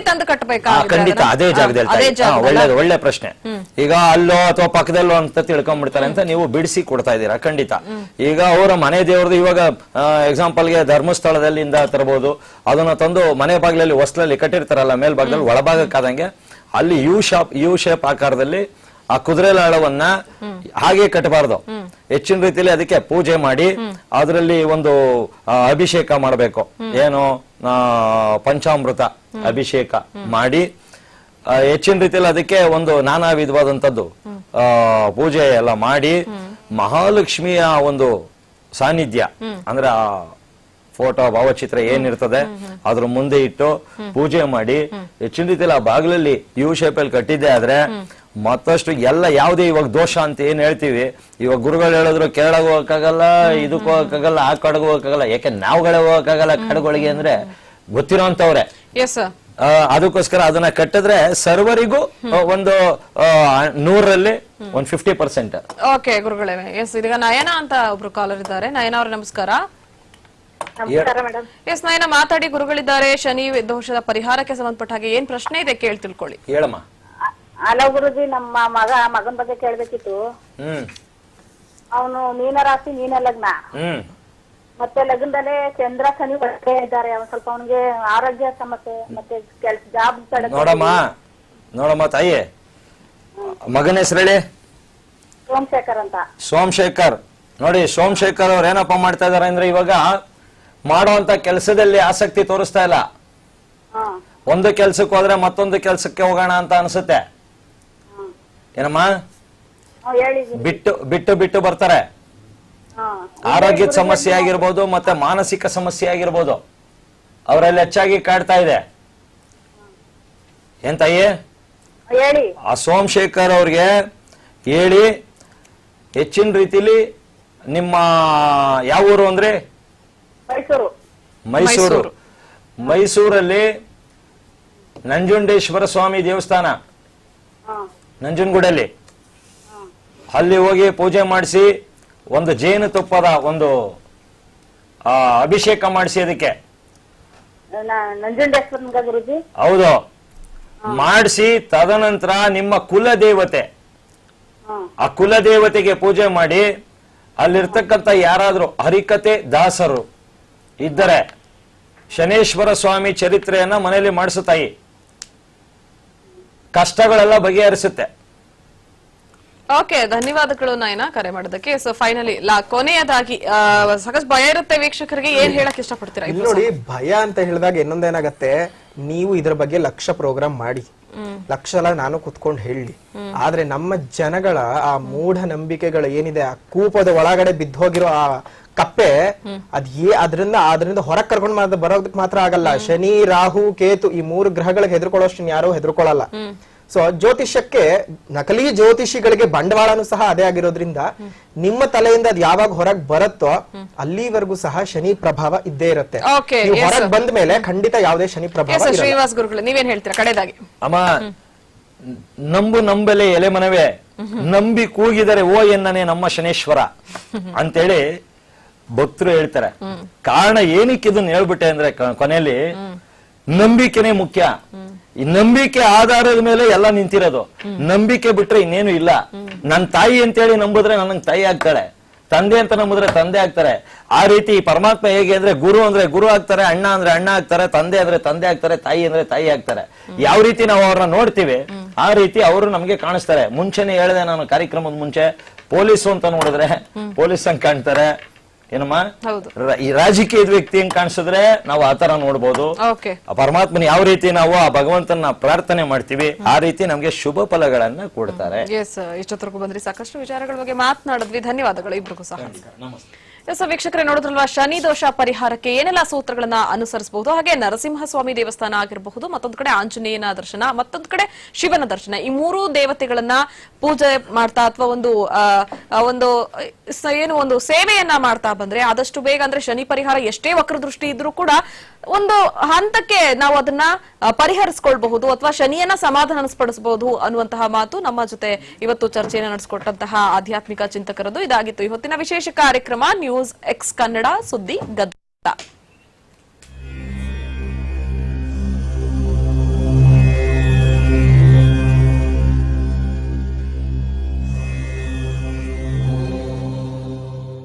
ತಂದು ಕಟ್ಟಬೇಕಾ? ಖಂಡಿತ ಅದೇ ಜಾಗದಲ್ಲಿ. ಒಳ್ಳೆ ಪ್ರಶ್ನೆ. ಈಗ ಅಲ್ಲೋ ಅಥವಾ ಪಕ್ಕದಲ್ಲೋ ಅಂತ ತಿಳ್ಕೊಂಡ್ಬಿಡ್ತಾರೆ ಅಂತ ನೀವು ಬಿಡಿಸಿ ಕೊಡ್ತಾ ಇದ್ದೀರಾ. ಖಂಡಿತ. ಈಗ ಅವರ ಮನೆ ದೇವ್ರದ್ದು ಇವಾಗ ಎಕ್ಸಾಂಪಲ್ಗೆ ಧರ್ಮಸ್ಥಳದಲ್ಲಿಂದ ತರಬಹುದು. ಅದನ್ನ ತಂದು ಮನೆ ಬಾಗ್ಲಲ್ಲಿ ಹೊಸ್ಲಲ್ಲಿ ಕಟ್ಟಿರ್ತಾರಲ್ಲ, ಮೇಲ್ಭಾಗದಲ್ಲಿ ಒಳಭಾಗಕ್ಕಾದಂಗೆ ಅಲ್ಲಿ ಯು ಶೇಪ್ ಆಕಾರದಲ್ಲಿ ಆ ಕುದುರೆ ಲಾಳವನ್ನ ಹಾಗೆ ಕಟ್ಟಬಾರ್ದು. ಹೆಚ್ಚಿನ ರೀತಿಯಲ್ಲಿ ಅದಕ್ಕೆ ಪೂಜೆ ಮಾಡಿ ಅದರಲ್ಲಿ ಒಂದು ಅಭಿಷೇಕ ಮಾಡಬೇಕು. ಏನು ಪಂಚಾಮೃತ ಅಭಿಷೇಕ ಮಾಡಿ ಹೆಚ್ಚಿನ ರೀತಿಯಲ್ಲಿ ಅದಕ್ಕೆ ಒಂದು ನಾನಾ ವಿಧವಾದಂತದ್ದು ಪೂಜೆ ಎಲ್ಲ ಮಾಡಿ ಮಹಾಲಕ್ಷ್ಮಿಯ ಒಂದು ಸಾನ್ನಿಧ್ಯ ಅಂದ್ರೆ ಆ ಫೋಟೋ ಭಾವಚಿತ್ರ ಏನಿರ್ತದೆ ಅದ್ರ ಮುಂದೆ ಇಟ್ಟು ಪೂಜೆ ಮಾಡಿ ಹೆಚ್ಚಿನ ರೀತಿಯಲ್ಲಿ ಆ ಬಾಗಿಲಲ್ಲಿ ಯು ಶೇಪ್ ಅಲ್ಲಿ ಕಟ್ಟಿದ್ದೆ ಆದ್ರೆ ಮತ್ತಷ್ಟು ಎಲ್ಲ ಯಾವುದೇ ಇವಾಗ ದೋಷ ಅಂತ ಏನ್ ಹೇಳ್ತೀವಿ, ಇವಾಗ ಗುರುಗಳು ಹೇಳಿದ್ರು ಕೇರಳಕ್ಕೆ ಹೋಗಕ್ಕಾಗಲ್ಲ, ಇದಕ್ಕೆ ಹೋಗಕ್ಕಾಗಲ್ಲ, ಆ ಕಾಡಿಗೆ ಹೋಗಕ್ಕಾಗಲ್ಲ. ಯಾಕೆ ನಾವುಗಳೇ ಹೋಗಕ್ಕಾಗಲ್ಲ ಕಾಡುಗಳಿಗೆ ಅಂದ್ರೆ ಗೊತ್ತಿರೋ ಅಂತವ್ರೆ. ಅದಕ್ಕೋಸ್ಕರ ಅದನ್ನ ಕಟ್ಟಿದ್ರೆ ಸರ್ವರಿಗೂ ಒಂದು 100ರಲ್ಲಿ ಒಂದು 50%. ಓಕೆ ಗುರುಗಳೇ. ಎಸ್, ಇದೀಗ ನಯನ ಅಂತ ಒಬ್ರು ಕಾಲರ್ ಇದ್ದಾರೆ. ನಯನ ಅವ್ರ ನಮಸ್ಕಾರ. ಎಸ್ ನಯನ ಮಾತಾಡಿ. ಗುರುಗಳಿದ್ದಾರೆ. ಶನಿ ದೋಷದ ಪರಿಹಾರಕ್ಕೆ ಸಂಬಂಧಪಟ್ಟ ಹಾಗೆ ಏನ್ ಪ್ರಶ್ನೆ ಇದೆ ಕೇಳಿ ತಿಳ್ಕೊಳ್ಳಿ. ಹೇಳಮ್ಮ. ಹಲೋ ಗುರುಜಿ, ನಮ್ಮ ಮಗನ ಬಗ್ಗೆ ಕೇಳ್ಬೇಕಿತ್ತು. ಅವನು ಮೀನ ರಾಶಿ, ಮೀನ ಲಗ್ನ. ಮತ್ತೆ ಲಗ್ನದಲ್ಲೇ ಚಂದ್ರ ಶನಿ ಒಳಗೆ ಇದ್ದಾರೆ. ಅವನು ಸ್ವಲ್ಪ ಅವನಿಗೆ ಆರೋಗ್ಯ ಸಮಸ್ಯೆ ಮತ್ತೆ ಕೆಲ್ಸ ಜಾಬ್. ನೋಡಮ್ಮ ತಾಯಿ, ಮಗನ ಹೆಸರು ಹೇಳಿ. ಸೋಮಶೇಖರ್ ಅಂತ. ಸೋಮಶೇಖರ್. ನೋಡಿ, ಸೋಮಶೇಖರ್ ಅವ್ರು ಏನಪ್ಪಾ ಮಾಡ್ತಾ ಇದಾರೆ ಅಂದ್ರೆ ಇವಾಗ ಮಾಡುವಂತ ಕೆಲಸದಲ್ಲಿ ಆಸಕ್ತಿ ತೋರಿಸ್ತಾ ಇಲ್ಲ. ಒಂದು ಕೆಲ್ಸಕ್ಕೆ ಹೋದ್ರೆ ಮತ್ತೊಂದು ಕೆಲ್ಸಕ್ಕೆ ಹೋಗೋಣ ಅಂತ ಅನ್ಸುತ್ತೆ. ಏನಮ್ಮ, ಬಿಟ್ಟು ಬರ್ತಾರೆ. ಆರೋಗ್ಯದ ಸಮಸ್ಯೆ ಆಗಿರ್ಬೋದು ಮತ್ತೆ ಮಾನಸಿಕ ಸಮಸ್ಯೆ ಆಗಿರ್ಬೋದು ಅವರಲ್ಲಿ ಹೆಚ್ಚಾಗಿ ಕಾಡ್ತಾ ಇದೆ. ಏನ್ ತಾಯಿ, ಆ ಸೋಮಶೇಖರ್ ಅವ್ರಿಗೆ ಹೇಳಿ ಹೆಚ್ಚಿನ ರೀತಿಲಿ ನಿಮ್ಮ ಯಾವ ಊರು ಅಂದ್ರೆ? ಮೈಸೂರು. ಮೈಸೂರಲ್ಲಿ ನಂಜುಂಡೇಶ್ವರ ಸ್ವಾಮಿ ದೇವಸ್ಥಾನ ನಂಜನಗೂಡಲ್ಲಿ, ಅಲ್ಲಿ ಹೋಗಿ ಪೂಜೆ ಮಾಡಿಸಿ ಒಂದು ಜೇನು ತುಪ್ಪದ ಒಂದು ಅಭಿಷೇಕ ಮಾಡಿಸಿ ಅದಕ್ಕೆ. ಹೌದು, ಮಾಡಿಸಿ ತದನಂತರ ನಿಮ್ಮ ಕುಲದೇವತೆ, ಆ ಕುಲದೇವತೆಗೆ ಪೂಜೆ ಮಾಡಿ ಅಲ್ಲಿರ್ತಕ್ಕಂಥ ಯಾರಾದ್ರೂ ಹರಿಕತೆ ದಾಸರು ಇದ್ದರೆ ಶನೇಶ್ವರ ಸ್ವಾಮಿ ಚರಿತ್ರೆಯನ್ನ ಮನೆಯಲ್ಲಿ ಮಾಡಿಸುತ್ತಾಯಿ, ಕಷ್ಟಗಳೆಲ್ಲ ಬಗೆಹರಿಸುತ್ತೆ. ಓಕೆ, ಧನ್ಯವಾದಗಳು ನಯನ ಕರೆ ಮಾಡೋದಕ್ಕೆ. ಸೊ ಫೈನಲಿ ಕೊನೆಯದಾಗಿ ಸಾಕಷ್ಟು ಭಯ ಇರುತ್ತೆ ವೀಕ್ಷಕರಿಗೆ, ಏನ್ ಹೇಳಕ್ ಇಷ್ಟಪಡ್ತೀರಾ? ನೋಡಿ, ಭಯ ಅಂತ ಹೇಳಿದಾಗ ಇನ್ನೊಂದೇನಾಗತ್ತೆ, ನೀವು ಇದ್ರ ಬಗ್ಗೆ ಲಕ್ಷ ಪ್ರೋಗ್ರಾಮ್ ಮಾಡಿ ಲಕ್ಷ ನಾನು ಕುತ್ಕೊಂಡು ಹೇಳಿ, ಆದ್ರೆ ನಮ್ಮ ಜನಗಳ ಆ ಮೂಢ ನಂಬಿಕೆಗಳು ಏನಿದೆ, ಆ ಕೂಪದ ಒಳಗಡೆ ಬಿದ್ದೋಗಿರೋ ಆ ಕಪ್ಪೆ ಅದರಿಂದ ಹೊರಗೆ ಕರ್ಕೊಂಡು ಬರೋದಕ್ಕೆ ಮಾತ್ರ ಆಗಲ್ಲ. ಶನಿ, ರಾಹು, ಕೇತು ಈ 3 ಗ್ರಹಗಳಿಗೆ ಹೆದರ್ಕೊಳ್ಳೋಷ್ಟು ಯಾರು ಹೆದರ್ಕೊಳ್ಳಲ್ಲ. ಸೊ ಜ್ಯೋತಿಷ್ಯಕ್ಕೆ, ನಕಲಿ ಜ್ಯೋತಿಷಿಗಳಿಗೆ ಬಂಡವಾಳನು ಸಹ ಅದೇ ಆಗಿರೋದ್ರಿಂದ ನಿಮ್ಮ ತಲೆಯಿಂದ ಅದು ಯಾವಾಗ ಹೊರಗೆ ಬರುತ್ತೋ ಅಲ್ಲಿವರೆಗೂ ಸಹ ಶನಿ ಪ್ರಭಾವ ಇದ್ದೇ ಇರುತ್ತೆ. ಹೊರಗೆ ಬಂದ ಮೇಲೆ ಖಂಡಿತ ಯಾವುದೇ ಶನಿ ಪ್ರಭಾವ ಇರಲ್ಲ. ಶ್ರೀನಿವಾಸ್ ಗುರುಗಳು, ನೀವೇನ್ ಹೇಳ್ತೀರಾ ಕಡೆದಾಗಿ? ಅಮ್ಮ, ನಂಬೆಲೆ ಎಲೆ ಮನವೇ, ನಂಬಿ ಕೂಗಿದರೆ ಓ ಎನ್ನನೆ ನಮ್ಮ ಶನೇಶ್ವರ ಅಂತೇಳಿ ಭಕ್ತರು ಹೇಳ್ತಾರೆ. ಕಾರಣ ಏನಕ್ಕೆ ಇದನ್ನ ಹೇಳ್ಬಿಟ್ಟೆ ಅಂದ್ರೆ ಕೊನೆಯಲ್ಲಿ ನಂಬಿಕೆನೆ ಮುಖ್ಯ. ಈ ನಂಬಿಕೆ ಆಧಾರದ ಮೇಲೆ ಎಲ್ಲ ನಿಂತಿರೋದು. ನಂಬಿಕೆ ಬಿಟ್ರೆ ಇನ್ನೇನು ಇಲ್ಲ. ನನ್ ತಾಯಿ ಅಂತೇಳಿ ನಂಬಿದ್ರೆ ನನಗೆ ತಾಯಿ ಆಗ್ತಾಳೆ, ತಂದೆ ಅಂತ ನಂಬಿದ್ರೆ ತಂದೆ ಆಗ್ತಾರೆ. ಆ ರೀತಿ ಪರಮಾತ್ಮ ಹೇಗೆ ಅಂದ್ರೆ ಗುರು ಆಗ್ತಾರೆ, ಅಣ್ಣ ಅಂದ್ರೆ ಅಣ್ಣ ಆಗ್ತಾರೆ, ತಂದೆ ಅಂದ್ರೆ ತಂದೆ ಆಗ್ತಾರೆ, ತಾಯಿ ಅಂದ್ರೆ ತಾಯಿ ಆಗ್ತಾರೆ. ಯಾವ ರೀತಿ ನಾವು ಅವ್ರನ್ನ ನೋಡ್ತೀವಿ ಆ ರೀತಿ ಅವರು ನಮ್ಗೆ ಕಾಣಿಸ್ತಾರೆ. ಮುಂಚೆನೆ ಹೇಳಿದೆ ನಾನು ಕಾರ್ಯಕ್ರಮದ ಮುಂಚೆ, ಪೊಲೀಸು ಅಂತ ನೋಡಿದ್ರೆ ಪೊಲೀಸ್ ಹಂಗ್ ಕಾಣ್ತಾರೆ. ಏನಮ್ಮ, ಈ ರಾಜಕೀಯದ ವ್ಯಕ್ತಿ ಹೆಂಗ್ ಕಾಣಿಸಿದ್ರೆ ನಾವು ಆತರ ನೋಡ್ಬೋದು. ಪರಮಾತ್ಮನ ಯಾವ ರೀತಿ ನಾವು ಆ ಭಗವಂತನ ಪ್ರಾರ್ಥನೆ ಮಾಡ್ತೀವಿ ಆ ರೀತಿ ನಮ್ಗೆ ಶುಭ ಫಲಗಳನ್ನ ಕೊಡ್ತಾರೆ. ಇಷ್ಟೊತ್ತರೆಗೂ ಬಂದ್ರಿ, ಸಾಕಷ್ಟು ವಿಚಾರಗಳ ಬಗ್ಗೆ ಮಾತನಾಡಿದ್ವಿ. ಧನ್ಯವಾದಗಳು ಇಬ್ರಿಗೂ ಸಹ. ವೀಕ್ಷಕರೇ, ನೋಡಿದ್ರಲ್ವಾ, ಶನಿ ದೋಷ ಪರಿಹಾರಕ್ಕೆ ಏನೆಲ್ಲ ಸೂತ್ರಗಳನ್ನ ಅನುಸರಿಸಬಹುದು, ಹಾಗೆ ನರಸಿಂಹಸ್ವಾಮಿ ದೇವಸ್ಥಾನ ಆಗಿರಬಹುದು, ಮತ್ತೊಂದು ಕಡೆ ಆಂಜನೇಯನ ದರ್ಶನ, ಮತ್ತೊಂದು ಕಡೆ ಶಿವನ ದರ್ಶನ, ಈ 3 ದೇವತೆಗಳನ್ನ ಪೂಜೆ ಮಾಡ್ತಾ ಅಥವಾ ಒಂದು ಸೇವೆಯನ್ನ ಮಾಡ್ತಾ ಬಂದ್ರೆ ಆದಷ್ಟು ಬೇಗ, ಅಂದ್ರೆ ಶನಿ ಪರಿಹಾರ ಎಷ್ಟೇ ವಕ್ರದೃಷ್ಟಿ ಇದ್ರೂ ಕೂಡ ಒಂದು ಹಂತಕ್ಕೆ ನಾವು ಅದನ್ನ ಪರಿಹರಿಸಿಕೊಳ್ಬಹುದು ಅಥವಾ ಶನಿಯನ್ನ ಸಮಾಧಾನಪಡಿಸಬಹುದು ಅನ್ನುವಂತಹ ಮಾತು ನಮ್ಮ ಜೊತೆ ಇವತ್ತು ಚರ್ಚೆಯನ್ನು ನಡೆಸಿಕೊಟ್ಟಂತಹ ಆಧ್ಯಾತ್ಮಿಕ ಚಿಂತಕರದು ಇದಾಗಿತ್ತು ಇವತ್ತಿನ ವಿಶೇಷ ಕಾರ್ಯಕ್ರಮ ನ್ಯೂಸ್ ಎಕ್ಸ್ ಕನ್ನಡ ಸುದ್ದಿ ಗದ್ದ.